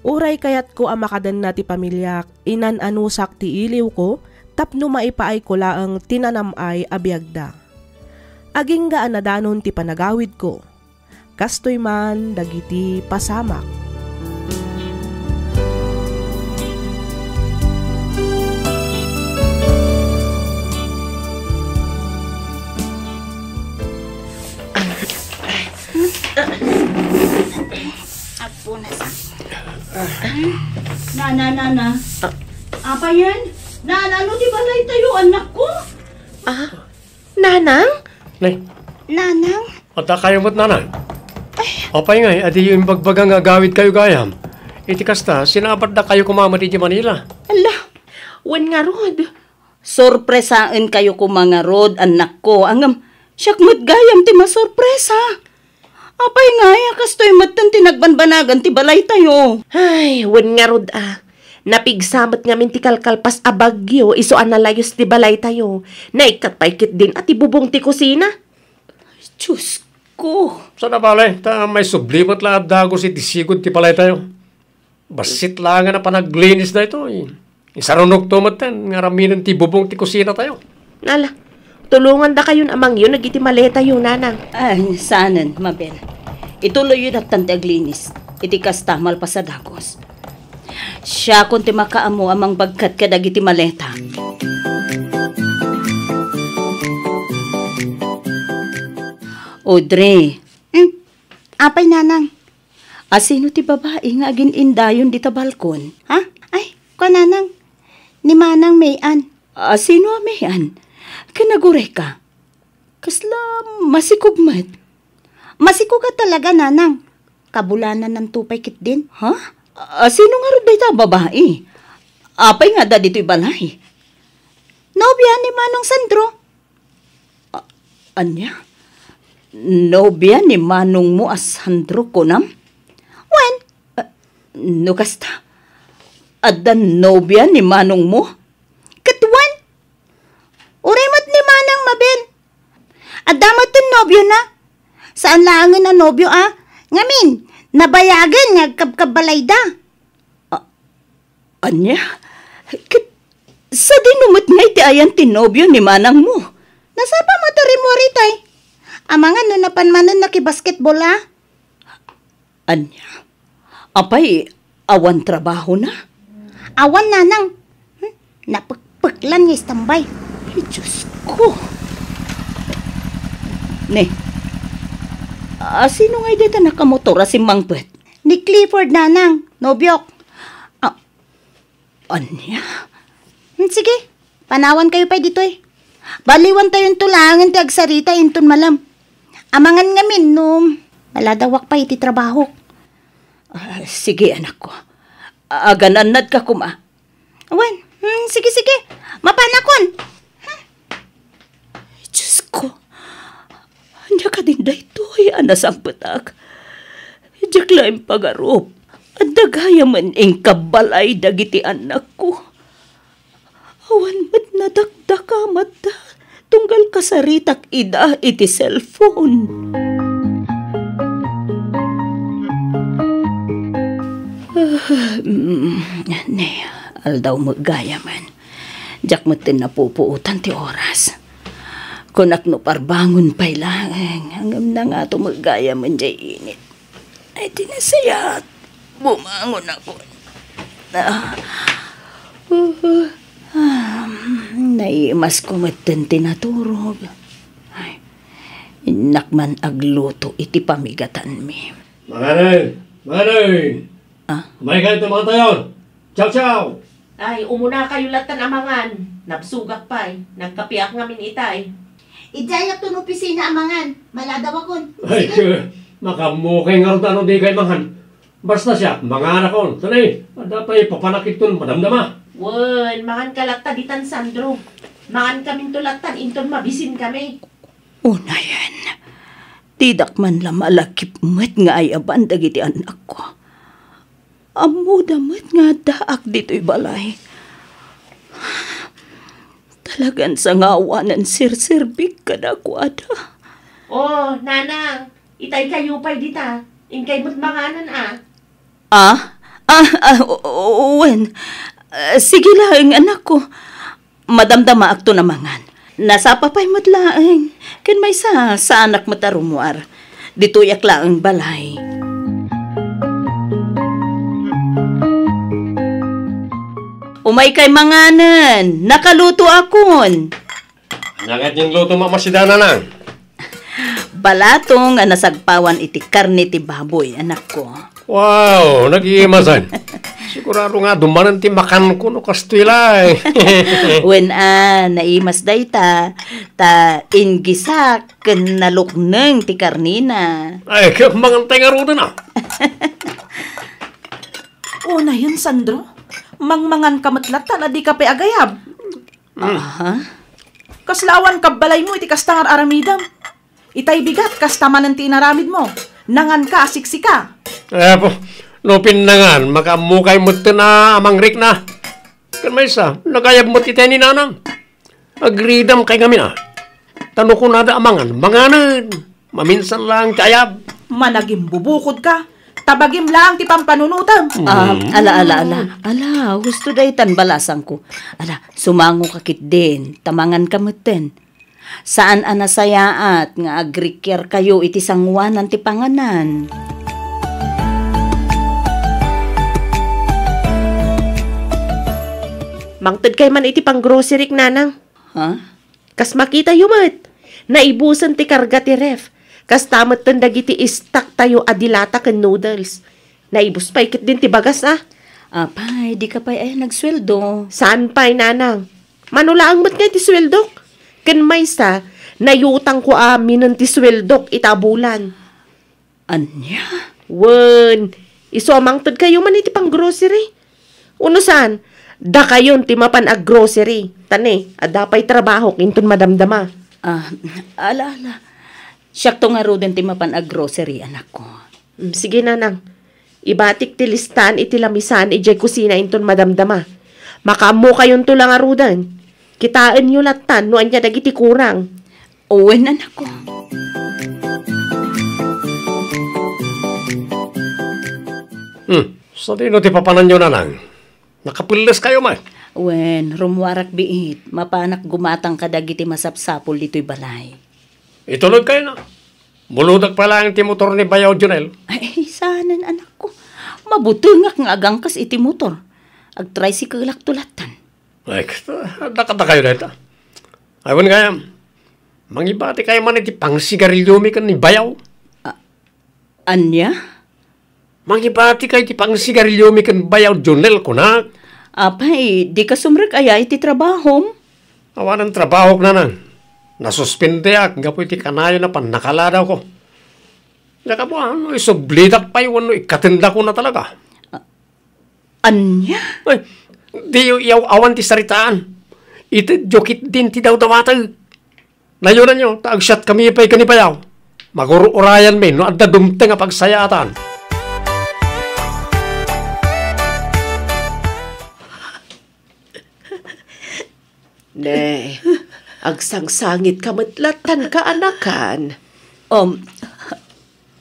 Uray kayat ko amakaden na ti pamilyak inan anusak ti iliw ko tapno maipaay ko laeng tinanamay abiyagda. Aging gaan na danon ti panagawid ko. Kastoy man dagiti pasamak. Apo na sa. Nana. Apa yan? Nana, ano di balay tayo, anak ko? Nanang? Nay, Nanang? ata kayo mo't nanang. Apay ngay, adi yung bagbagang agawid kayo gayam. Iti kasta, sinapat na kayo kumama di Manila. Ala, Wen nga rod. sorpresaan kayo kumangarod, anak ko. Angam, siyak mo't gayam ti masorpresa. Apay nga, kastoy matan tinagbanbanagan ti balay tayo. Ay, wen nga rod Napigsamat nga min ti kalkalpas a bagyo, iso analayos ti balay tayo. Naikatpaykit din at ibubong ti kusina. Diyos ko. Sana balay, ta may sublimat lang dago si tisigod ti palay tayo. Basit lang na panaglinis na ito. Isarunog tumatan, nga raminan ti bubong ti kusina tayo. Nala, tulungan da kayo amang yun, nagiti maleta yun, nanang. Ay, sanan, Mabel. Ituloy yun at tante aglinis. Iti kastamal pa sa dagos. Siya kung ti makaamo amang bagkat kadagiti maleta. Audrey. Apay, nanang? Asino ti babae nga agin indayon di ta balkon? Ha? Ay, nanang. Ni manang mayan. Asino a mayan? Kinagure ka. Kasla masikugmat. Masikog ka talaga, nanang. Kabulanan ng tupay kit din. Ha? Sino nga rin ta babae? Apay nga da dito'y balay. Nobya ni Manong Sandro. Anya? Nobya ni Manong mo as Sandro Konam? Wen? No kasta. Adda nobya ni Manong mo? Katuan? Uremat ni Manang Mabel. Adamat yung nobyo na. Saan laangan na nobyo Ngamin, nabayagan nga kabkabalay da. Anya? Sa dinumot nga iti ayan tinobyo ni Manang mo. Nasapa mo tari mo ritay? Amangan no napanmanan na kibasketball Anya? Apay, awan trabaho na? Awan nanang. paglan nga istambay. Ay, Diyos ko. Ne, sino nga dito nakamotora si Mang Pet? Ni Clifford nanang, nobyok. Anya? Sige, panawan kayo pa dito eh. Baliwan tayo yung tulangan ti agsarita inton malam. Amangan ngamin no, maladawak pa iti trabaho. Sige anak ko, agananad ka kuma. Awan, sige, mapanakon. Diyos ko, anya ka din dahito ay anasang patak. Diyak lang pag-arop. At dagaya man ing kabalay dagiti anak ko. Awan mat nadakdaka mata. Tunggal kasaritak ida iti cellphone. Ne, aldaw magaya man. Diyak matin na pupuutan ti oras. Kunak no parbangon pa'y lang. Hanggang na nga ito magaya man jay init. Ay, tinasayat. Bumangon ako. Naimas ko matin tinaturog. Ay, inakman agluto iti pamigatan mi. Manganay! May kayo ito mga tayon! Chow! Ay, umuna kayo latan amangan. Napsugak pa'y. Nagkapiak ngamin itay. Ijayak to no pisina amangan. Maladaw akon. Ay, makamukay nga rin di kay mangan. Basta siya, mga anak ko. Tanay, dapat papanakit ton madamdama. Wen, mangan kalata ditan Sandro. Mangan kaming tulatan, inton mabisin kami. Unayan, tidak man la malakip met nga ay aban dagiti anak ko. Amo damat nga daak dito'y balay. Talagan sa ngawanan sir-sirbik ka na ko ada. Oh, nanang, itay kayo pa'y dita. Inkay mo't manganan Wen. Sige lang, anak ko. Madamdama akto na mangan. Nasa papay mo't laeng. Kan may sa anak mo tarumuar. Dito'y akla ang balay. Umay kay manganan. Nakaluto akon. Nangat yung luto mamasidana lang. Balatong nga nasagpawan iti karne ti baboy, anak ko. Wow, nag-iimasan. Sigurado nga, dumanan ti makan ko no kastwilay. When naimas day ta ingisak nalukneng ti karnina. Ay, mangantay nga ro na. O na yun, Sandro. Mangmangan kamatlatan na di ka pa agayab. Kaslawan kabalay mo iti kastangar aramidam. Itay bigat kastaman ng tinaramid mo. Nangan ka, siksika. Po, no pinangan, makamukay mo ito na amang Rick na. Kan may isa, nagayab mo titay ni nanang. Agridam kay kami na. Tano ko na da amangan, manganan. Maminsan lang kayab. Managim bubukod ka. Tabagim lang ti pampanunutan. Ala, gusto daytan balasang ko. Ala, sumango kakit din, tamangan kamutin. Saan anasayaat nga agrikyer kayo iti sangwanan ti panganan? Mangtod kay man iti pang grocery nanang. Kas makita yumat. Naibusan ti karga ti ref. Kas tamat ten dagiti istak tayo adilata ken noodles. Naibus pa ikit din ti bagas Apay, di ka pa nagsweldo. Saan pa'y nanang? Manulaang mat nga ti sweldo. Ken maysa, nayutang ko amin ng ti sweldok itabulan. Anya? Wen, isomangtod kayo man iti pang grocery. Uno saan? Da kayon ti mapan ag grocery. Tane, adapay trabaho kinton madamdama. Ala. Siyak to nga ro din ti mapan ag grocery, anak ko. Sige nanang. Ibatik ti listan iti lamisan ijay kusina inton madamdama. Makamo kayon to lang arudan. Kitaan nyo latan, no anya dagiti kurang. Owen, anak ko. Sa dino ti papanan nyo nanang? Nakapilis kayo man. Owen, rumwarak biit. Mapanak gumatang ka dagiti masapsapol dito'y balay. Itulog kayo na. Muludag pa lang ti motor ni Bayaw Junel. Ay, sanan, anak ko. Mabutungak nga agangkas iti motor. Ag-tricycle tulatan. Like, dakata kayo dito. Ayun kaya, mangibati kayo man iti pang sigarilyo mi kan ni bayaw. Anya? Mangibati kayo iti pang sigarilyo mi kan bayaw Jonel ko na. Apay, di ka sumrek aya iti trabahom? Awan ang trabaho na nang. Nasuspende ak, nga po iti kanayo na panakaladaw ko. Nga po, isublidak pa yun, ikatinda ko na talaga. Anya? Ay, di yaw awan ti saritaan. Iti jokit din ti daw dawatag. Layunan nyo, taagsyat kami pa'y kanipayaw. Magururayan may, no adda dumteng a pagsayatan. Ne, agsangsangit kamutlatan ka anakan.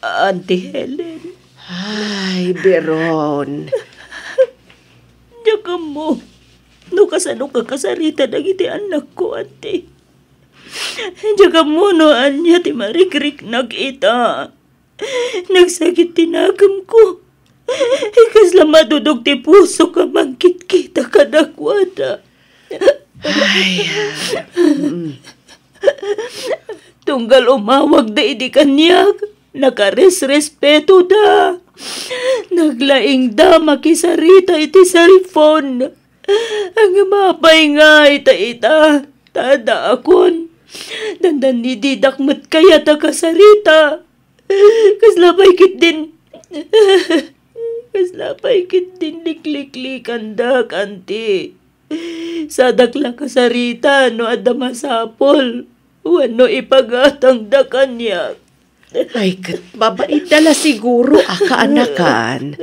Auntie Helen. Ay, Beron. Diyaga mo. No kasano ka kasarita na iti anak ko, ate. Diyaga mo no anya ti marikrik nag-ita. Nagsakit tinagam ko. Ikas lang madudog ti puso ka mangkit kita kadakwada. Ay, Tunggal umawag da idi kanyag. Nakaresrespeto da. Naglaing da makisarita iti cellphone. Ang mapay nga ita-ita. Tada akon. Dandan ni didakmat kaya ta kasarita. Kaslapay kit din. Kaslapay kit din likliklikan da kanti. Sadak lang kasarita no adda masapol. Wano ipagatang da kanya. ay, kat babait dala siguro akaanakan.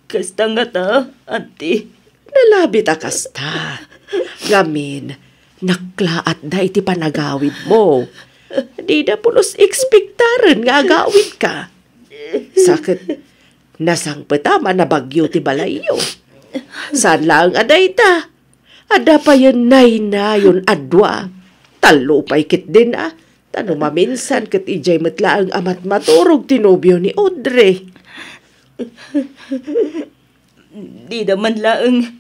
Kasta nga ta, auntie. Nalabit akasta. Gamin, naklaat da iti panagawid mo. Di na pulos ekspektaran nga agawid ka. Sakit, nasang patama na bagyo ti balayo. Saan lang aday ta? Ada pa yun na yun adwa. Talo pa ikit din Tano maminsan kat ijay matla ang amat maturog tinobyo ni Audrey. Di naman laang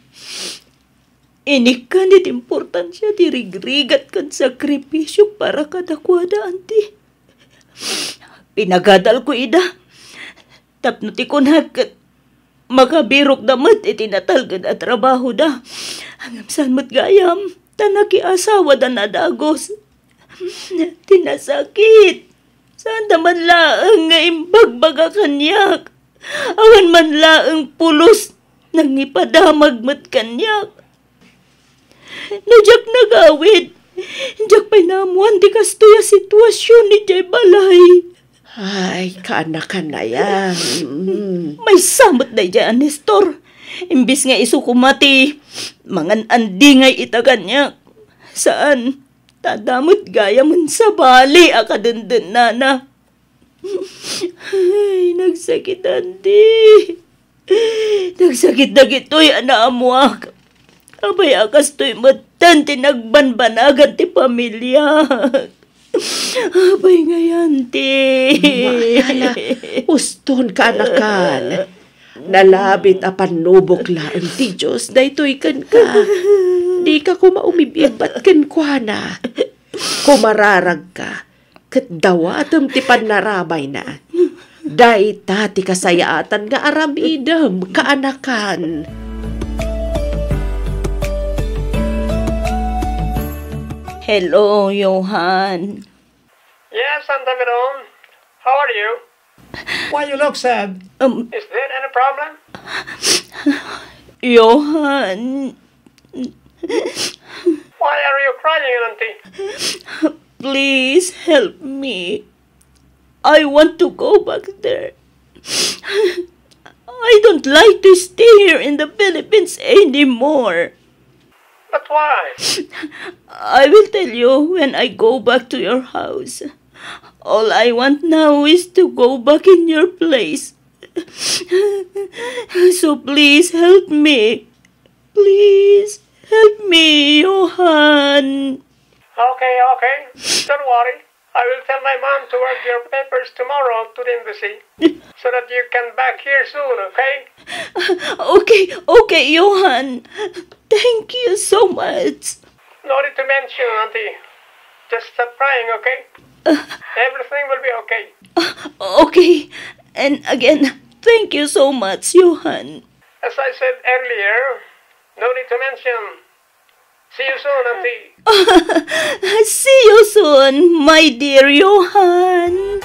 inikan it importansya di rigrigat kan sakripisyo para kadakwada, auntie. Pinagadal ko ida. Tapno ti kunhat makabirok damat itinatalgad at trabaho da. Hangam saan mo't gayam, tanaki asawa da nadagos. Tinasakit. Saan naman laang nga imbagbaga kanyak. Awan man laang pulos nang ipadamag mat kanyak. Nadyak nagawid. Nadyak pa'y namuan di kastoya sitwasyon ni Jay Balay. Ay, kaanakan na yan. May samot na dyan, Nestor. Imbis nga isukumati, mangan andi ngay itagan niya. Saan? Tadamot gaya man sa bali, akadenden na. Ay, nagsakit andi. Nagsakit na gito'y anaamuak. Abay akas to'y matan tinagbanbanagan ti pamilya. Abay ngayon, ti. Maala, uston ka anakan. Nalabit apan nubok laan ti Diyos, daytoy kan ka. Di ka kumaumibimbat kan kwa na. Kumararag ka, kat dawatam ti panarabay na. Day ti kasayaatan nga aramidam kaanakan. Hello, Johan. Yes, Santa Veron. How are you? Why you look sad? Is there any problem? Johan, Why are you crying, auntie? please help me. I want to go back there. I don't like to stay here in the Philippines anymore. But why? I will tell you when I go back to your house. All I want now is to go back in your place. So please help me. Please help me, Johan. Okay. Don't worry. I will tell my mom to work your papers tomorrow to the embassy so that you can back here soon, okay? Okay, Johan. Thank you so much. No need to mention, Auntie. Just stop crying, okay? Everything will be okay. Okay. And again, thank you so much, Johan. As I said earlier, no need to mention. See you soon, Auntie. See you soon, my dear Johan.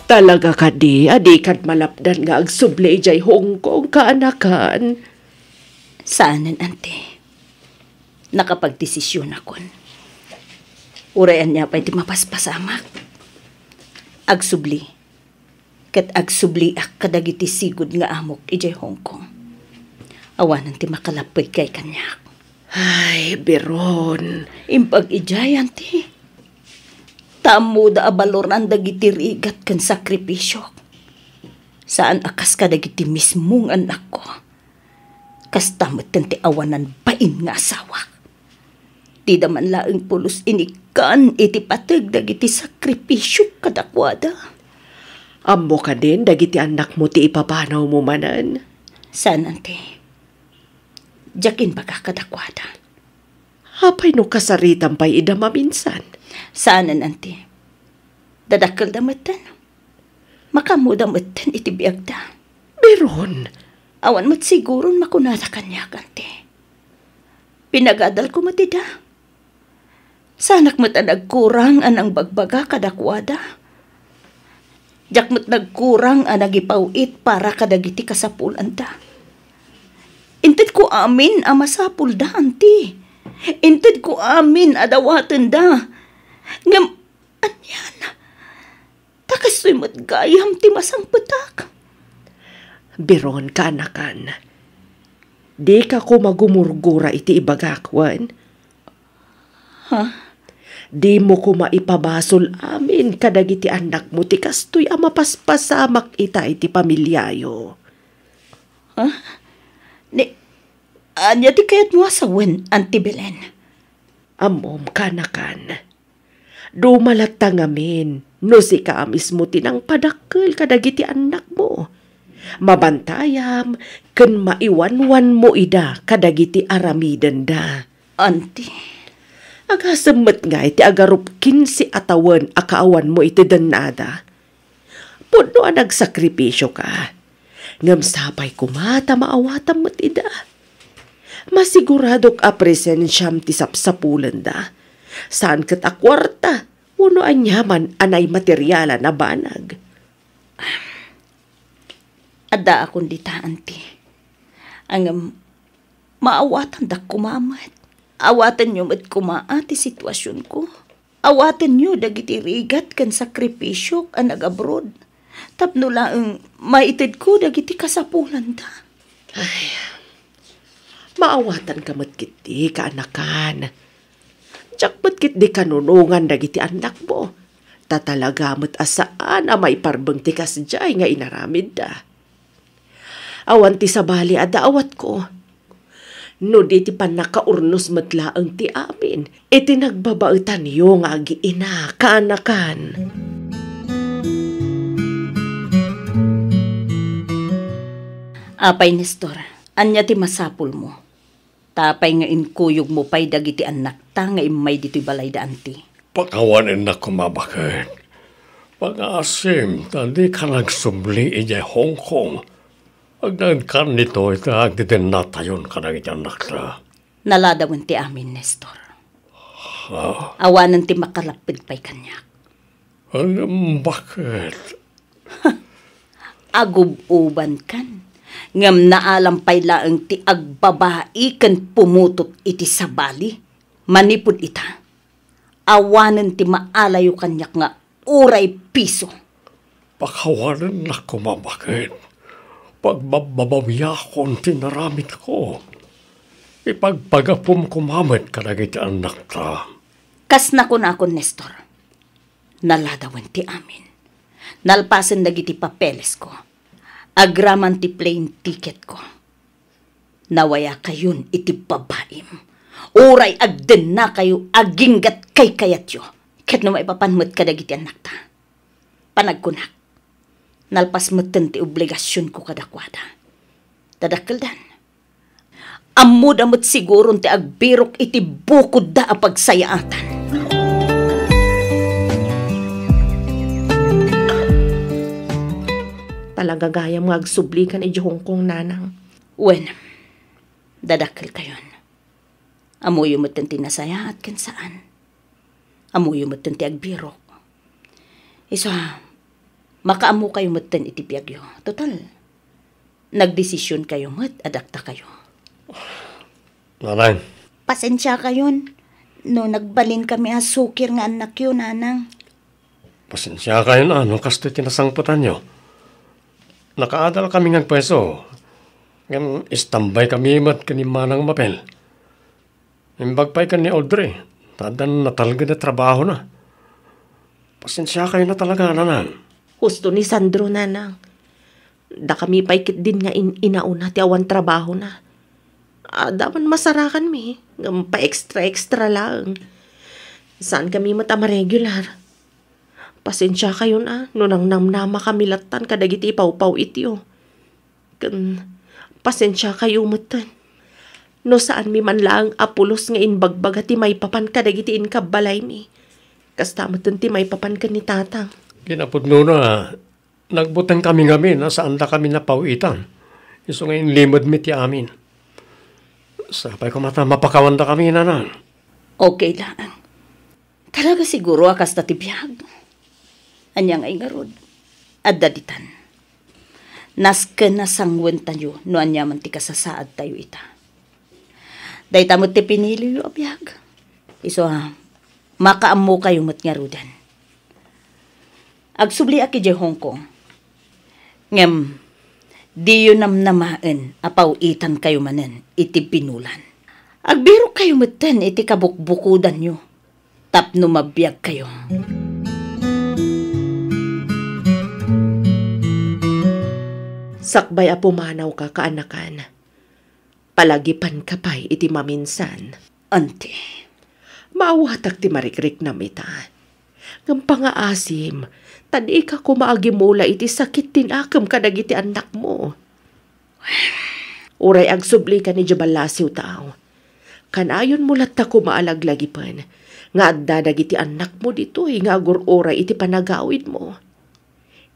Talaga ka di, adi kad malapdan nga agsubli jay Hong Kong kaanakan. Saanan, ante? Nakapagdesisyon akon. Urayan niya pa iti mapaspasamak. Agsubli. Kat agsubli ak kadagiti sigud nga amok ijay Hong Kong. Awanan ti makalapoy kay kanyak. Ay, Biron. Impag ijay, ante. Tamo da abalor ang dagiti rigat kan sakripisyo. Saan akas ka dagiti mismong anak ko. Kas tamot kan ti awanan pain nga asawa. Di daman laeng pulos inikan iti patag dagiti sakripisyo kadakwada. Ammo ka din, dagiti anak mo ti ipapanaw mo manan. Saan, ante? Jakin baga kadakwada. Hapay no kasaritan pa'y idama minsan. Saanan, ante? Dadakal damatan. Makamudamatan iti biagda. Biron. Awan mo't siguron makunada kanya, ante. Pinagadal ko matida. Sanak mo't nagkurang anang bagbaga kadakwada. Jak mo't nagkurang anang ipawit para kadagiti kasapulan da. Intid ko amin amasapul da, ante. Intid ko amin adawatan da. Ngam, anyan. Takasoy mo't gayam ti masang petak. Biron ka anakan. Di ka ko magumurgura iti ibagakwan. Ha? Di mo ko maipabasol amin kadagiti anak mo ti kastoy amapaspasamak ita iti pamilyayo. Ha? Anya ti kayat mo asawen, Auntie Belen? Amom kanakan. Dumalata ngamin, no si ka mismo tinang padakkel kadagiti anak mo. Mabantayam, ken maiwanwan mo ida kadagiti aramiden da. Auntie. Agasemet nga iti agarup 15 atawan akaawan mo iti denada. Puno ang nagsakripisyo ka. Ngam sapay kumata maawatam mo't ida. Masiguradok apresensyam ti sapsapulan da. Saan kat akwarta, uno anyaman anay materyala na banag. Ada akong dita, auntie. Ang maawatan da kumamat. Awatan nyo mat kumaa ti sitwasyon ko. Awatan nyo dagiti rigat kan sakripisyo ang nag-abroad. Tapno lang maitid ko dagiti kasapulan da. Ay, maawatan ka matkiti kaanakan. Diyak matkit di kanunungan dagiti anak mo. Tatalaga mat asaan may parbeng ti kasjay nga inaramid da. Awan ti sabali ada awat ko. No di ti pan nakaurnos matlaang ti amin. Iti nagbabautan yo nga agiina kaanakan. Apay, Nestor, anya ti masapul mo. Tapay nga inkuyog mo pay dagiti anak ta nga imay dito'y balay da, auntie. Pagkawanin na kumabakit. Pag-aasim, tandi ka nagsubli ijay Hong Kong. Agdan ka nito, ita agditen natayon ka nang anak ta. Naladawan ti amin, Nestor. Ha? Awanan ti makalapid pa'y kanyak. Bakit? Agububan kan. Ngam naalampay laang ti agbabai kan pumutot iti sabali. Manipod ita. Awanan ti maalayo kanyak nga uray piso. Pakawanan na kumabakit. Pagbababawiyakon tinaramit ko. Ipagpagapum kumamit ka na iti anak ta. Kas na ko, Nestor. Naladawan ti amin. Nalpasan dagiti papeles ko. Agraman ti plane ticket ko. Nawaya kayon iti babaim. Uray agden na kayo aginggat kay kayatyo. Ket no maipapanmet ka dagiti anak ta. Panagkunak. Nalpas meten ti obligasyon ko kadakwada. Tadakkeldan. Ammod amot siguron ti agbirok iti bukod da a pagsayaatan. Talaga gayam nga agsubli kan iti Hong Kong, nanang. Wen, dadakkel kayon. Amuyo mo ti nasaya at kan saan. Amuyo mo ti agbirok. Iso, makaamu kayo mo iti piyagyo. Total, nagdesisyon kayo mo't adakta kayo. Nanang. Pasensya kayon. No nagbalin kami asukir nga anak yun, nanang. Pasensya kayo na, ano kasto tinasangputan nyo. Nakaadal kami ng pweso. Ngayon, istambay kami mat kanimanang mapel. Imbagpay ka ni Audrey. Tadan natalga na trabaho na. Pasensya kayo na talaga, nanang. Husto ni Sandro, nanang. Da kami paikit din nga inauna ti awan trabaho na. Daman masarakan mi. Pa extra lang. Saan kami matama regular? Pasensya kayo na. Nunang namnama kami latan kadagiti ipaw-paw ityo. Pasensya kayo matan. No saan mi man lang apulos nga inbagbag ti may papan kadagiti inkabalay mi. Kasta matan ti may papan ka ni tatang. Ginapod na, nagbutang kami na saan da kami napawitan. Iso ngayon limod mi ti amin. Sapay ko mata mapakawanda kami, nanang. Okay lang. Talaga siguro akas na tibiyag. Anyang ay ngarod. At daditan. Naska na sangwen tayo no anyaman ti kasasaad tayo ita. Day tamot ti pinili yu abiyag. Iso makaamu kayo mat ngarudan. Agsubli aki di Hong Kong. Ngem, di yun namnamaan apaw itan kayo manen iti pinulan. Agbiro kayo matan iti kabukbukudan nyo. Tapno mabiyag kayo. Sakbay a pumanaw ka kaanakan. Palagipan ka pa'y iti maminsan. Ante. Maawatak ti marikrik na mita. Ngam pangaasim, tadi ka kumaagimula iti sakit tinakam kadag iti anak mo. Uray agsubli ka ni Jabalasiw tao. Kanayon mulat ta kumaalaglagipan. Nga addadag iti anak mo dito nga agur-oray iti panagawid mo.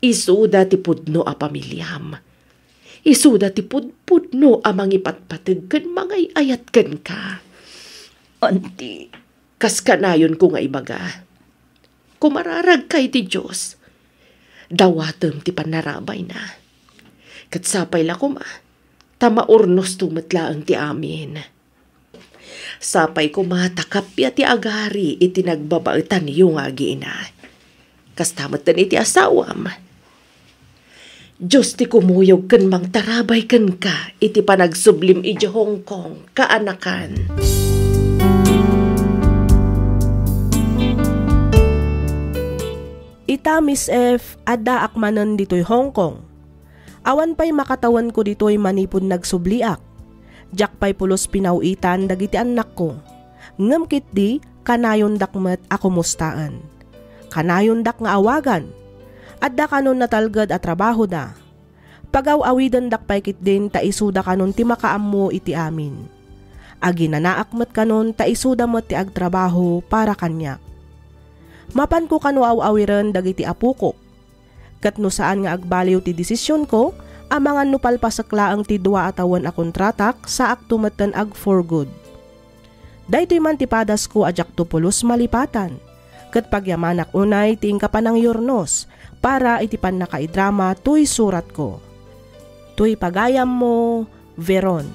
Isuda ti pudno a pamilyam. Isuda ti pudpudno a mangipatpatid ken mangay ayat ken ka. Auntie. Kas kanayon ko nga ibaga. Kumararag kay ti Diyos. Dawatem ti panarabay na. Katsapay la kuma. Tamaurnos tumatlaang ti amin. Sapay kumatakapya ti agari iti nagbabaitan yung agina. Kastamatan iti asawam. Diyos ti kumuyog ken mang tarabay ken ka iti panagsublim iti Hong Kong kaanakan. Ita Miss F, adda akmanon dito'y Hong Kong. Awan pa'y makatawan ko dito'y manipod nagsubliak. Jak pa'y pulos pinawitan dagiti anak ko. Ngamkit di, kanayon dakmet ako mustaan. Kanayon dak nga awagan. Adda kanon natalgad at trabaho da. Pagaw-awidan dak pa'y kit din ta isuda kanon ti makaammo iti amin. Agi nanaakmet kanon ta isuda met ti agtrabaho para kanyak. Mapan ko kano aw-awiren dagiti apu ko. Kat no saan nga agbaliw ti desisyon ko, amangan no palpasaklaang ti 2 atawan a kontratak sa aktumatan ag for good. Daytoy man ti padas ko ajak to pulos malipatan. Kat pagyamanak unay ting kapanang yornos para iti pan nakaidrama tuy surat ko. Tuy pagayam mo, Veron.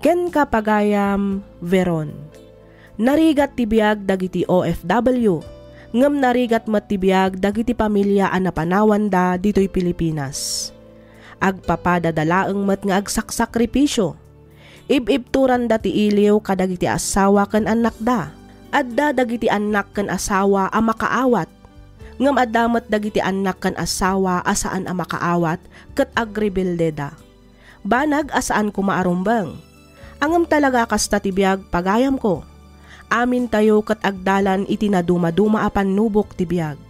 Ken kapagayam, Veron. Narigat tibiyag dagiti OFW. Ngem narigat met tibiyag dagiti pamilya a napanawan da ditoy Pilipinas. Agpapadadalaeng met nga agsakripisyo. Ibibturan da ti iliw kadagiti asawa ken anak da. Adda dagiti anak ken asawa a makaawat. ngam adamat dagiti anak kan asawa asaan a makaawat ket agribeldeda. Banag asaan ko maarumbang. Angam talaga kasta tibiyag pagayam ko. Amin tayo ket agdalan iti naduma-duma apan nubok tibiyag.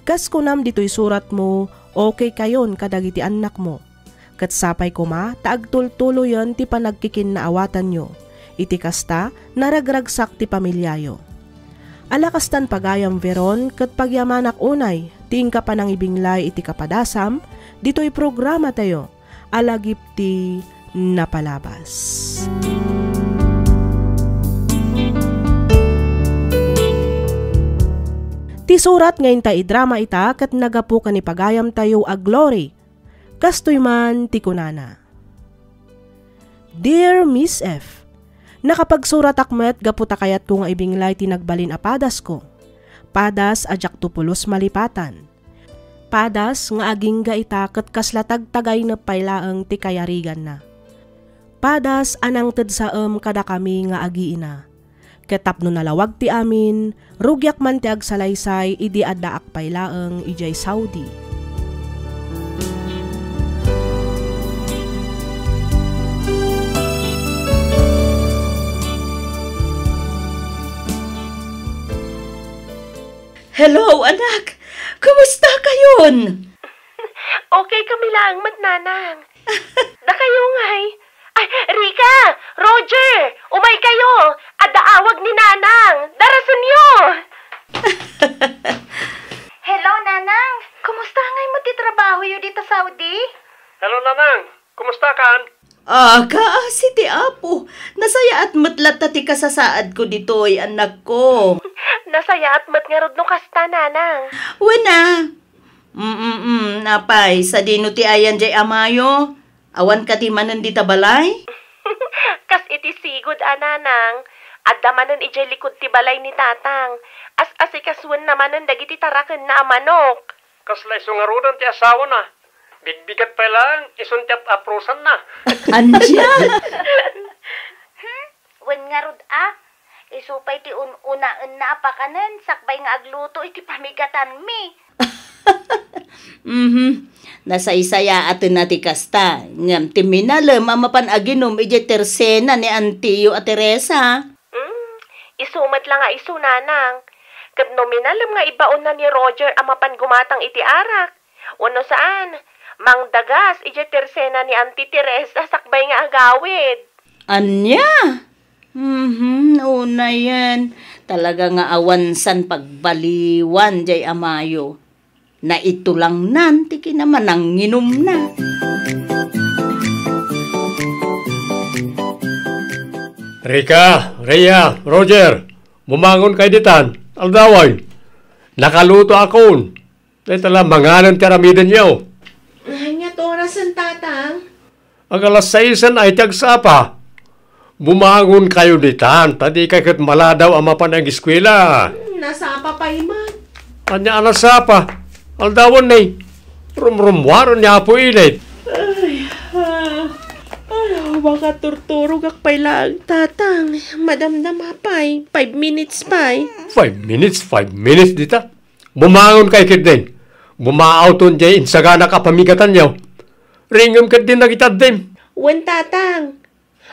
Kas kunam dito'y surat mo, okay kayon kadagiti anak mo. Ket sapay kuma, taagtultuloyan ti panagkikinnaawatan nyo. Iti kasta, naragragsak ti pamilyayo. Alakastan pagayam veron, ket pagyamanak unay, tiing ka panangibinglay iti kapadasam, dito'y programa tayo, alagip ti napalabas. Ti surat ngayon ta idrama ita ket nagapu ka ni pagayam tayo a glory. Kastoy man ti kunana. Dear Miss F, nakapagsurat akmet gaputa kayat ko nga ibinglay ti nagbalin a padas ko. Padas ajak tupulos malipatan. Padas nga aging ga ita ket kaslatag-tagay na paylaeng ti kayarigan na. Padas anang tedsaem kada kami nga agiina. Ketapno nalawag ti amin, rugyak man ti agsalaysay, idi adda akpay laeng ijay Saudi. Hello, anak! Kumusta kayon? Okay kami lang, matnanang. Da kayo ngay. Ay, Rika! Roger! Umay kayo! Adaawag ni Nanang! Darasan nyo! Hello, Nanang! Kumusta ngay mo ti trabaho yu dito Saudi? Hello, Nanang! Kumusta kan? Si ti Apo. Nasaya at matlat ti kasasaad ko dito'y anak ko. Nasaya at matngarod no kasta, Nanang. Wena. Napay, sa dino ti ayan jay amayo. Awan ka ti manan di tabalay? Kas iti sigod, Nanang. Adda manan ijay likod ti balay ni Tatang. As-asikaswan naman ang dagiti taraken na manok. Kaslay sungarudan ti asawa na. Bigbigat pa lang, isuntiat aprosan na. Andiyan! Wen nga rod isupay ti unaan na apakanan, sakbay nga agluto iti pamigatan mi. Nasaysaya atin na ti kasta. Ngam ti minalem amapan aginom ije tersena ni Antiyo at Teresa. Isumat lang nga isu, Nanang. Kat nominalem nga ibaon na ni Roger amapan gumatang iti arak. Wano saan? Mangdagas ije tersena ni Auntie Teresa sakbay nga agawid. Anya? Una yan. Talaga nga awansan pagbaliwan jay amayo. Na ito lang nanti naman ang nginom na. Rika, Rhea, Roger, bumangon kayo ditan. Aldaway, nakaluto akon. Ito lang, manganan karamidan niyo. Hanyat orasan, Tatang. Ang alas 6 ay tagsapa. Bumangon kayo ditan. Tadi kakit maladaw ang mapanang eskwela. Nasapa pa iman. Anya alasapa. Aldawon ni, rumwaron niya po ilit. Baka turturog akpay lang, Tatang. Madamdam apay, 5 minutes pay. 5 minutes dita. Bumangon kay kid din. Bumauton jay insagana ka pamigatan niyo. Ringam ka din nagitad din. Wen, Tatang.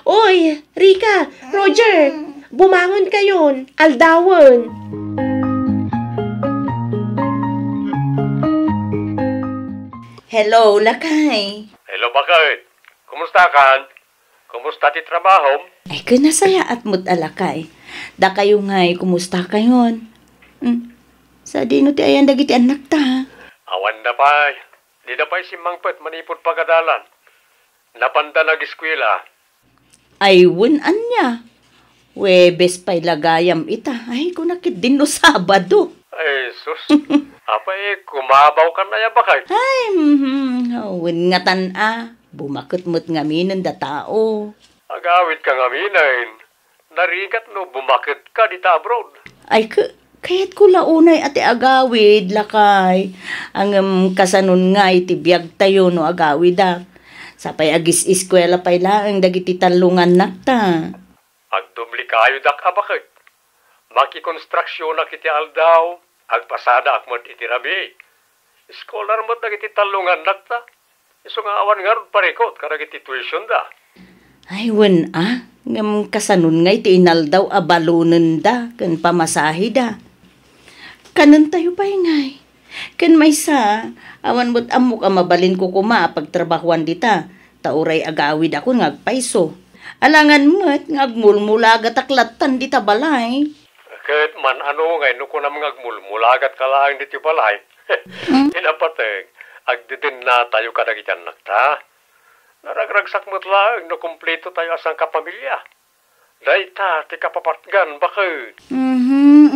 Oy, Rika, Roger, bumangon kayon, aldawon. Hello, Lakay. Hello, bakit? Kumusta kan? Kumusta ti trabaho? Ay, kunasaya at mo't alakay. Da kayo nga'y, kumusta kayon? Sa dino ti ayan dagiti anak ta. Awan na pa'y. Di na pa'y si Mangpet manipod pagadalan. Napanda nag-eskwela. Ay, wunan niya. Webes pa'y lagayam ita. Ay, kunakit din no Sabado. Ay, sus. Apay, kumabaw ka na ya bakay? Ay, wun nga tan bumakot mo't ngaminan da tao. Agawit ka ngaminain. Narigat no, bumakit ka dita abroad. Ay, kaya't ko launay ati agawid, Lakay. Ang kasanon nga iti biyag tayo no agawid Sapay agis eskwela pay lang dagiti talungan nakta. Agdubli kayo dak abakit. Makikonstruksyon na kiti aldaw. Agpasada akmat iti rabi. Scholar mo't nagiti talungan nakta. Iso nga awan nga ron parikot karag iti tuition da. Ay, wen ngam kasanun nga iti inaldaw abalunan da, kan pamasahe da. Kanan tayo pa ingay. Kan may sa, awan mo't amok mabalin ko kuma pagtrabahuan dita. Tauray agawid ako ngagpaiso. Alangan mo't ngagmulmulagat aklatan dita balay. Kahit man ano ngay, no ko na ngagmulmulagat ka lang dito balay. Tinapateng, agdidin na tayo kadagityan nakta. Naragragsak mo't lang, no kumpleto tayo asang kapamilya. Dayta, ti kapapatgan, bakit?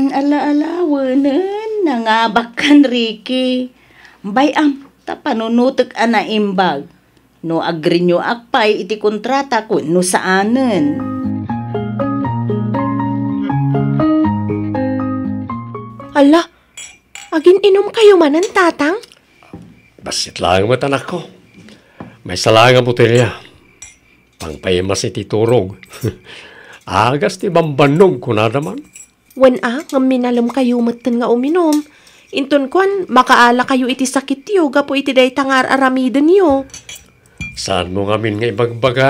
Ala-alawanan, nangabakan, Ricky. Bayam, tapanunutag ana imbag. No agri nyo akpay iti kontrata ko, no saanen. Ala, agin inom kayo manan, tatang? Basit lang mo't anak ko. May salangang botelya. Pangpayamas iti turog. Agas ti bambanog ko na naman. Wen nga minalam kayo matan nga uminom. Inton kwan, makaala kayo iti sakit yo, gapo iti day tangar aramiden yo. Saan mo ngamin nga ibagbaga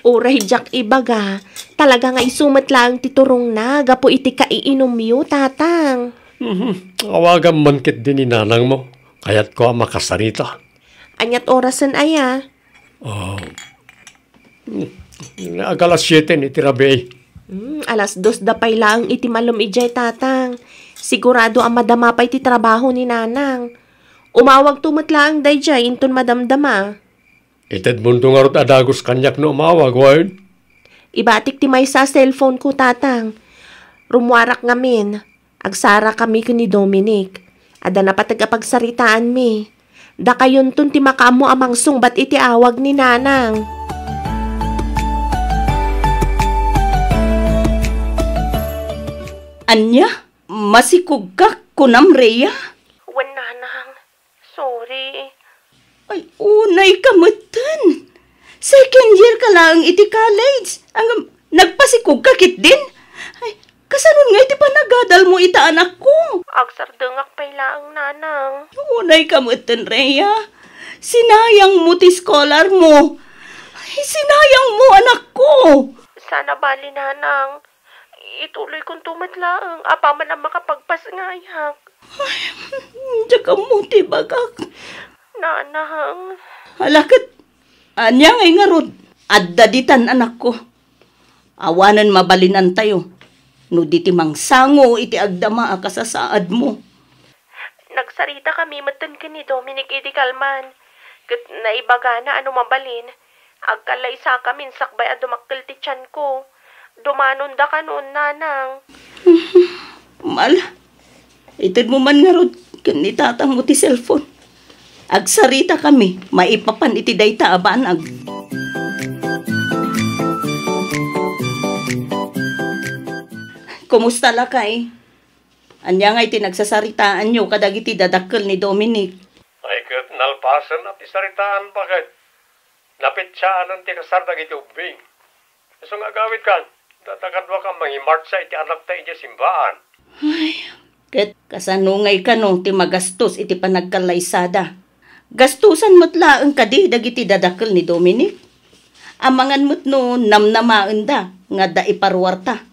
Uray jak ibaga, talaga nga isumat lang ti turong na, gapo iti kaiinom yo, tatang. Awagan man kit din ni nanang mo, kaya't ko ang makasarita. Anyat orasan aya. Agalas 7 iti rabi. Alas 2 dapay lang iti malum ijay, tatang. Sigurado ang madama pa iti trabaho ni nanang. Umawag tumatlaang dayjay inton madamdama. Ited mundo nga rot adagos kanyak no umawag, wain. Ibatik ti may sa cellphone ko, tatang. Rumwarak ngamin. Agsara kami ko ni Dominic. Ada na patagapagsaritaan mi. Da kayon tun ti makamo amang sungbat iti awag ni nanang. Anya, masikog ka kunam, Rhea? Wan, nanang. Sorry. Ay, unay kamutan. Second year ka lang iti college. Ang nagpasikog ka kit din. Ay, kasanon nga iti panagadal mo ita anak ko. Agsardengak pay laang, nanang. Unay kamutan, Rhea. Sinayang mo ti scholar mo. Ay, sinayang mo anak ko. Sana bali, nanang. Ituloy kong tumatlaang. Apa man ang makapagpasngayak. Ay, diya mo ti bagak. Nanang. Halakit. Anya ngay nga rod. Addaditan anak ko. Awanan mabalinan tayo. No diti mangsango iti agdama akasasaad mo. Nagsarita kami matan ka ni Dominic iti kalman. Kat naibaga na ano mabalin. Agkalaysa kami sakbay at dumakkel ti tiyan ko. Dumanon da ka noon, nanang. Mala. Itid mo man nga rod. Kanitatang mo ti cellphone. Agsarita kami. Maipapan iti dayta abanag. Kumusta la kay? Anya nga iti nagsasaritaan nyo kadag iti dadakkel ni Dominic. Ay kat nalpasan at isaritaan bakit? Napitsaan ang tinasardag iti ubing. Isang agawid kan. Tatakadwa ka mangimart sa iti anak ta iti simbaan. Ay, ket kasanungay ka no, ti magastos iti panagkalaysada. Gastusan mo't laeng kadi dagiti dadakkel ni Dominic. Amangan mo't no namnamaan da, nga da iparwarta.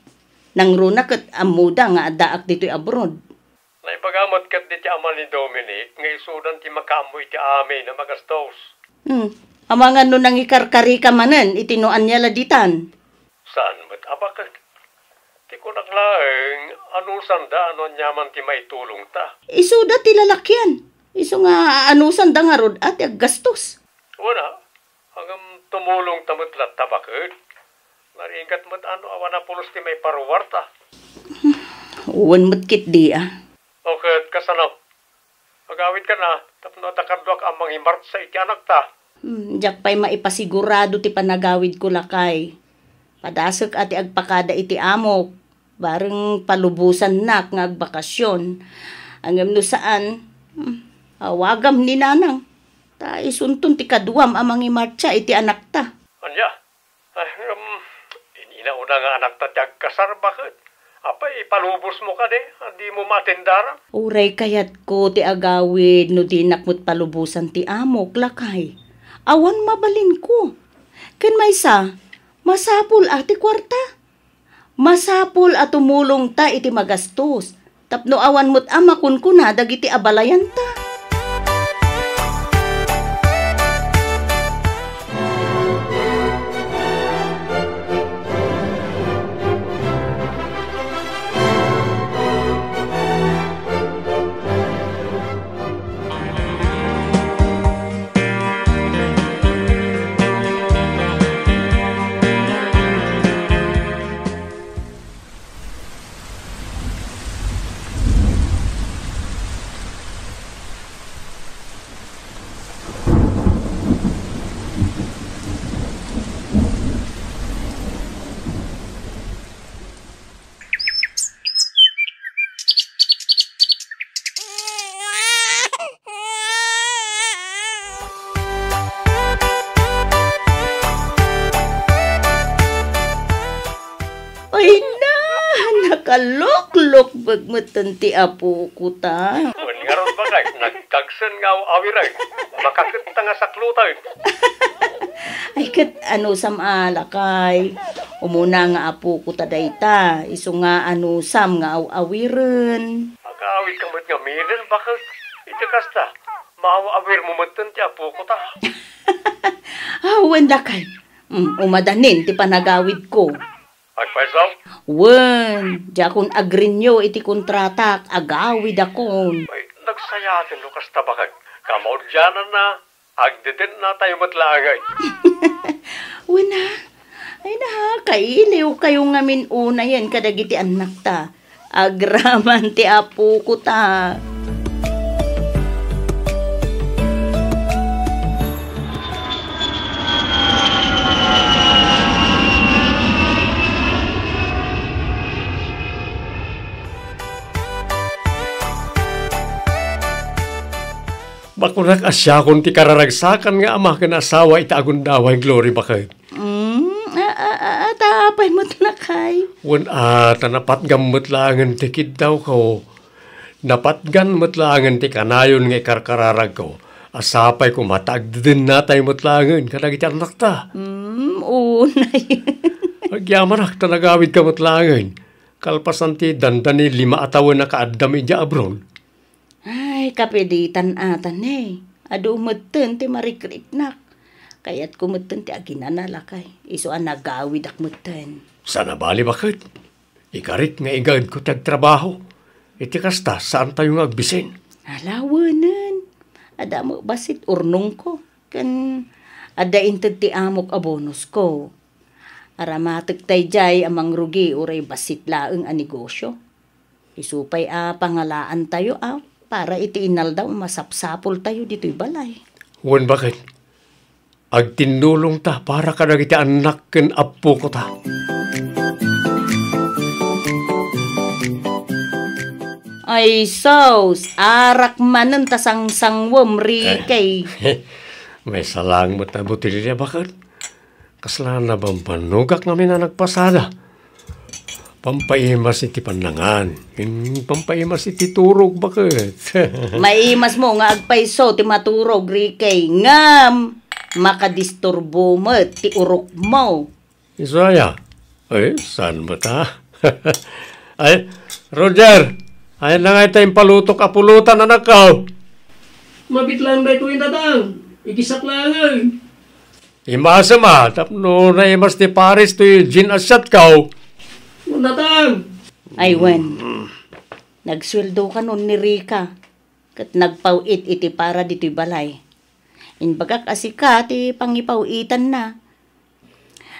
Nang runa ket amuda nga adaak dito'y abroad. Naipagamot ket diti ama ni Dominic, nga isudan ti makamo iti amin na magastos. Amangan no nang ikarkari ka manen, itinuan niya laditan. Saan mo't abak? Ti ko naglaeng, anusan da ano nyaman ti maitulong ta? Isuda ti lalakyan. Isu nga anusan da nga rod at aggastos. Wala, hanggang tumulong tamot lat tabakit. Naringat mo't ano awana pulos ti may parwarta. Uwan mo't kit di Okay, kasano? Magawid ka na, tapno takadwak ang mangimart sa iti anak ta. Diyak pa'y maipasigurado ti panagawid ko lakay. Padasok ati agpakada iti amok. Bareng palubusan nak nga agbakasyon. Angam no saan, awagam ni nanang. Ta isuntun ti kaduam amang imarcha iti anak ta. Anya? Ay, ininauna nga anak ta ti agkasar bakit? Apay, palubos mo ka de. Di mo matendara. Uray kayat ko ti agawid no di nakmut palubusan ti amok lakay. Awan mabalin ko. Ken maysa, masapul ati kwarta. Masapul at tumulong ta iti magastos. Tapno awan mo't amakun ko na dagiti abalayan ta. Kalok-lok bagmatan ti apo ko ta. Nga ron ba kay, nagkagsan nga awiray. Makakit nga saklutay. Ay kat ano samala kay. Umuna nga apo ko ta dayta. Iso nga ano sam nga awiren. Mag-awit ka mo't nga minin, bakit? Ito kasta, maawa-awir mo matan ti apo ko ta. Wanda kay. Umadanin ti panagawid ko. Agpaisaw? Wen, di akong agrinyo iti kontratak, agawid akon. Ay, nagsayatin lukas tabakag. Kamaudyanan na, agdidin na tayo matlagay. Wena, ay na, kailiw kayo ngamin una yan kadagiti anak ta. Agraman ti apo ko ta. Bakunak asya kung ti kararagsakan nga ama ken asawa itagundaway glory bakit. Tapay mo't lakay. Wen tanapat gamot langan ti kiddaw ko. Napatgan mo't langan ti kanayon nga ikarkararag ko. Asapay ko matagdin na tayo mo't langan kadagiti anak ta. Unay. Agyamanak tanagawid ka mo't langan. Kalpasan ti dandani 5 atawen na kaaddam ija abron. Ay, kapeditan atan eh. Ado umeten ti marikriknak. Kaya't kumeten ti aginanalakay. Iso ang nagawid ak meten. Sana bali bakit? Ikarit nga igad ko tagtrabaho. Iti kasta, saan tayo nga agbisin? Alawanan. Ada mo basit urnong ko. Kan ada inted ti amok abonos ko. Aramatek tay jay amang rugi uray basit laeng a negosyo. Isupay pangalaan tayo para iti inal daw masapsapol tayo dito'y balay. Wen bakit? Agtinulong ta para ka nagiti anak ken apo ko ta. Ay sos, arak manen tasang-sangwom rikay. May salang mo na butilya bakit? Kaslaan na bang panugak namin na nagpasada? Pampaimas iti panangan. Pampaimas iti turog bakit? Maimas mo nga agpaiso ti maturog rikay. Ngam, makadisturbo mo ti urok mo. Isaya? Ay, saan ba ta? Ay, Roger! Ay na nga tayong palutok apulutan anak ko. Mabitlang ba ito yung tatang? Ikisak lang ay. Imasa ma, tapno na imas ti Paris to yung gin asyat ka. Natang! Ay, Wen. Nagsweldo ka nun ni Rika. Kat nagpawit iti para dito'y balay. Inbagak asika ti pangipawitan na.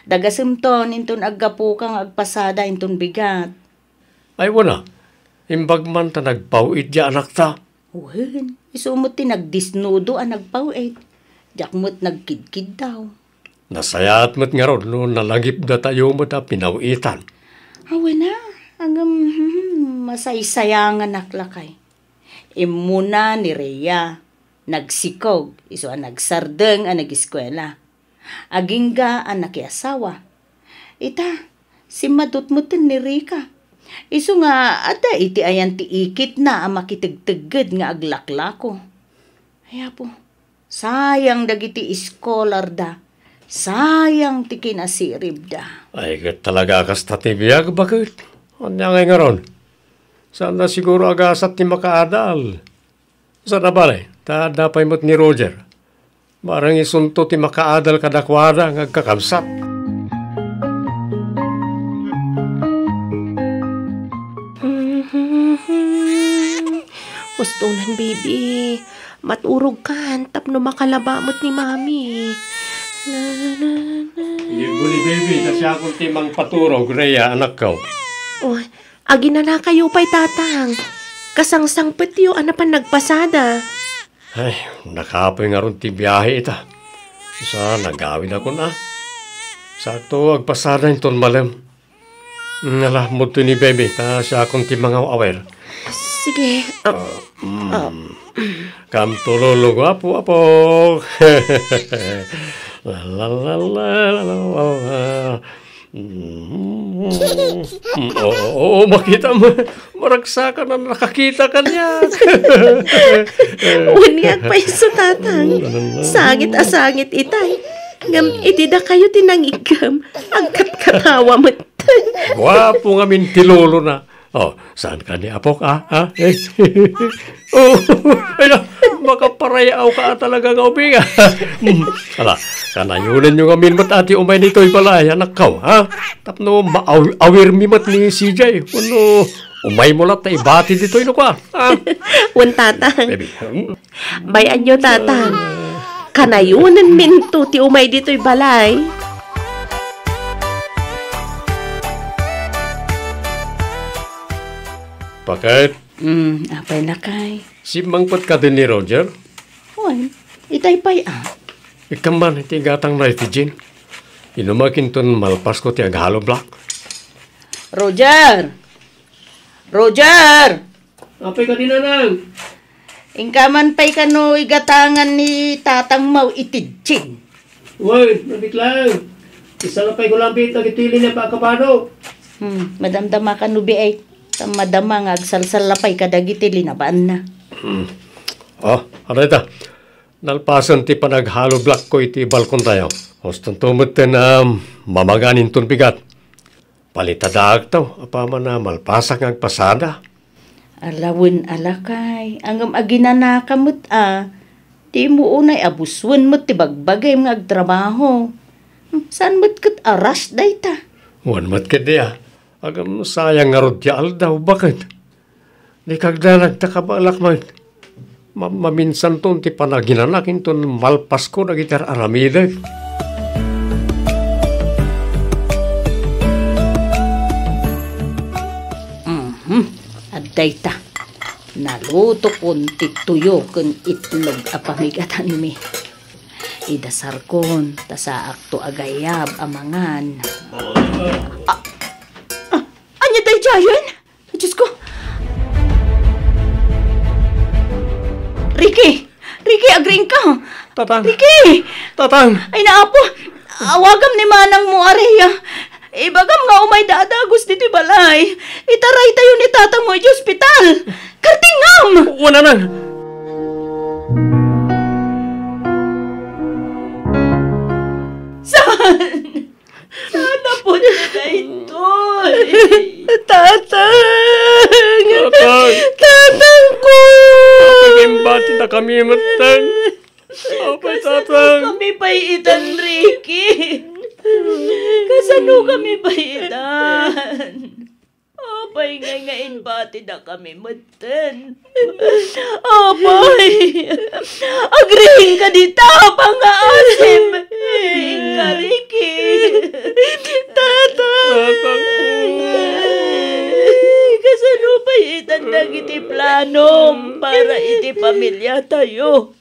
Dagasimton inton aggapu kang agpasada inton bigat. Ay, wala. Imbagman ta nagpawit di anak ta. Wen, isumot ti nagdisnudo ang nagpawit. Jakmot nagkidkid daw. Nasayat mo't nga ron no nalagip na tayo mo na pinawitan. Awe na, hanggang masaysayangan naklakay. Imuna ni Rhea, nagsikog, iso ang nagsardeng ang nag-eskwela. Agingga ang nakiasawa. Ita, si madutmutin ni Rika. Isu nga, ada iti ayan ti ikit na ang makitigtigid nga aglakla ko. Kaya po, sayang dagiti iskolar da. Sayang ti kinasirib da. Ay, talaga akas tatibiyag, bakit? Anya ngay nga ron? Saan na siguro agasat ti makaadal? Saan na balay? Tadapay mo't ni Roger. Barang isunto ti makaadal kadakwada ng agkakamsat. Gustunan, baby. Maturog kan, tapno makalabamot ni mami. Iguli, baby, na siya akong timang paturog, Rhea, anak ko. Oh, agi na kayo pa'y tatang. Kasangsang petiyo, pan nagpasada. Ay, nakapoy nga ron ti biyahe ita. Sa nagawin ako na. Sakto, agpasada yung malam. Nalamod to ni baby, ta siya akong ti mga awer. Sige. Kam tulolo ko, apo. La la la la la la. Oo, makita mo. Maragsakan na nakakita ka niya. Unyag pa iso tatang. Sangit itay. Ngam itida kayo tinangigam. Ang katkatawa mo. Wapo nga min tilolo na. Oh, saan ka ni Apok, oh, ayun, makaparayaw ka talaga nga ubinga. Ala, kanayunan nyo nga minmat ati umay nito'y balay, anak ka, ha? Tapno, maawir mimat ni CJ. Ano, umay mo lang tayo, bati dito'y no ka, ha? Un tatang. Bayan nyo tatang. Kanayunan minto ti umay dito'y balay. Bakit? Apay na kay. Simangpat ka din ni Roger? Uy, itay pa'y Ikaman, iti gatang na iti Jean. Inumakin ton malpas ko ti aghalo black. Roger! Roger! Apay ka din nang. Ingkaman pa'y kano igatangan ni tatang mau iti Jean. Uy, nabit lang. Isa na pa'y gulambit na gitili niya pa kapano. Madamdama ka nubi ay. Madama nga agsalsal lapay kadagiti linabaan na. Oh, areta. Nalpasan ti panaghalo black ko iti balkon tayo. Hoston tumot na mamaganin ton bigat. Palitadag taw, apama na malpasak ng pasada. Alawin alakay, angam aginana kamot Di mo unay abuswan mo ti bagbagay mga agtrabaho. Saan mo't kat aras day ta? Wan mat kat diya. Agam sayang nga rodyal daw, bakit? Di kagda nagtakabalak man. Maminsan ton ti panaginanak ton malpas ko na gitar aramide. Aday ta. Naluto kon ti tuyo kun itlog apamigatan mi. Idasar kon tasaak to agayab amangan. Anya day jayan? Diyos ko. Ricky, agring ka. Tatang. Ricky. Tatang. Ay naapo. Awagam ni manang mo areya. Ibagam nga umay dadagos dito balay. Itaray tayo ni tatang mo di ospital. Kartingam. Wala na. Saan? Sana po na ito. Tatang! Tatang ko! Pagimbati na kami matang. Apay tatang. Kami pa'y itan, Ricky. Kasano kami pa'y itan? Apay ngayon bati na kami matan. Apay! Agrihin ka dito, pang-aasim. Ka, Ricky. Tatang. Kasano pa itan na iti planom para iti pamilya tayo.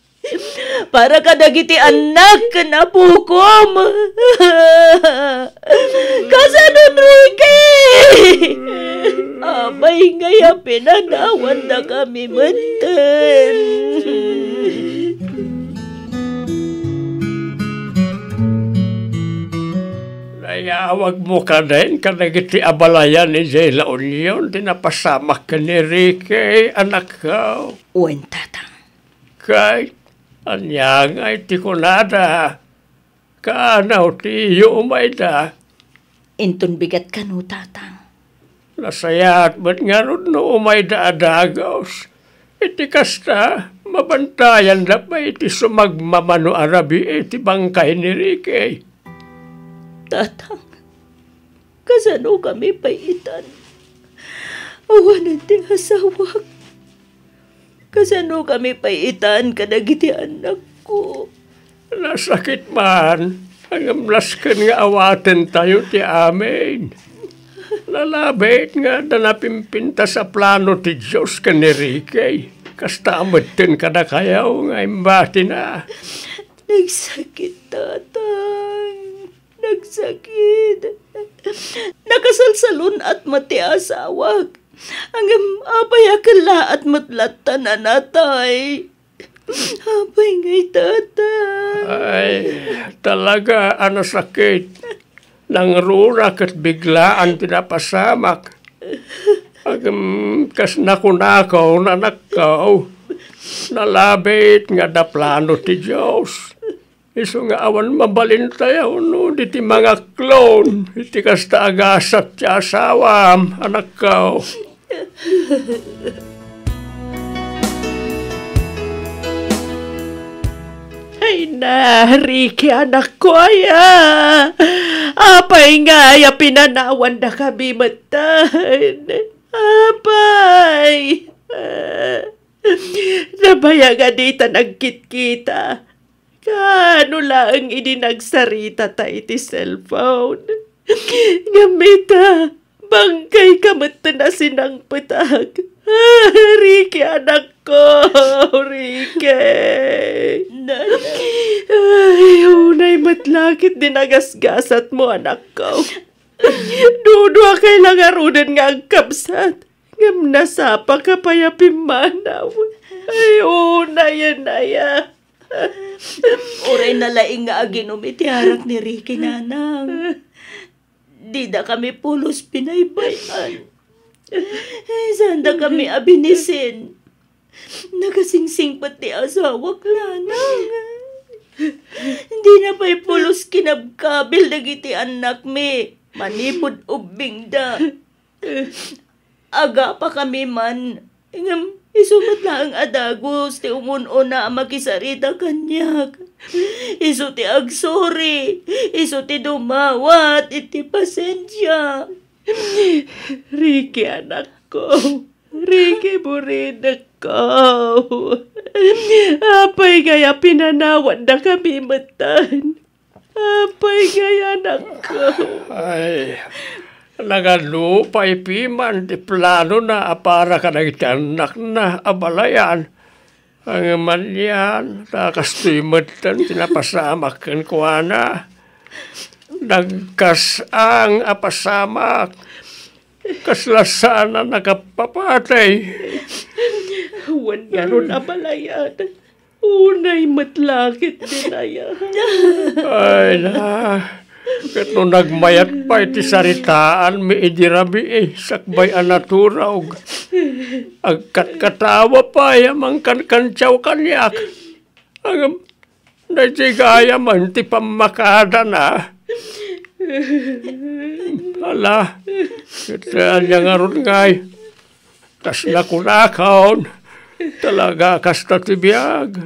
Para kadagiti anak na pukom. Kasanon, Ricky? Abay ngaya pinanawan na kami matan. Kaya wag mo ka din, kanagiti abalayan ni Zela Union, tinapasamak ka ni Ricky, anak ko. Uwan, tatang. Kay, anyang ay tikunada. Kaanaw tiyo umayda. Inton bigat ka no, tatang. Nasayat ba't nga ron no umayda adagos. Iti kasta, mabantayan na pa iti sumagmamano arabi iti bangkay ni Ricky. Tatang, kasano kami paitan? Awanan ti asawak. Kasano kami paitan kadagiti anak ko? Nasakit man, ang amlaskan nga awaten tayo ti amin. Lalabit nga na napimpinta sa plano ti Diyos ka ni Ricky. Kasta amatin ka na kayaw nga imbati na. Nagsakit, tatang. Nagsakit. Nakasalsalun at mati asawag. Ang apayakala at matlatan na natay. Apay ngay, tatay. Ay, talaga, sakit. Nang rurak at biglaan tinapasamak. Kas nakunakaw na nakaw. Nalabit nga da plano ti Diyos. Iso nga awan mabalin tayo no, di ti mga klon. Iti kasta agasat ti asawam, anak ko. Ay na, Ricky, anak ko, aya. Apay nga, ya pinanawan na kami matan. Apay. Nabaya nga dita nagkit-kita. Kano lang idinagsarita ta iti cellphone. Gamita, bangkay kamat na sinang petag. Ricky, anak ko, Ricky. Ay, unay matlakit din agasgasat mo, anak ko. Dudwa kay langarunan nga ang kapsat. Ngam nasapa ka payapim manaw. Ay, unay anaya. Oray nalaing nga aginom iti harak ni Ricky, nanang. Di da kami pulos pinaybayan. Sanda kami abinisin. Nagasingsing pati asawak, lanang. Hindi na pa'y pulos kinabkabil dagiti anak mi. Manipod ubing da. Aga pa kami man. Isumat na ang adagos, ti umuno na makisarita kanyak. Isu ti agsori, isu ti dumawat, iti pasensya. Ricky, anak ko. Ricky, burinak ko. Apay gaya pinanawan na kami matan. Apay gaya, anak ko. Ay, nagalupay piman di plano na para ka nagitanak na abalayan. Ang man yan, nakastoy matan, tinapasamak kan kuwana. Nagkasang apasamak. Kaslasan na nakapapatay. Huwan nga ron abalayan. Unay matlakit din aya. Ay na, kat no nagmayat pa iti saritaan mi idirabi sakbay anaturaw. Agkat-katawa pa yamang kankantsaw kanyak. Ang nasigaya man ti pamakada na. Hala, kaya niya nga ron ngay. Tas nakunakaon. Talaga kasta ti biyag.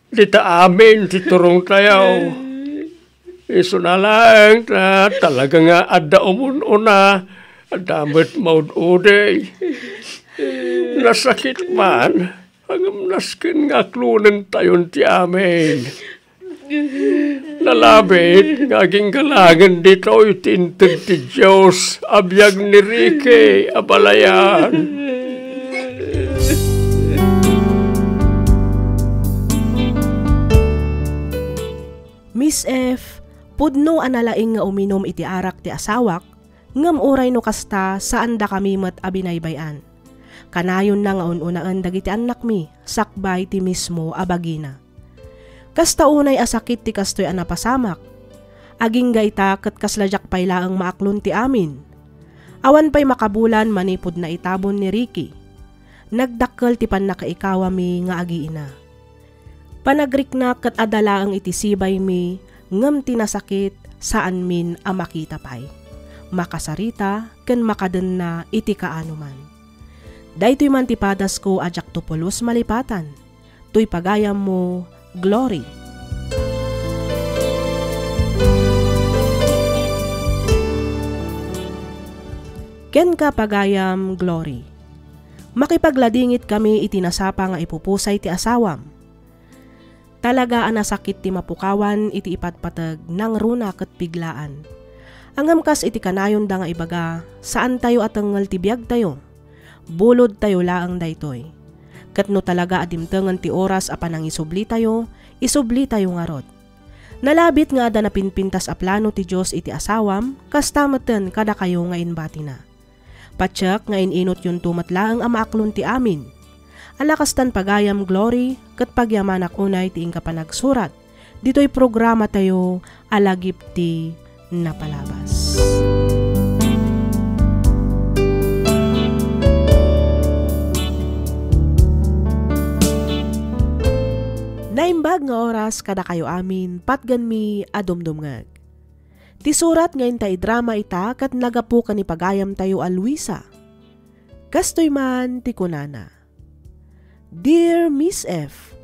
Dita amin ti turong tayaw. Iso na lang na talaga nga adda umununa. Adamit maud-uday. Nasakit man. Ang naskin nga klunan tayon ti amin. Nalabit, ngaging galangan dito itintag ti Diyos, abiyag ni Ricky, abalayan. Miss F, pudno analaing nga uminom iti arak ti asawak, ngam uray no kasta saan da kami met abinaybayan. Kanayon na nga ununaan dagiti anak mi, sakbay ti mismo abagina. Kasta unay asakit ti kastoy anapasamak. Aging gaita ket kaslajak pay laeng maaklon ti amin. Awan pay makabulan manipod na itabon ni Ricky. Nagdakkel ti pannakaikawa mi nga agiina. Panagrikna ket adalaang itisibay mi ngem tinasakit saan min a makita pay. Makasarita ken makadenna iti kaanuman. Daytoy man ti padas ko ajak tupulos malipatan. Tuy pagayam mo, Glory. Ken ka pagayam, Glory. Makipagladingit kami itinasapa nga ipupusay ti asawam. Talaga anasakit ti mapukawan iti ipatpatag nang runa ket biglaan. Angam kas iti kanayon da nga ibaga, saan tayo atengal ti biag tayo? Bulod tayo laang daytoy. Ket no talaga adimtengan ti oras apan ang isubli tayo nga rod. Nalabit nga ada napinpintas a plano ti Dios iti asawam, kas tamaten kada kayo nga inbati na. Patsak nga ininot yung tumatlaang amaaklon ti amin. Alakastan pagayam, Glory, ket pagyamanak unay ti ingka panagsurat. Dito'y programa tayo alagip ti napalabas. Naimbag nga oras kada kayo amin, patgan mi adumdumngag. Ti surat ngayon tayo drama ita kat nagapu ka ni pagayam tayo a Luisa. Kastoy man ti kunana. Dear Miss F,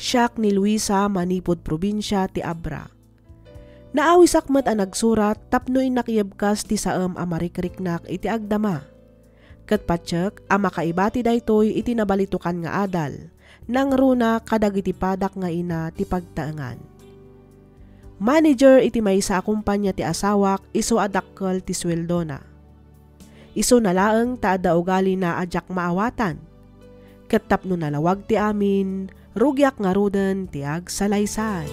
siyak ni Luisa manipod probinsya ti Abra. Naawisak mat ang nagsurat tapno inakiyabkas ti saam amarikriknak iti agdama. Kat patsak amakaibati daytoy iti nabalitukan nga adal, nang runa kadagiti padak nga ina ti pagtaangan. Manager iti may sa akumpanya ti asawak iso adakkel ti sweldo na. Iso nalaeng taada ugali na ajak maawatan. Ket tapno nalawag ti amin, rugyak nga ruden ti agsalaysay.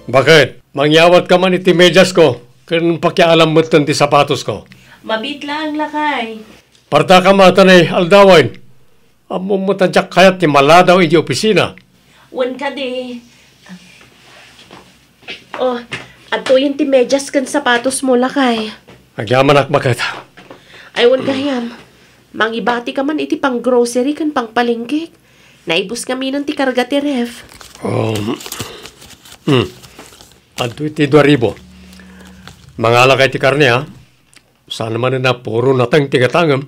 Bakit? Mangyawat ka man iti medyas ko. Kung pakialam mo ti sapatos ko. Mabit lang lakay. Parta ka matanay, aldawain. Amo mo tadyak kayat ti maladaw iti opisina. Wan ka di. Oh, ato yung ti medyas kan sapatos mo lakay. Agyaman ak bakit? Ay wan kayam. Mangibati ka man iti pang grocery kan pang palengke. Naibus kami ng ti karga ti ref. Ato iti 2,000. Mangala kay ti karne ha. Saan naman na puro natang tigatangam.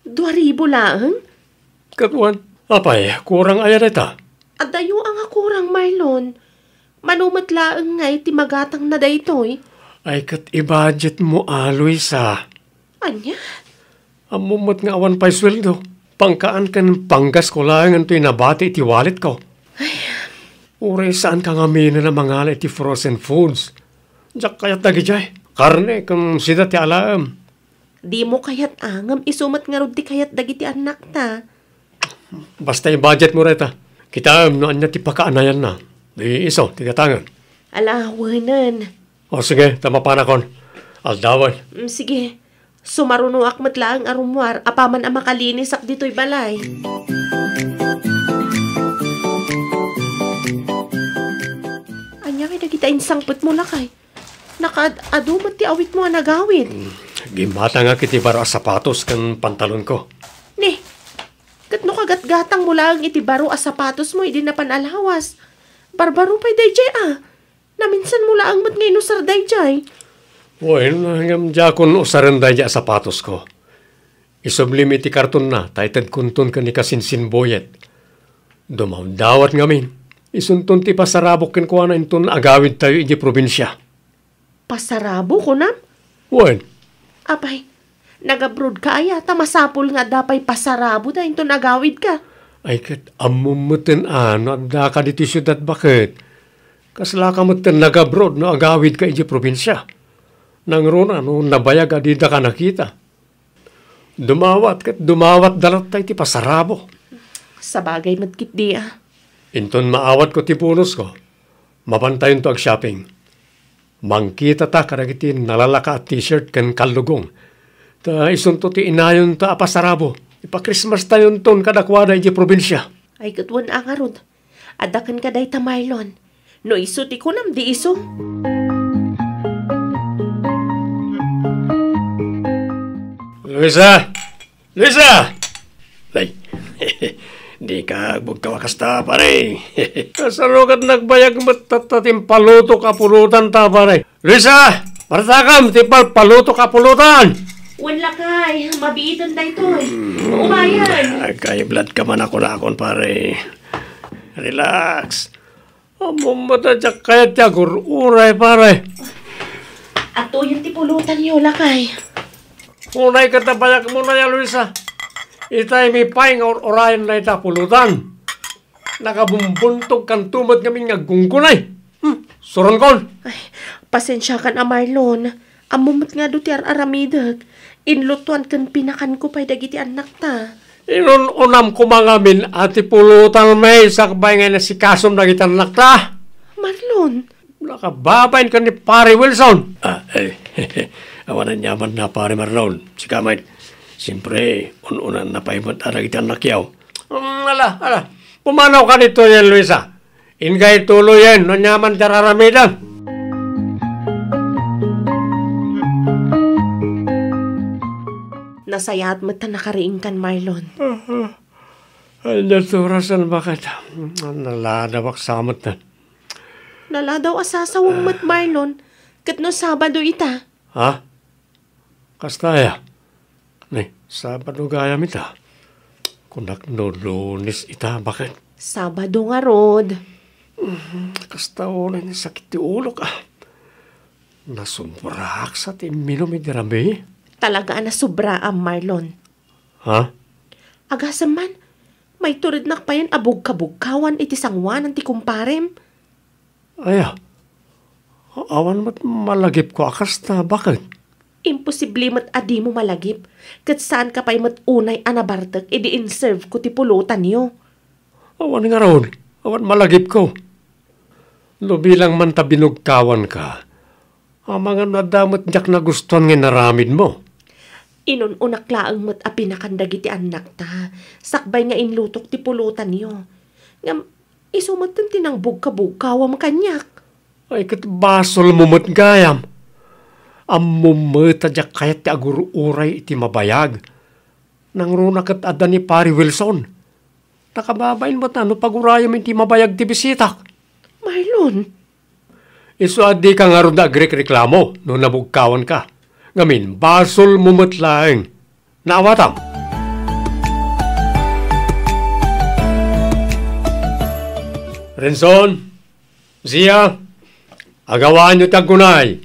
2,000 lang? Katwan. Apay, kurang ayan ita. Adayo ang kurang Marlon. Manumat laang nga iti magatang na daytoy. Ay kat i-budget mo aloy sa. Anya? Amumot nga awan pa'y sweldo. Pangkaan kan panggas ko lang ang to'y nabati iti wallet ko. Ay. Uray saan ka nga mina na mangala iti frozen foods. Diyak kayat nagijay. Karne kung sida ti alam. Di mo kayat angam. Isumat nga rod ti kayat dagiti anak ta. Basta yung budget mo reta. Kita noan niya ti pakaanayan na. Di iso, tigatangan. Alawanan. O sige, tama pa na kon. Aldawan. Sige. Sumaruno akmat laang arumwar. Apaman ang makalinis ak dito'y balay. Anya kay nagita insangpet mo lakay. Nakaad-adumat ti awit mo nagawid. Gimata nga kiti baro sapatos kan pantalon ko. Ne, kat no kagat-gatang mo lang iti baro a sapatos mo, hindi na panalawas. Barbaro pa'y dayjay Naminsan mo lang mat ngayon usar dayjay. Well, hanggang jakon usaran dayjay a sapatos ko. Isublim iti karton na, taytad kuntun ka ni kasinsin boyet. Dumawdawat ngamin. Isuntun ti pasarabok ken kuha na intun agawid tayo iti probinsya. Pasarabo ko na? Wen. Apay, nag-abroad ka ay ata masapol nga dapay pasarabo na ito nagawid ka. Ay kat amumutin adda ka diti syudad bakit? Kasla ka mutin nag-abroad no agawid ka iti probinsya. Nang runa no nabayag adida ka nakita. Dumawat dalat tayo ti pasarabo. Sabagay matkit di Inton maawat ko ti punos ko. Mapantayon to ag shopping. Mangkita ta karagiti nalalaka at t-shirt kan kalugong. Ta isunto ti inayon ta apasarabo. Ipa-Christmas tayon ton kadakwada iti probinsya. Ay katwan ang arod. Adakan ka day ta Marlon. No iso ti kunam di iso. Luisa! Luisa! Lay, di ka bugkawakas ta, pare. Kasalukat nagbayag matatatim paluto kapulutan ta, pare. Luisa! Martakam, tipal paluto kapulutan! Wala kay, mabiitan day to eh. Umayan. Ay, kay blood ka man ako lakon, pare. Relax. Amumata dyak kaya tiyagur uray, pare. Ato yung tipulutan niyo, lakay. Unay katabayak mo na yan, Luisa. Itay mi paing orayan na ita pulutan. Nakabumbuntok kan tumot kami nga gungkunay. Suron kon. Ay, pasensya kan Marlon. Amumot nga do ti aramidag. Inlutuan kan pinakan ko pa'y dagiti anak ta. Inununam ko mga min ati pulutan may sakbay nga na si Kasom dagiti anak ta. Marlon. Nakababain ka ni Pare Wilson. Awanan nyaman na Pare Marlon. Si Kamay. Siyempre, unan na paimot na kita nakyaw. Ala. Pumanaw ka nito yan, Luisa. Ingay tuloy yan. No nyaman dararamidan. Nasayat mo ta nakariing kan, Marlon. Ay, naturasan bakit? Naladawak samot na. Naladaw asasawang mat, Marlon. Kat no Sabado ita. Ha? Kastaya. Nay, Sabado gaya mita. Kunak no Lunes ita, bakit? Sabado nga, Rod. Kastaw na ni sakit ti ulo ka. Nasumburak sa tinminom idirami. Talaga na sobra ang Marlon. Ha? Agasam man, may turid na pa yan abog-kabugkawan iti sangwan ang ti kumparem. Aya, awan mat malagip ko akas na, bakit? Imposible mat adi mo malagip. Kat saan ka pa'y mat unay anabartag, edi in-serve ko ti pulutan niyo. Awan nga ron, awan malagip ko. No bilang man ta binugkawan ka, ang mga nadamot diyak na guston nga naramid mo. Inununak laang mat apinakandag iti anak ta. Sakbay nga inlutok ti pulutan niyo. Ngam, isumatan tinang bugka-bugkawam kanyak. Ay kat basol mumot gayam. Ang mumata diyak kayat ti agururay iti mabayag. Nang runakat ada ni Pare Wilson. Nakababain mo ta no pagurayam iti mabayag ti bisitak. Marlon. Iso adi ka nga ron reklamo no nabugkawan ka. Ngamin, basol mumutlaeng. Naawatam. Renson, Zia, agawaan nyo tagunay.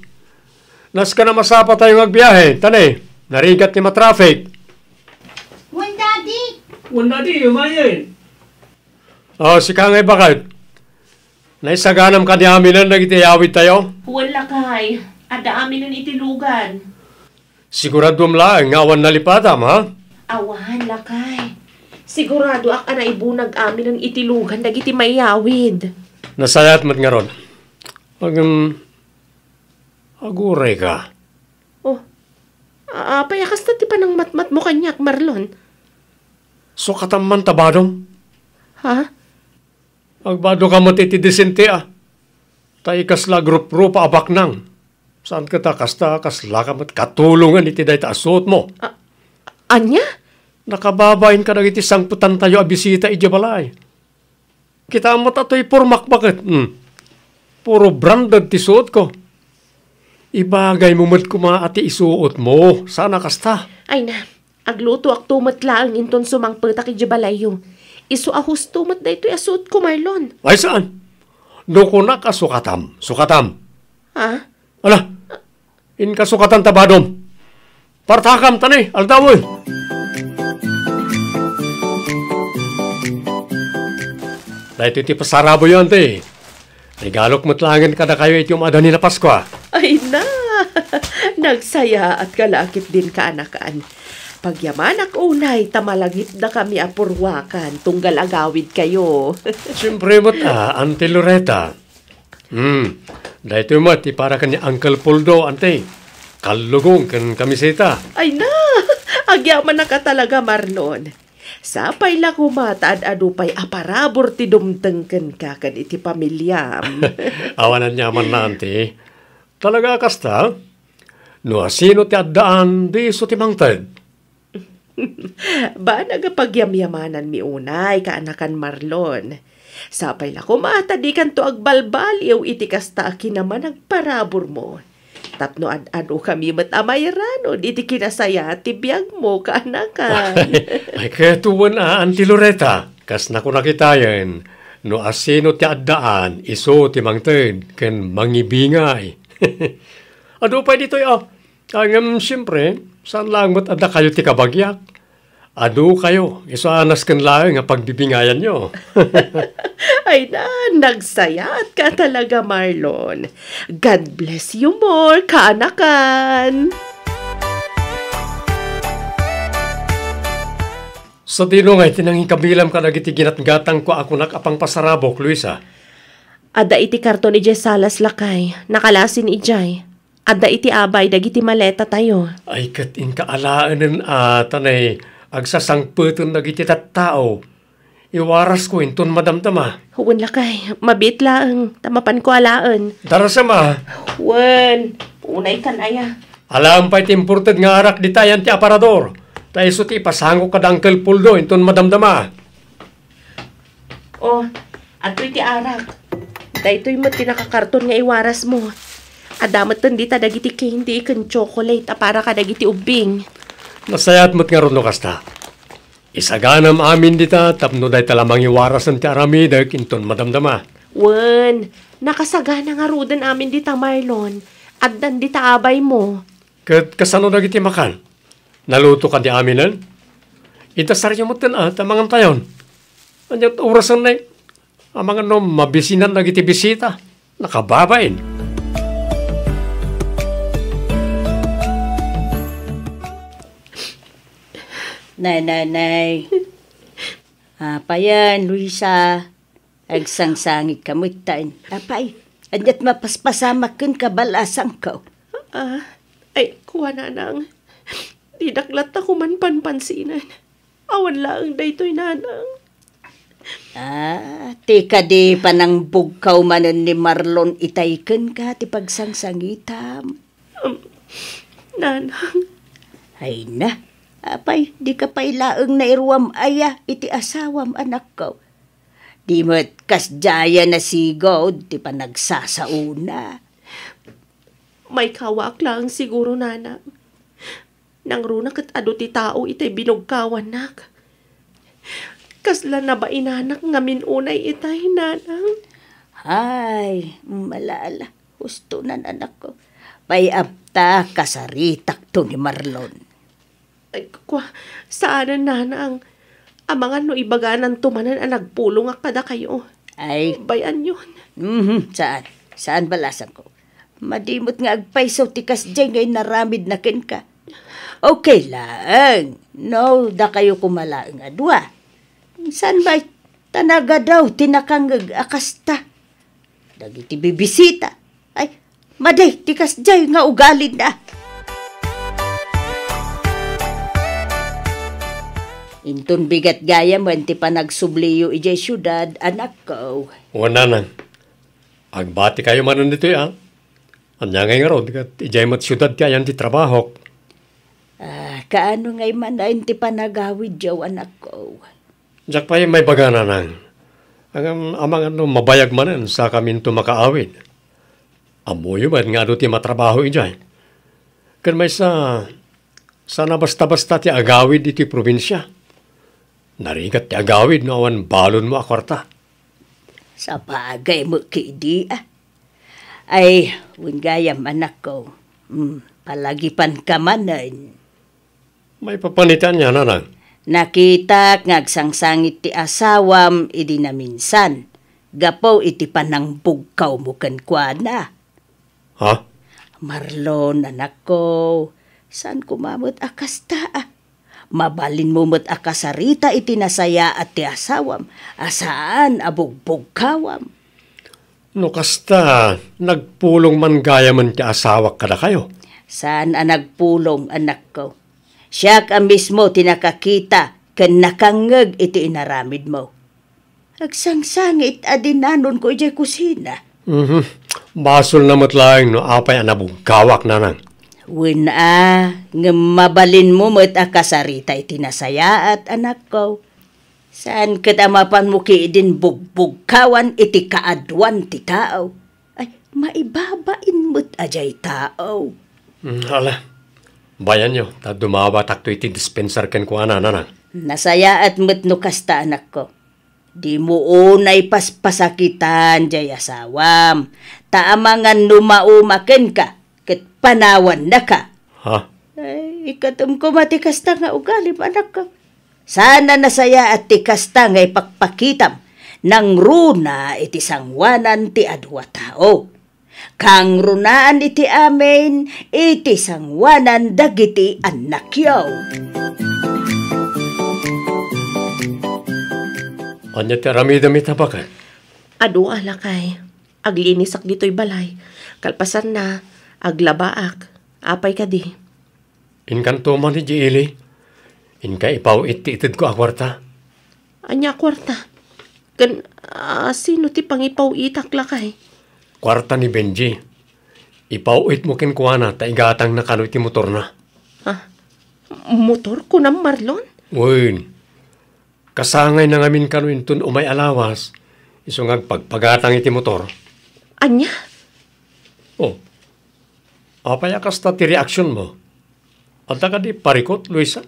Nas ka na masapa tayo magbiyahe. Tane, narigat ni matraffic. Wan daddy, umayin. Si Kangay bakit? Naisaganam ka di amin na nagitiyawid tayo? Wala kay. Ada amin ang itilugan. Sigurado lang, ngawan nalipatam, ha? Awan lakay. Sigurado ak ana ibunag amin ang itilugan dagiti mayawid. Nasayat mat nga ron. Aguray ka. Oh, payakas na ti pa ng matmat mo kanyak, Marlon. So kataman tabadong? Ha? Agbado ka mo titidesente Taikas la grup-rupa abak nang. Saan ka ta kasta kasla ka mat katulungan iti day taasot mo? Anya? Nakababain ka nag iti sangputan tayo abisita iti balay. Kita mo tato'y purmak bakit? Puro branded ti suot ko. Ibagay mo mat kuma ati isuot mo. Sana kasta. Ay na, agluto ak tumat lang inton sumangpetak iti balayo. Isu ahus tumat da ito'y asuot ko, Marlon. Ay saan? Doko na kasukatam. Sukatam. Ha? Ala, in kasukatan tabadom. Partakam tani, aldawoy. Dahil iti pasarabo yun, te. Regalok matlangan kada kayo iti umadani na Pasko. Ay na, nagsaya at kalakit din ka anakaan. Pagyamanak unay, tamalagit na kami apurwakan, tunggal agawid kayo. Siyempre mo't Ante Loretta. Dahil ito mo, para ka ni Uncle Poldo, ante. kalugong kan kamiseta. Ay na, agyaman na ka talaga, Marlon. Sapay la kumataad adupay aparabor ti dumtengken ka kan iti pamilyam. Awanan niya man na, auntie. Talaga kasta, no asino ti addaan di so ti mangted. Ba nagapagyamyamanan mi unay kaanakan Marlon. Sapay la kumata di kan to agbalbaliw iti kasta akin naman agparabor mo. Tapno ad-ado kami matamayarano iti kinasaya ti biyag mo kaanakan. Ay ketuwan Auntie Loretta. Kas na ko nakitayan, no asino ti addaan iso ti mangted ken mangibingay. Ado pa dito siyempre, saan lang mo't adda kayo ti kabagyak? Ado kayo, iso anas kan lang nga pagbibingayan nyo. Ay na, nagsayat ka talaga, Marlon. God bless you more, kaanakan. Sa dino nga, tinanging kabilam ka nagiti ginatgatang ko ako nakapang pasarabok, Luisa. Ada iti karton ni Jay Salas lakay, nakalasin ijay. Ada iti abay, dagiti maleta tayo. Ay kating kaalaanan tanay, agsasangputon nagiti tattao. Iwaras ko inton madamtama. Huwag lakay, mabit lang, tamapan ko alaan. Darasama. Wen, unay kan aya. Alam pa iti imported nga arak di tayan ti aparador. Tayo so ti pasango ka dangkel puldo inton madamdama. Oh, ato iti arak. Dahito'y mo tinakakarton nga iwaras mo. Adamat tandi ta dagiti candy ikan chocolate para ka dagiti ubing. Nasayat mo't nga ron no kasta. Isaganam amin dita tapno day talamang iwaras ang ti aramidak inton madamdama. Wen, nakasagana nga rudan amin dita Marlon. Addan dita abay mo. Kat kasano dagiti makan? Naluto ka di aminan? Itasaryo mo tamangan tayon. Anyat orasan na ang mga mabisinan nagiti bisita. Nakababain. Nay. Apayan, Luisa. Agsangsangit kamutain. Apay, anyat mapaspasamak ka balasang ka. Ay, kuha na nang. Didaklat ako man panpansinan. Awan lang daytoy nanang. Tika di panang bugkaw manen ni Marlon itayken ka ti pagsangsangitam. Nanang. Ay na, apay, di ka pailaeng nairuam aya iti asawam anak ko. Di mo't kasjaya na sigaw, di pa nagsasauna. May kawak lang siguro, nanang. Nang runa kat ado ti tao itay binugkawan nak. Kasla na ba inanak nga minunay itay, nanang? Ay, malala. Husto na anak ko. Payapta kasaritak to ni Marlon. Ay, saan nanang? Amangan no ibaganan tumanan ang nagpulong kada kayo. Ay. Bayan yun. Saan? Saan balasan ko? Madimot nga agpaisaw tikas dyan ngayon naramid na ken ka. Okay lang. No, da kayo kumalaang adwa. San ba tanaga daw tinakangag akasta? Dagiti bibisita. Ay, maday, tikas jay nga ugalin na. Intun bigat gaya mo, ti pa nagsubliyo ijay syudad, anak ko. Wana nang. Agbati kayo manon dito ya. Anya ngay nga ron, ijay mat syudad ti ayan ti trabahok. Kaano ngay man na ti panagawid jaw, anak ko. Diyak pa may bagana nang. Ang amang mabayag manan sa kamin to makaawid. Amoy man nga ti matrabaho ijay. Kan may sana basta-basta ti agawid iti probinsya. Narigat ti agawid no awan balon mo akwarta. Sa bagay mo kidi Ay, wingayam anak ko. Palagipan ka manan. May papanitan niya, nanang. Nakita ngagsangsangit ti asawam idi na minsan. Gapaw iti panang bugkaw mo kankwana. Ha? Marlon, anak ko. Saan kumamot akasta Mabalin mo mo't akasarita iti nasaya at ti asawam. Asaan abugbugkawam. No kasta, nagpulong man gaya man ti asawak kada kayo. Saan ang nagpulong anak ko? Siya ka mismo tinakakita kan nakangag iti inaramid mo. Agsangsangit adinanon ko ijay kusina. Basol na matlaing no apay anabong kawak na nang. Wina, nga mabalin mo mo't akasarita iti nasayaat anak ko. Saan kita mapan mo ki din bugbugkawan iti kaadwan ti tao? Ay, maibabain mo't ajay tao. Hala, bayan nyo, ta dumawa takto iti dispenser ken ko ananang. Nasayaat mo't no kasta anak ko. Di mo unay paspasakitan jay asawam. Taamangan lumaumaken ka, ket panawan na ka. Ha? Ay, ikatum ko matikasta nga ugalim anak ko. Sana nasaya at tikasta nga ipakpakitam nang runa iti sangwanan ti adwa tao. Kang runaan iti amin, iti sangwanan dagiti anak yaw. Anya ti aramidam itabakan? Adu alakay. Aglinisak dito'y balay. Kalpasan na, aglabaak. Apay ka di. Inkanto man ni Jiili. Inka ipaw iti-itid ko akwarta. Anya kwarta? Kan, sino ti pangipaw itak lakay? Kwarta ni Benji. Ipawit mo kinkuana ta igatang na kano iti motor na. Ha? Motor ko na Marlon? Uy, kasangay na ngamin kano intun umay alawas. Isungag pagpagatang iti motor. Anya? Oh, apayakas ta ti reaksyon mo. Anta ka di parikot, Luisa?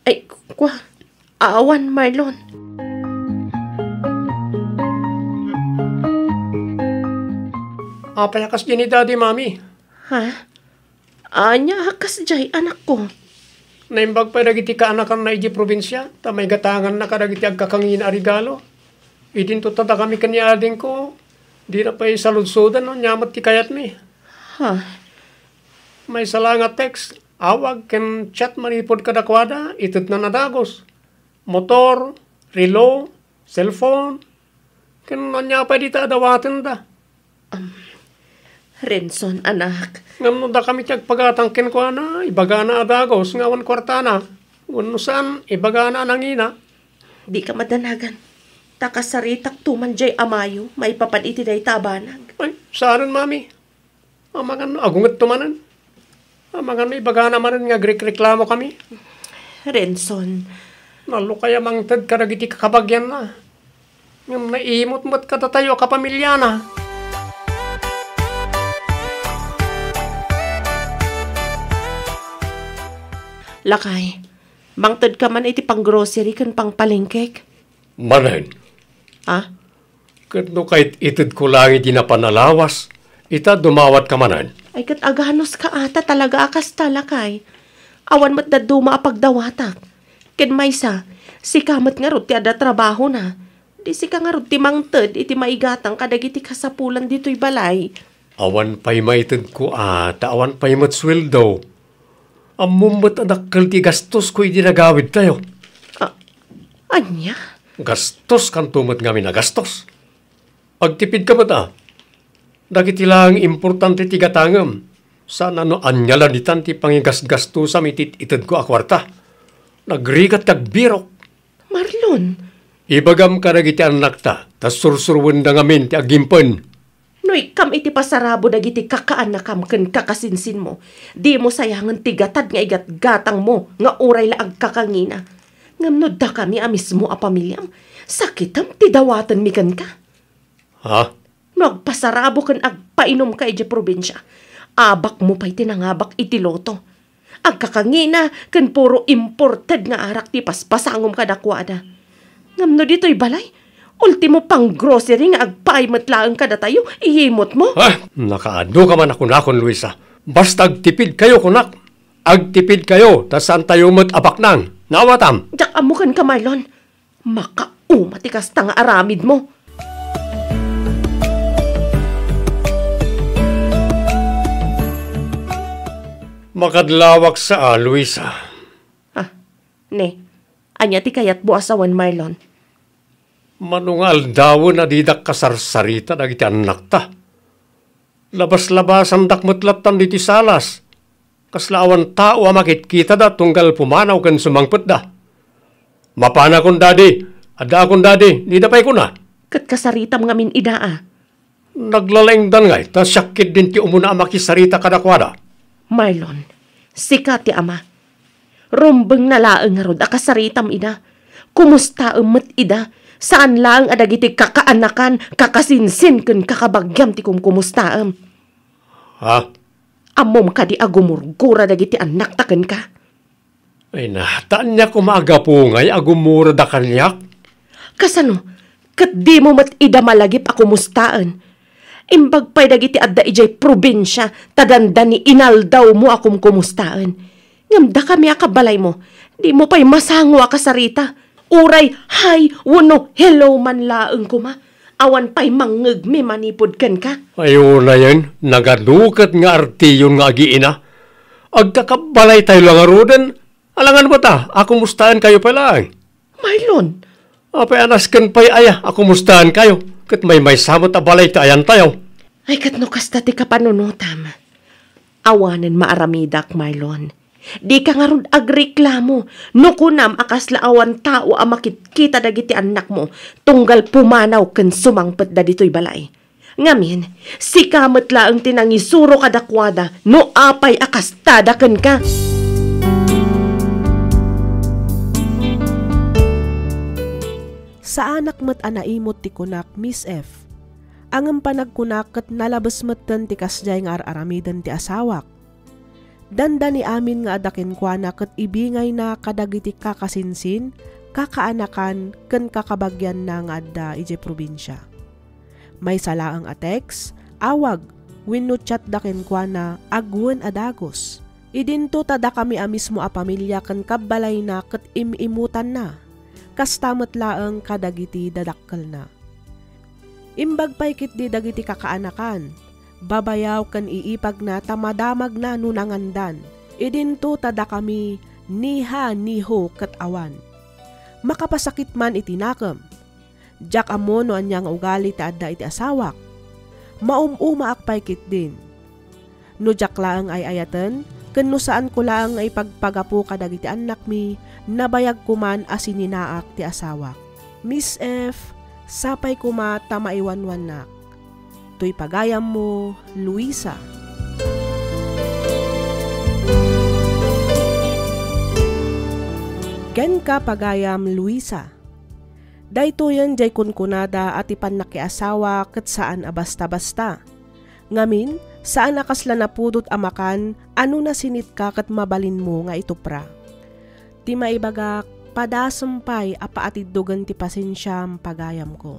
Ay, awan Marlon. Apayakas din ni Daddy, Mami. Ha? Anya hakas jay anak ko. Naimbag pa dagiti kaanakan na iji probinsya, ta may gatangan na kadagiti agkakangin a regalo. Idin to tada kami kanyading ko. Di na pa isaludsodan no, nyamat ti kayat mi. Ha? May sala nga text, awag ken chat manipod kadakwada, itud na nadagos. Motor, relo, cellphone, ken anya pa di ta adawaten da. Renson, anak. Ngam da kami tiyag pagatangkin ko na, ibagana adagos, ngawan kwartana. Wano saan, ibagana nangina. Di ka madanagan. Takasaritak tuman jay amayo, may papad iti day tabanag. Ay, saan, Mami? Amangan, agungat tumanan. Amangan, ibagana manan nga reklamo kami. Renson. Nalo kaya mangtad karagiti kakabagyan na. Ngam naimot-mot katatayo kapamilya na. Lakay, mangtad ka man iti pang grocery kan pang palengkek. Manan. Ha? Katno kahit itid ko lang iti na panalawas, ita dumawat ka manan. Ay kat aganos ka ata talaga akas talakay. Awan mat na duma apagdawatak. Ken maysa, si kamat nga rod ti ada trabaho na. Di si ka nga rod ti mangtad iti maigatang kadagiti kasapulan dito'y balay. Awan pa'y maitid ko ata, awan pa'y matsweldo. Amumot adakkel ti gastos ko iti nagawid tayo. Anya? Gastos kan tumot nga minagastos. Agtipid ka ba ta? Dagiti lang importante ti gatangam. Sana no anyalanitan ti pangigasgasto sa mitit itid ko akwarta. Nagrigat tagbirok. Marlon? Ibagam ka dagiti anak ta, tas sursurwan da ngamin ti agimpen. Noy, kam iti pasarabo dagiti kakaanakam ken kakasinsin mo. Di mo sayangan ti gatad nga igat-gatang mo nga uray la agkakangina. Ngamno da kami amismo a pamilyam. Sakitam ti dawatan mi ken ka. Ha? Magpasarabo ken agpainom ka iti probinsya. Abak mo pa'y tinangabak iti loto. Agkakangina ken puro imported nga arak ti paspasangom kadakwada. Ngamno dito'y balay. Ultimo pang grocery nga agpaimat laang kada tayo, ihimot mo. Nakaano ka man ako nakon, Luisa. Basta agtipid kayo, kunak. Agtipid kayo, tas saan tayo mo't abak nang. Nawatam. Diyak amukan ka, Marlon. Makaumatikas ta nga aramid mo. Makadlawak sa Luisa. Ne, anya ti kayat bu asawan, Marlon. Manungal daw na didak kasarsarita dagiti anak ta. Labas-labas ang dakmatlatan diti salas. Kaslaawan tao amakit kita da tunggal pumanaw kan sumangpet da. Mapana kon dadi, ada akon dadi, di dapay ko na. Kat kasaritam ngamin idaa. Naglalengdan ngay, ta sakit din ti umuna makisarita kadakwada. Marlon, sika ti ama. Rumbeng na laeng nga rod, akasaritam ida. Kumusta umet ida? Saan lang adagiti kakaanakan, kakasinsin ken kakabagyam ti kumustaem. Ha? Amom ka di agumurgura dagiti anak taken ka. Ay nataan niya kumagapungay agumura da kanyak. Kasano? Kat di mo mat ida malagip ako mustaan. Imbag pa'y dagiti adda ijay probinsya, tadanda ni inaldaw mo akong kumustaan. Ngamda kami akabalay mo, di mo pa'y masango akasarita. Uray, hi, wano, hello man laeng kuma. Awan pa'y mangeg mi manipod ken ka. Ayun na yan, nagadukat nga artiyon nga agiina. Agkakabalay tayo lang arudan. Alangan ba ta, ako mustaan kayo pala. Marlon. Apay anasken pa'y aya, ako mustaan kayo. Kat may samot a balay tayan tayo. Ay kat no kasta ti kapanunutam. Awanen maaramidak, Marlon. Di ka nga rod agreklamo. No kunam akas laawan tao amakit-kita dagiti anak mo. Tunggal pumanaw ken sumangpet da dito'y balay. Ngamin, si kamet laeng tinangisuro kadakwada no apay akas tadaken ka. Sa anak met anaimot ti kunak Miss F. Angem panagkunak ket nalabes metten ti kasjay nga aramiden ti asawak. Danda ni amin nga adaken kuana ket ibingay na kadagiti kakasinsin, kakaanakan ken kakabagyan na nga adda ije probinsya. May salaang atex, awag, wenno chat daken kuana agwen adagos. Idinto tada kami amismo a pamilya ken kabbalay na ket imimutan na. Kastamet laeng kadagiti dadakkel na. Imbag pay kitdi dagiti kakaanakan, babayaw ken iipag na tamadamag na nunangandan. Idinto tada kami niha niho ket awan. Makapasakit man itinakem. Jak amo no anyang ugali ti adda iti asawak. Maumuma akpay kit din. No jak laeng ay ayaten, ken no saan ko laeng ay pagpagapo kadagiti anak mi, nabayag kuman asininaak ti asawak. Miss F, sapay kuma tamaiwanwanak. To'y pagayam mo, Luisa. Ken ka pagayam, Luisa. Daytoyen jay kunkunada at ipan nakiasawa ket saan abasta-basta. Ngamin, saan nakasla napudot amakan, ano na sinit ka ket mabalin mo nga itupra. Ti maibagak, padasumpay apaatiddogan ti pasensyam pagayam ko.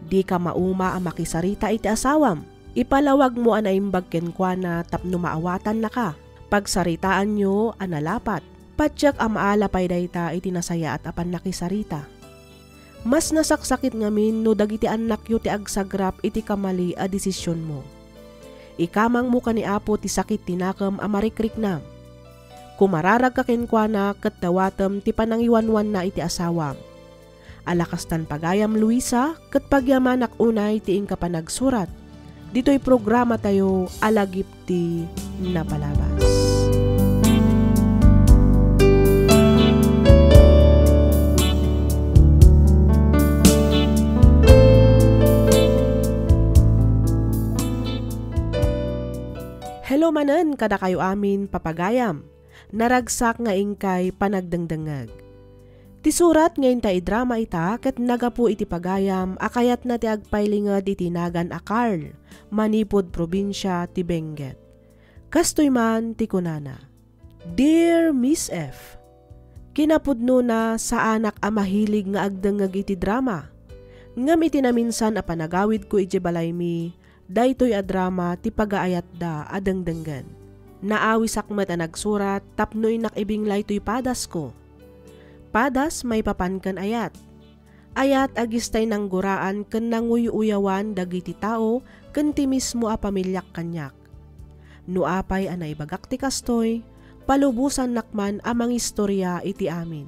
Di ka mauma ang makisarita iti asawam. Ipalawag mo anaimbag kenkwana tapno maawatan na ka. Pagsaritaan nyo analapat. Patyak amaalapay dayta iti nasaya at apan nakisarita. Mas nasaksakit ngamin no dagiti anak yu ti agsagrap iti kamali a desisyon mo. Ikamang mo ka ni Apo ti sakit tinakam amarikrik na. Kumararag ka kenkwana ket dawatem ti panangiwanwan na iti asawam. Alakastan pagayam, Luisa, ket pagyamanak unay ti ingka panagsurat. Dito'y programa tayo alagip ti napalabas. Hello manen kada kayo amin papagayam. Naragsak nga ingkay panagdangdangag. Ti surat ngayon ta idrama ita ket nagapu iti pagayam akayat na ti agpailingad iti nagan a Carl, manipod probinsya ti Benguet. Kastoy man ti kunana. Dear Miss F, kinapudno na sa anak a mahilig nga agdangag iti drama. Ngam iti na minsan a panagawid ko iti balay mi, daytoy a drama ti pagaayat da adangdangan. Naawis akmet a nagsurat tapnoy nakibinglay to'y padas ko. Padas may papankan ayat. Ayat agistay nang guraan ken nanguyuyawan dagiti tao ken ti mismo a pamilyak kanyak. Nuapay a naibagak ti kastoy, palubusan nakman amang istorya iti amin.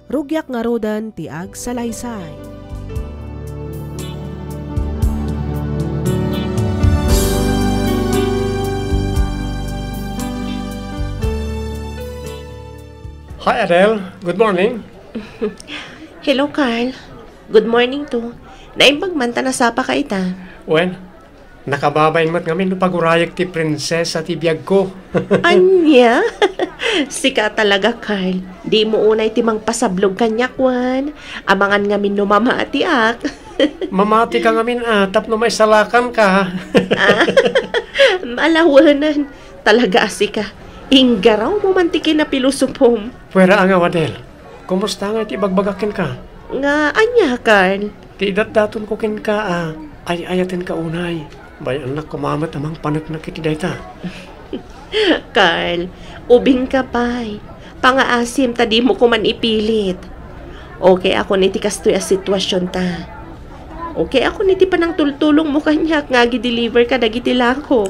Rugyak nga rodan ti agsalaysay. Hi, Adele. Good morning. Hello, Carl. Good morning to. Naimbag man ta na sapa ka ita. Wen, nakababayin mo't ngamin no pagurayag ti prinsesa ti biyag ko. Anya? Sika talaga, Carl. Di mo unay ti mang pasablog kanyak, Juan. Amangan ngamin no mamatiak. Mamati ka ngamin tap no may salakan ka. Malawanan. Talaga asika. Inggaraw mo mantikin na pilusupom. Pwera nga, Adele. Kumusta nga ti bagbagakin ka? Nga, anya, Carl? Ti idat-daton ko kin ka ay ayatin ka unay. Bayan na kumamat amang panak na kiti dayta. Carl, ubing ka pa'y. Pangaasim ta di mo ko man ipilit. Okay ako niti kastoy a sitwasyon ta. Okay ako niti panang tultulong mo kanyak nga gi-deliver ka dagiti lako.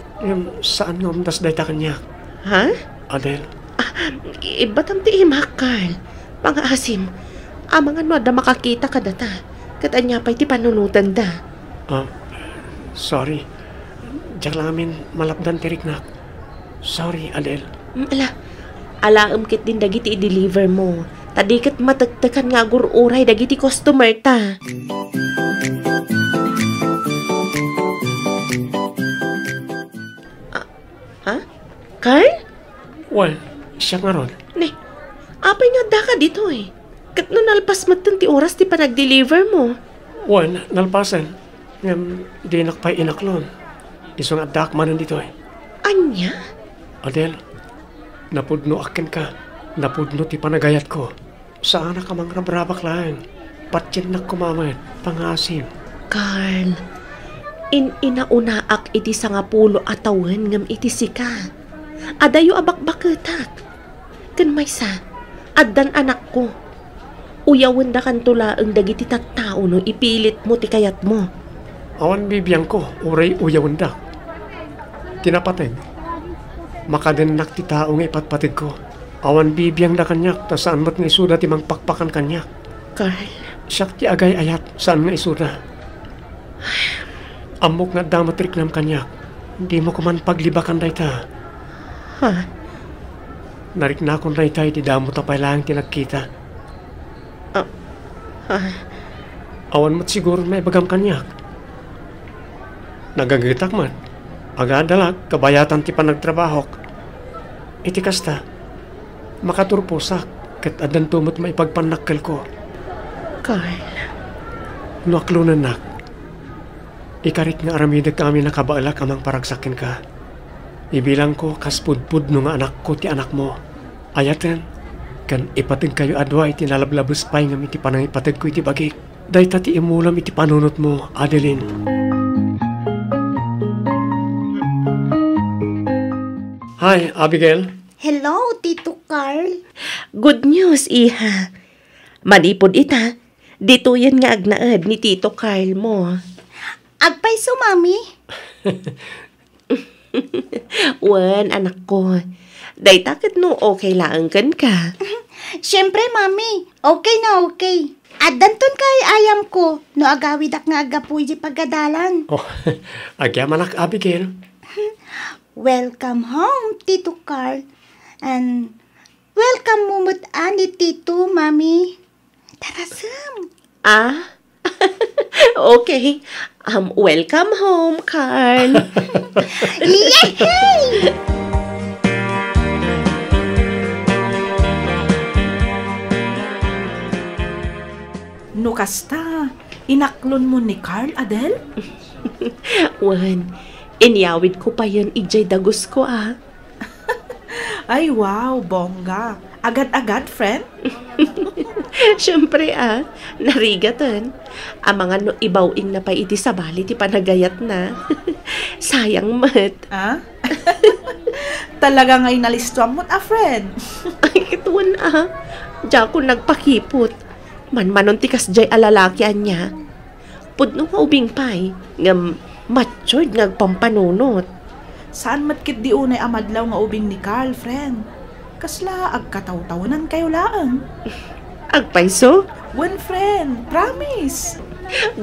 Saan nga umdas dayta kanyak? Ha? Adele? Ibatam ti imak, Carl. Pangaasim, amangan mo da makakita ka data. Katanya pa'y ti panunutan da. Sorry. Diyak lang amin malapdan tirik na. Sorry, Adele. Alaam kit din dagiti i-deliver mo. Tadikat matagtakan nga gururay dagiti customer ta. Ha? Carl? Well, siya nga ron. Apay nga da ka dito eh. Kat no nalpas matan ti oras ti panag-deliver mo. Well, nalpasan. Di nakpay inaklon. Isong adak manan dito eh. Anya? Adele, napudno akin ka. Napudno ti panagayat ko. Saan ka mang rabrabak lang. Patyan na kumamad. Pangasim. Carl, inaunaak iti sangapulo atawan ngam iti sika. Adayo abakbaketak. Kan may sa, addan anak ko. Uyawan da kan tulaang dagiti tattao no ipilit mo ti kayat mo. Awan bibiyang ko, uray uyawan da. Tinapatid. Makadinak ti tao nga ipatpatid ko. Awan bibiyang da kanyak, ta saan mo't nga isuda ti mangpakpakan kanyak. Carl. Siyak ti agay ayat, saan nga isuda. Amok nga damatrik nam kanyak. Hindi mo kuman paglibakan dayta. Ha? Narik na akong dayta iti damo tapay lang tinagkita. Awan mo't siguro may bagam kanyak. Nagagitak man. Agadalag, kabayatan ti panagtrabahok. Iti kasta, makaturposak, kat adan tumot maipagpanakkel ko. Carl. Nuaklunan nak. Ikarit nga aramidag kami nakabaalak amang paragsakin ka. Ibilang ko kaspudpud no nga anak ko ti anak mo. Ayaten, kan ipatig kayo adwa iti nalablabos pay ngam iti panang ipatig ko iti bagik. Dayta ti imulam iti panunot mo, Adeline. Hi, Abigail. Hello, Tito Carl. Good news, iha. Manipod ita, dito yan nga agnaad ni Tito Carl mo. Agpay so, Mami. Wan, anak ko. Day takit no okay lang kan ka. Siyempre, Mami. Okay na okay. At danton kay ayam ko, no agawid ak nga agapuy di pagadalan. Agyaman ak, Abigail. Welcome home, Tito Carl. And welcome mumut ani Tito, Mami. Tarasam. Okay. Welcome home, Carl. Yay! No kasta, inaklon mo ni Carl, Adele? Wan, inyawid ko pa yun, ijay dagos ko Ay wow, bongga. Agad-agad, friend? Siyempre narigatan. Ang mga no ibawing na pa iti sabali ti panagayat na. Sayang mat. Talaga nga inalistuan mo't friend. Ay, kituan Diya ko nagpakipot. Man-manon ti kasjay alalakyan niya. Pudno nga ubing pay. Ngam matured ngagpampanunot. Saan matkit di unay amadlaw nga ubing ni Carl, friend? Kasla agkataw-tawanan kayo laang. Agpayso? One friend, promise.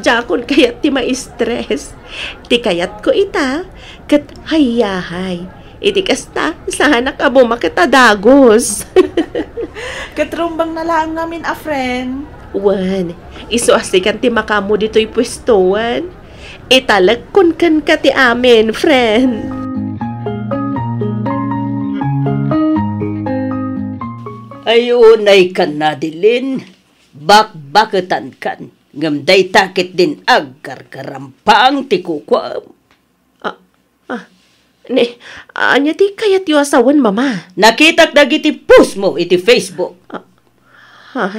Jakon kayat ti ma-stress. Ti kayat ko ita, kat hayahay. Iti kasta, sana ka bumakita dagos. Katrumbang na lang ngamin a friend. Wan, iso asikan ti makamo dito'y pwestuan. Italagkon kan ka ti amin, friend. Ayunay kan nadilin, bakbaketan kan, ngamday takit din agkarkarampang ti kukwam. Anya ti kayat yu asawan, mama? Nakitak dagiti post mo iti Facebook.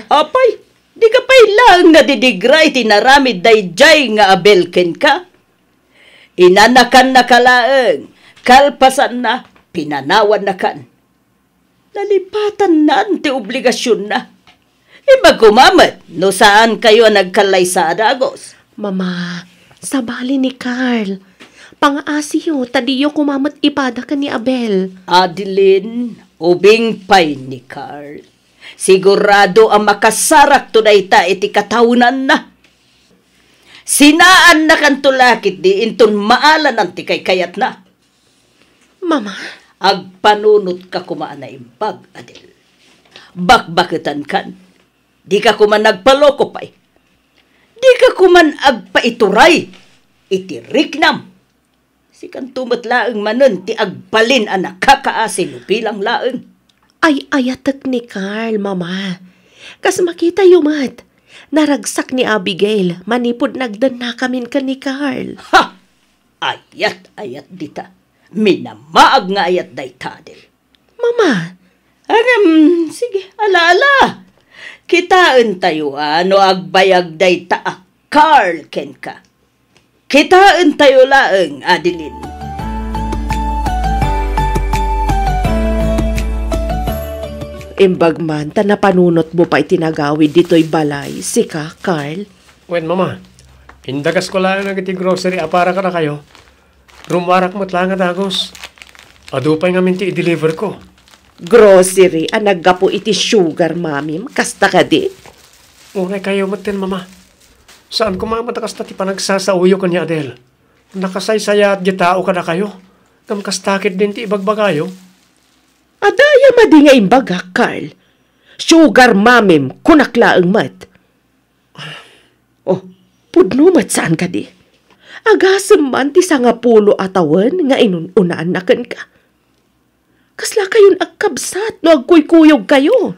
Apay, di ka pa'y lang nadidigray tinaramid dayjay nga abelken ka. Inanakan na kalaeng, kalpasan na, pinanawan na kan. Nalipatan na ti obligasyon na. Iba kumamat, no saan kayo nagkalay sa adagos? Mama, sabali ni Carl. Pangaasiyo, tadiyo kumamat ipada ka ni Abel. Adeline, ubing pay ni Carl. Sigurado ang makasarak tunay ta iti katawunan na. Sinaan na kan tulakit di inton maalan ang tikay kayat na. Mama? Agpanunot ka kumaan na imbag, Adel. Bakbaketan kan. Di ka kuman nagpaloko pay. Di ka kuman agpaituray. Iti riknam. Sikan tumat laeng manen ti agbalin anak kakaasin upilang laeng. Ay ayatek ni Carl, mama. Kas makita yumat. Naragsak ni Abigail. Manipod nagdan na kamin ka ni Carl. Ha! Ayat dita. Minamaag nga ayat day tadel. Mama. Sige, ala. Kitaan tayo ano agbayag day ta Carl ken ka. Kitaan tayo laeng, Adeline. Imbag man, napanunot mo pa itinagawid dito'y balay, sika, Carl? Wen, mama, indagas ko lang ng iti grocery, apara ka na kayo. Rumarak mo't lang adagos. Adupay nga minti i-deliver ko. Grocery, anagapo iti sugar, mamim, kasta ka di? Unay kayo matin, mama. Saan ko mamatakas na ti panagsasauyo ka ni Adel? Nakasaysaya at gitao ka na kayo. Kamkastakit din ti ibagbagayo. Adaya madi nga imbaga, Carl. Sugar mamim, kunaklaang mat. Oh, pudno mat saan ka di? Agasem man ti sangapulo atawan nga inununaan na kan ka. Kasla kayon agkabsat no agkuykuyog kayo.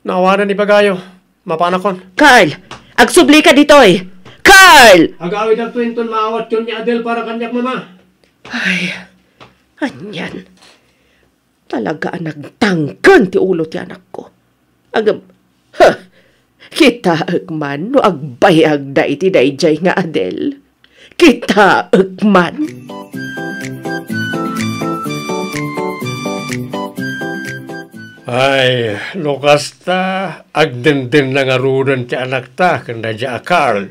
Nawanan ni bagayo. Mapanakon. Carl! Agsubli ka ditoy! Carl! Agawid ang twinton maawat yun ni Adel para kanyak, mama. Ay, anyan. Talaga nagtangkan ti ulo ti anak ko. Kita agman no agbayag da iti dayjay nga Adel. Kita agman. Ay, lukas ta, agdendin na nga rudan ti anak ta, kanda dya Carl.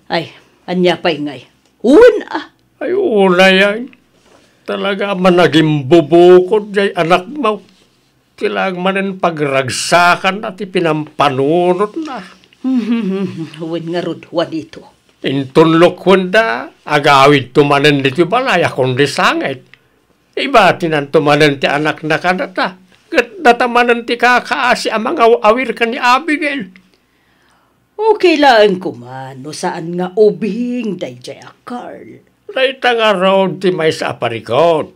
Ay, anya pa'y ngay. Una! Ay, una yan. Talaga man naging bubukod jay anak mo. Tilag manin pagragsakan at ipinampanunot na. Huwag nga rudwa dito. Intunlok hunda, agawid tumanen dito balaya kundi sangit. Iba tinan tumanen ti anak na kadata. Natamanan ti kakaasi ang mga awir ka ni Abigail. Okay lang kuman, no saan nga ubing dayjay a Carl. Laita nga road ti may sa aparikot.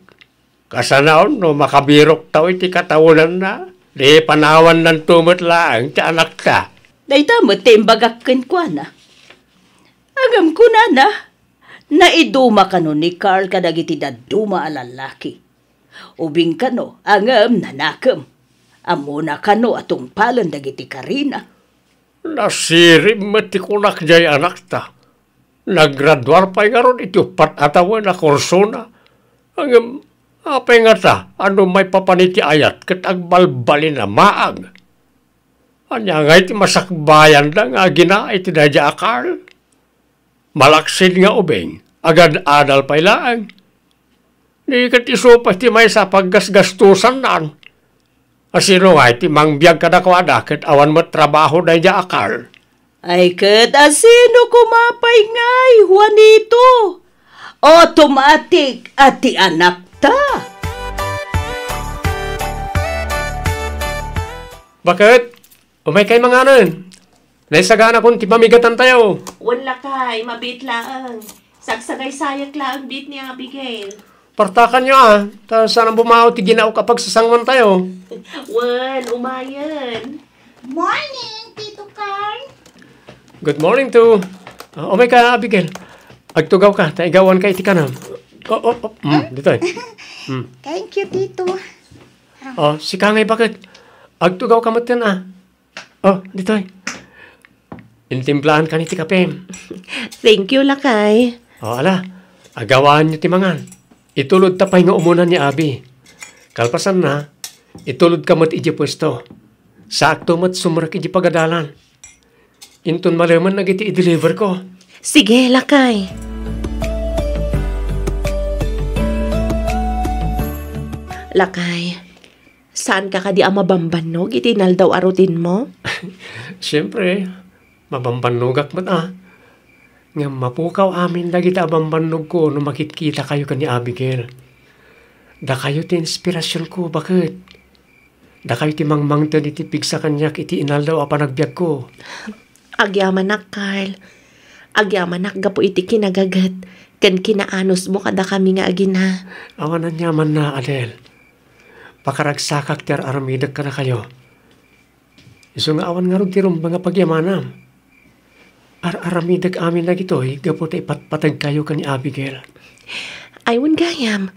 Kasanaon no makabirok tao iti katawunan na. Di panawan ng tumot lang ti anak ka. Laita mo timbagakin kwa na. Agam ko na naiduma ka no ni Carl kadagiti daduma alalaki. Ubing ka no, angam nanakam. Amuna ka no atong palan dagiti Karina. Nasirim matikunak jay anak ta. Naggraduar pa nga ron iti upat atawan na kursona. Ang apay nga ta, ano may papaniti ayat kat agbalbalin na maag. Anya nga iti masakbayan na nga gina iti dadya Carl. Malaksin nga ubeng, agad adal pa'y laang. Di kat isupas ti may sa paggasgastusan naan. Asino nga iti mangbiyag ka na kwada kat awan mo trabaho na dya Carl. Ay kat asino kumapay ngay, Juanito. Automatic ati anak ta. Bakit? Umay kay mga anan. Naisagana kung tipamigatan tayo. Wala kay, mabit lang. Sagsagay sayak lang bit ni Abigail. Partakan nyo Tapos sana bumahaw ti ginao kapag sasangwan tayo. Wan, umayan. Morning, Tito Carl. Good morning to. Umay ka, Abigail. Agtugaw ka, taigawan ka iti kanam. Dito Thank you, Tito. Si Kangay, bakit? Agtugaw ka matin dito Intimplahan ka ni ti kape. Thank you, lakay. Ala, agawaan nyo ti mangan. Itulod tapay nga umunan ni Abi. Kalpasan na, itulod ka mat iji pwesto. Sakto mat sumurak iji pagadalan. Inton malaman na iti i-deliver ko. Sige, lakay. Lakay, saan ka di mabambanog? Itinal daw arutin mo? Siyempre, mabambanogak mat Nga mapukaw amin na kita abambanog ko nung makikita kayo ka ni Abigail. Da kayo ti inspirasyon ko, bakit? Da kayo ti mangmangtan iti pigsa kanyak iti inal daw apanagbiag ko. Agyamanak, Carl. Agyamanak gapo iti kinagagat. Kan kinaanos mo kada kami nga agina. Awanan yaman na, Adel. Pakaragsakak ter aramidag ka na kayo. Iso nga awan nga rin tirong mga pagyamanam. Aramidag amin na gito'y gapo ta ipatpatag kayo ka ni Abigail. Aywan gayam.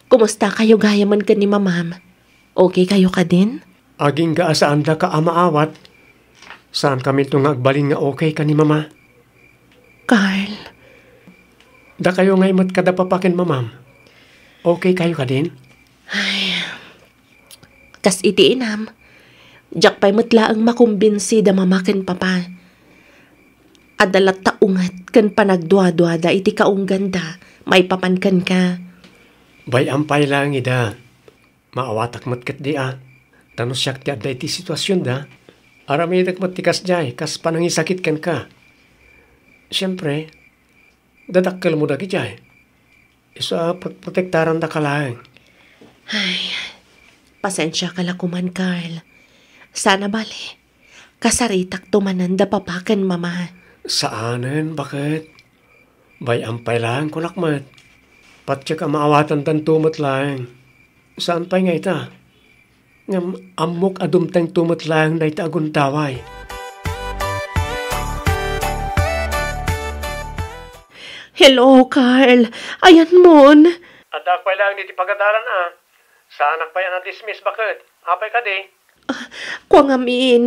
Kumusta kayo gayaman ka ni mamam? Okay kayo ka din? Aging gaasaan da ka amaawat. Saan kami itong agbalin nga okay ka ni mama? Carl. Da kayo ngay mat kadapapakin mamam. Okay kayo ka din? Ay, kas iti inam. Diyak pa'y matla ang makumbinsi da mamakin papa. Adalat taungat kan panagdwa-dwada iti kaung ganda. May papankan ka. Bay ampay lang ida. Maawatak matkat di Tanos siyak ti adda iti sitwasyon da. Aramidak matikas jay, kas panangisakit kan ka. Siyempre, dadakkel mo dagi jay. Isa protektaran da ka lang. Ay, pasensya ka lakuman, Carl. Sana bali, kasaritak tumanan da papakan mama. Saanan? Bakit? Bay ampay lang kulakmat. Patya ka maawatan tan tumat lang. Saan pa'y nga ita? Ngam amok adumtang tumat lang na ita aguntaway. Hello, Carl. Ayan mon. Adak pa'y lang diti pagadaran Saan pa'y na-dismiss bakit? Apay ka di? Kuang amin.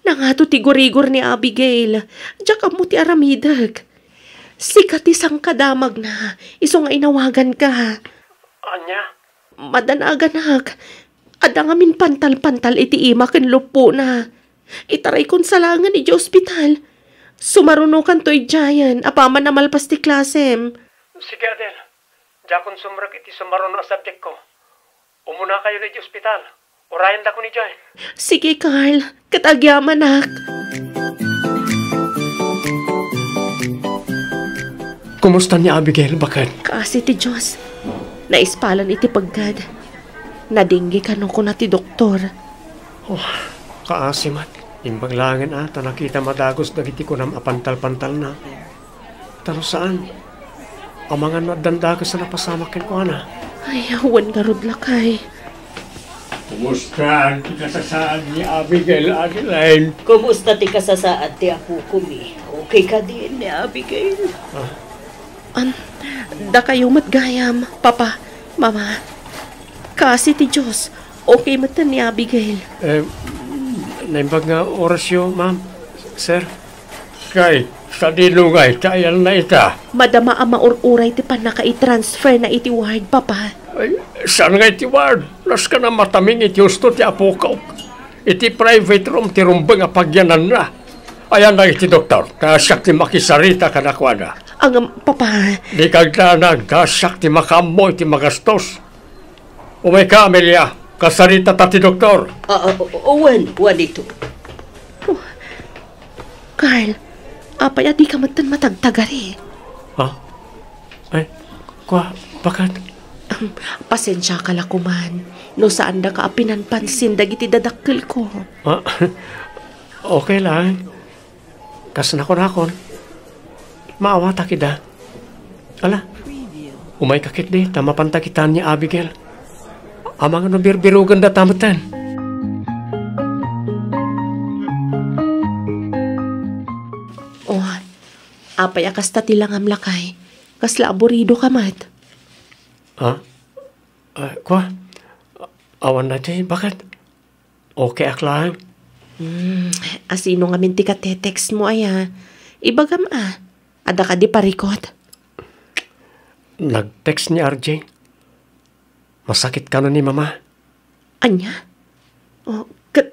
Nangato ti gurigor ni Abigail. Diyak mo ti aramidag. Sikat isang kadamag na. Iso nga inawagan ka. Anya? Madanaganak. Ada nga min pantal-pantal iti ima ken lupo na. Itaray kon salangan iti ospital. Sumarunukan to'y giant. Apaman na malpas ti klasem. Sige, Adel. Diakon sumrak iti sumaruno a subject ko. Umuna kayo na iti ospital. Urayan da ko ni Jai. Sige, Carl. Katagyaman, Kumusta ni Abigail? Bakit? Kasi ti Diyos. Naispalan iti paggad. Nadinggi ka nung ko na ti doktor. Kaasimat. Imbang langin nakita madagos dagiti ko nam apantal-pantal na. Tano saan? Ang mga nadandagos na napasamakin ko Ay, awan nga rudlakay. Kumusta ti kasasaan ni Abigail, Adeline? Kumusta ti kasasaan ti ako kumi? Okay ka din ni Abigail? Da kayo matgayam, Papa, Mama. Kasi ti Diyos, okay matan ni Abigail. Naimbag nga orasyo, ma'am. Sir? Kay, sa dinungay, kayan na ita. Madama ang maururay ti panaka-i-transfer na iti ward, Papa. Ay, saan nga iti ward? Las ka na mataming iti gusto ti apukaw. Iti private room ti rumbang nga pagyanan na. Ayan na iti doktor, kasak ti makisarita ka na kwa na. Ang, Papa. Di kagdanag, kasak ti makamoy ti magastos. Umay ka, Amelia. Kasarita ta ti doktor. Wan ito. Carl, apay di ka matagtagari. Ay, bakit? Pasensya ka lakuman. No saan da ka pinanpansin dagiti dadakkel ko. Okay lang. Kas nakon. Maawata kita. Ala, umay kakit di, tamapantakitan niya Abigail. Amang ano birbirugan da tamatan. Oh, apay akas ta tilang amlakay. Kasla aburido ka mat. Kwa? Awan na di, bakit? Okay aklang. Asino nga minti ka te-text mo ay Ibagam Ada ka di parikot. Nag-text ni RJ. Masakit ka na ni mama. Anya?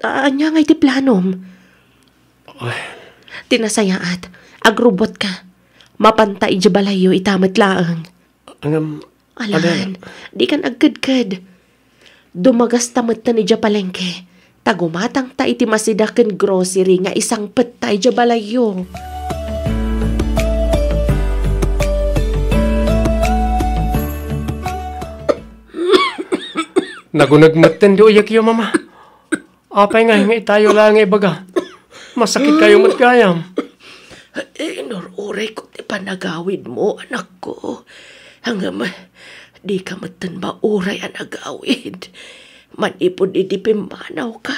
Anya nga iti planom. Tinasayaat. Agrobot ka. Mapantay di balayo itamat laang. Alan, di kan agkad-kad. Dumagas tamat na ni di palengke. Tagumatang ta iti masidaken grocery nga isang petay di balayo. Nagunagmatan di uyak yo mama. Apay nga tayo lang ibaga. Masakit kayo matgayam. Inururay ko ti panagawid mo, anak ko. Hanggang di ka matan mauray ang agawid. Manipod idipimanaw ka.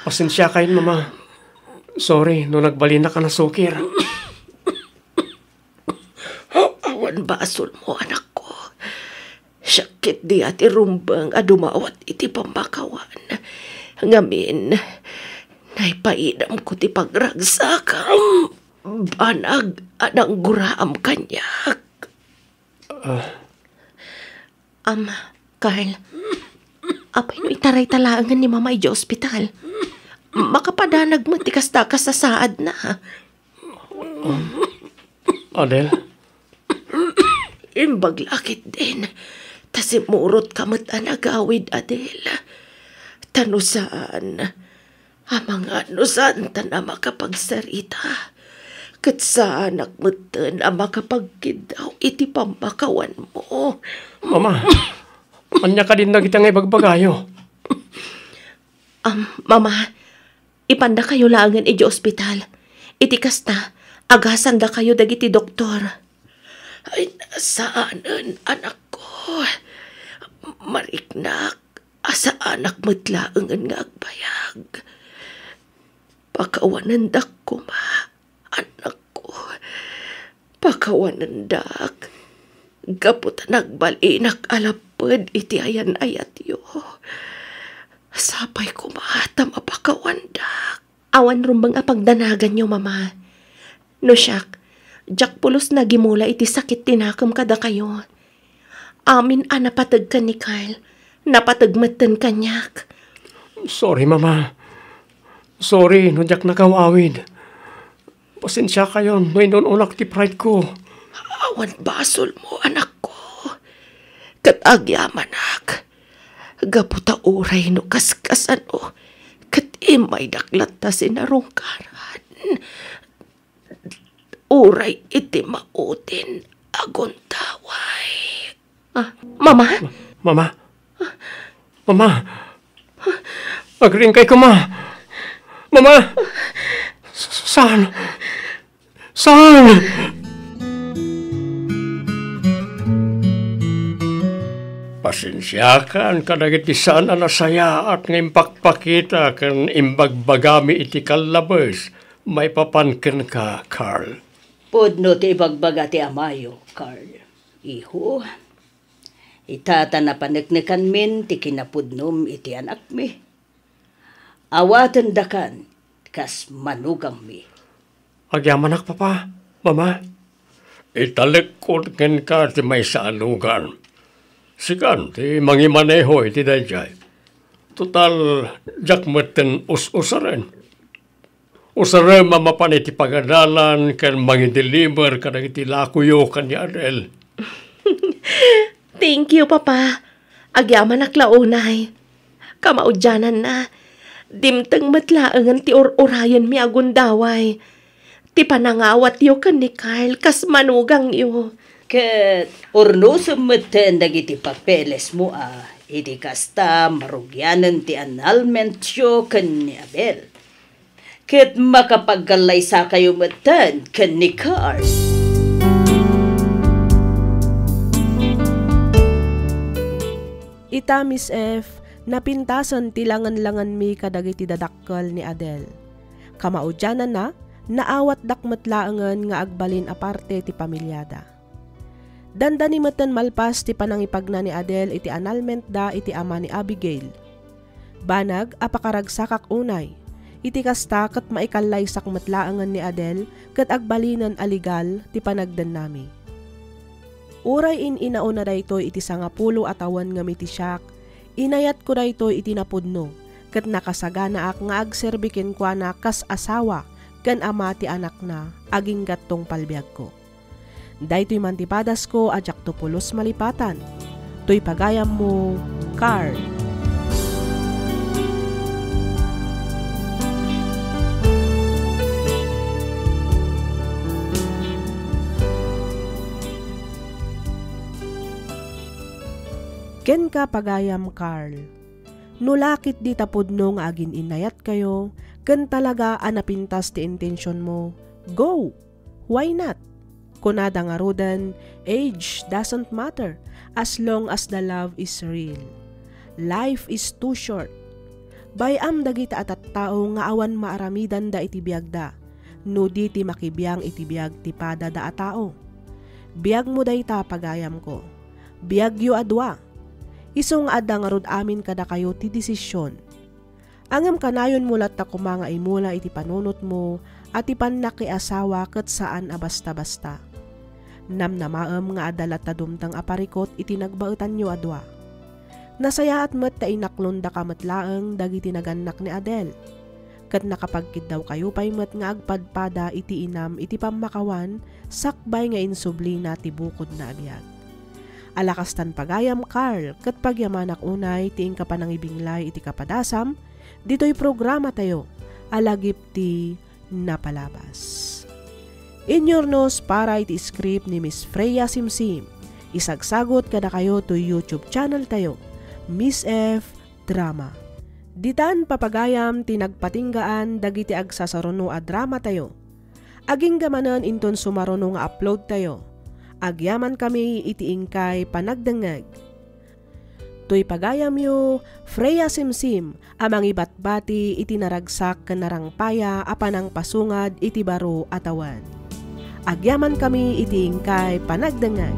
Pasensya kayo mama. Sorry, no nagbalina ka na sukir. Awan basol mo, anak ko. Sakit di ati rumbang adumawat iti pambakawan. Ngamin, naipaidam ko ti pagragsakam. Banag anang guraam kanyak. Carl, apay no itaray talaangan ni mama iti ospital. Makapadanag mo ti kasta-kas sa saad na. Adel? Imbaglakit din. Tasimurot kamat anagawid, Adel. Tanusaan. Amang anusan ta na makapagsarita. Kat sa anak mo na makapagkidaw iti pambakawan mo. Mama, anya ka din na kita nga ibagbagayo. Mama, ipanda kayo langan iti ospital. Iti kasta, agasan da kayo dagiti doktor. Ay, nasaanan, anak ko. Mariknak, asa anak matlaangan nga agbayag. Pakawanan dak ko, ma. Anak ko, pakawanan dak. Gaputa nagbalinak alapad iti ayan ayat yo. Sapay ko mata mapakawan dak. Awan rumbang apagdanagan nyo, mama. No siyak, jak pulos na gimula iti sakit tinakam kada kayo. Amin napatag ka ni Carl. Napatagmatan kanyak. Sorry, mama. Sorry, no jak nakawawid. Pasensya kayo, no inunak ti pride ko. Awan basol mo, anak ko. Katagyaman, gaputa uray no kaskasan o. Kat imay daklat ta sinarungkaran. Uray iti mautin agon taway. Mama? Mama? Mama? Agring kay ko, ma. Mama? Saan? Pasensya kan kadagiti saan nasaya at ng impakpakita kan imbagbagami iti kalabas. May papankin ka, Carl. Pudno ti ibagbaga ti amayo, Carl. Iho, itata na panagnikan min ti kinapudnom iti anak mi. Awatan dakan, kas manugang mi. Agyamanak, papa, mama. Italikod ken ka ti may saanugan. Sikan, ti mangimaneho iti dayjay. Total, jakmeten us-usaren. Usaren mamapan iti pagadalan ken mangideliver kadang iti lakuyo kan ni Adel. Thank you, papa. Agyamanak launay. Kamaudyanan na. Dimtang matlaangan ti urayan mi agundaway. Ti panangawat yo kan ni Carl kas manugang yo. Ket orno sumeten dagiti papeles mo Iti kasta marugyanan ti annulment siyo ken ni Abel. Ket makapaggalay sa kayo matan ken ni Carl. Ita Miss F, napintasan tilangan-langan mi kadagiti dadakkel ni Adel. Kamaudyanan na, naawat dakmetlaangan nga agbalin aparte ti pamilyada. Dandani meten malpas ti panangipagna ni Adel iti annulment da iti ama ni Abigail. Banag apakaragsakak unay, iti kasta ket maikallay sakmetlaangan ni Adel ket agbalinan aligal ti panagden nami. Uray inauna daytoy iti 10 atawan nga mitisyak, inayat ko daytoy iti napudno, ket nakasagana ak nga agserbiken kwa na kas asawa ken ama ti anak na aging gattong palbiag ko. Daytoy mantipadas ko ajak to pulos malipatan. Toy pagayam mo, Carl. Ken ka pagayam, Carl. Nulakit di tapudno nga agin inayat kayo, ken talaga anapintas ti intensyon mo. Go! Why not? Kunada nga rodan, age doesn't matter as long as the love is real. Life is too short. Bayam dagita atat tao nga awan maaramidan da iti biagda, no di ti makibiyang iti biag ti pada da a tao. Biag mo dayta pagayam ko. Biag yu adwa. Isong adda nga rod amin kada kayo ti desisyon. Angam kanayon mulat ta kumanga imula iti panunot mo at ipan nakiasawa ket saan a basta-basta. Namnamaem nga adalat ta dumtang aparikot iti nagbaetan nyo adwa. Nasayaat met ta inaklon da kametlaeng dagiti naganak ni Adel. Ket nakapagkid daw kayo pay met nga agpadpada iti inam iti pamakawan sakbay nga insubli na ti bukod na abiyag. Alakastan pagayam, Carl, ket pagyamanak unay tiing kapanangibinglay iti kapadasam, dito'y programa tayo, alagip ti napalabas. Inyornos para iti script ni Miss Freya Simsim. Isagsagot kada kayo to YouTube channel tayo, Miss F Drama. Ditan papagayam tinagpatinggaan dagiti agsasaruno a drama tayo. Aging gamanan inton sumaruno nga upload tayo. Agyaman kami iti ingkay panagdengeg. Toy pagayam yo, Freya Simsim, amang ibatbati iti naragsak ken narangpaya apanang pasungad iti baro atawan. Agyaman kami iti ingkay panagdengeg.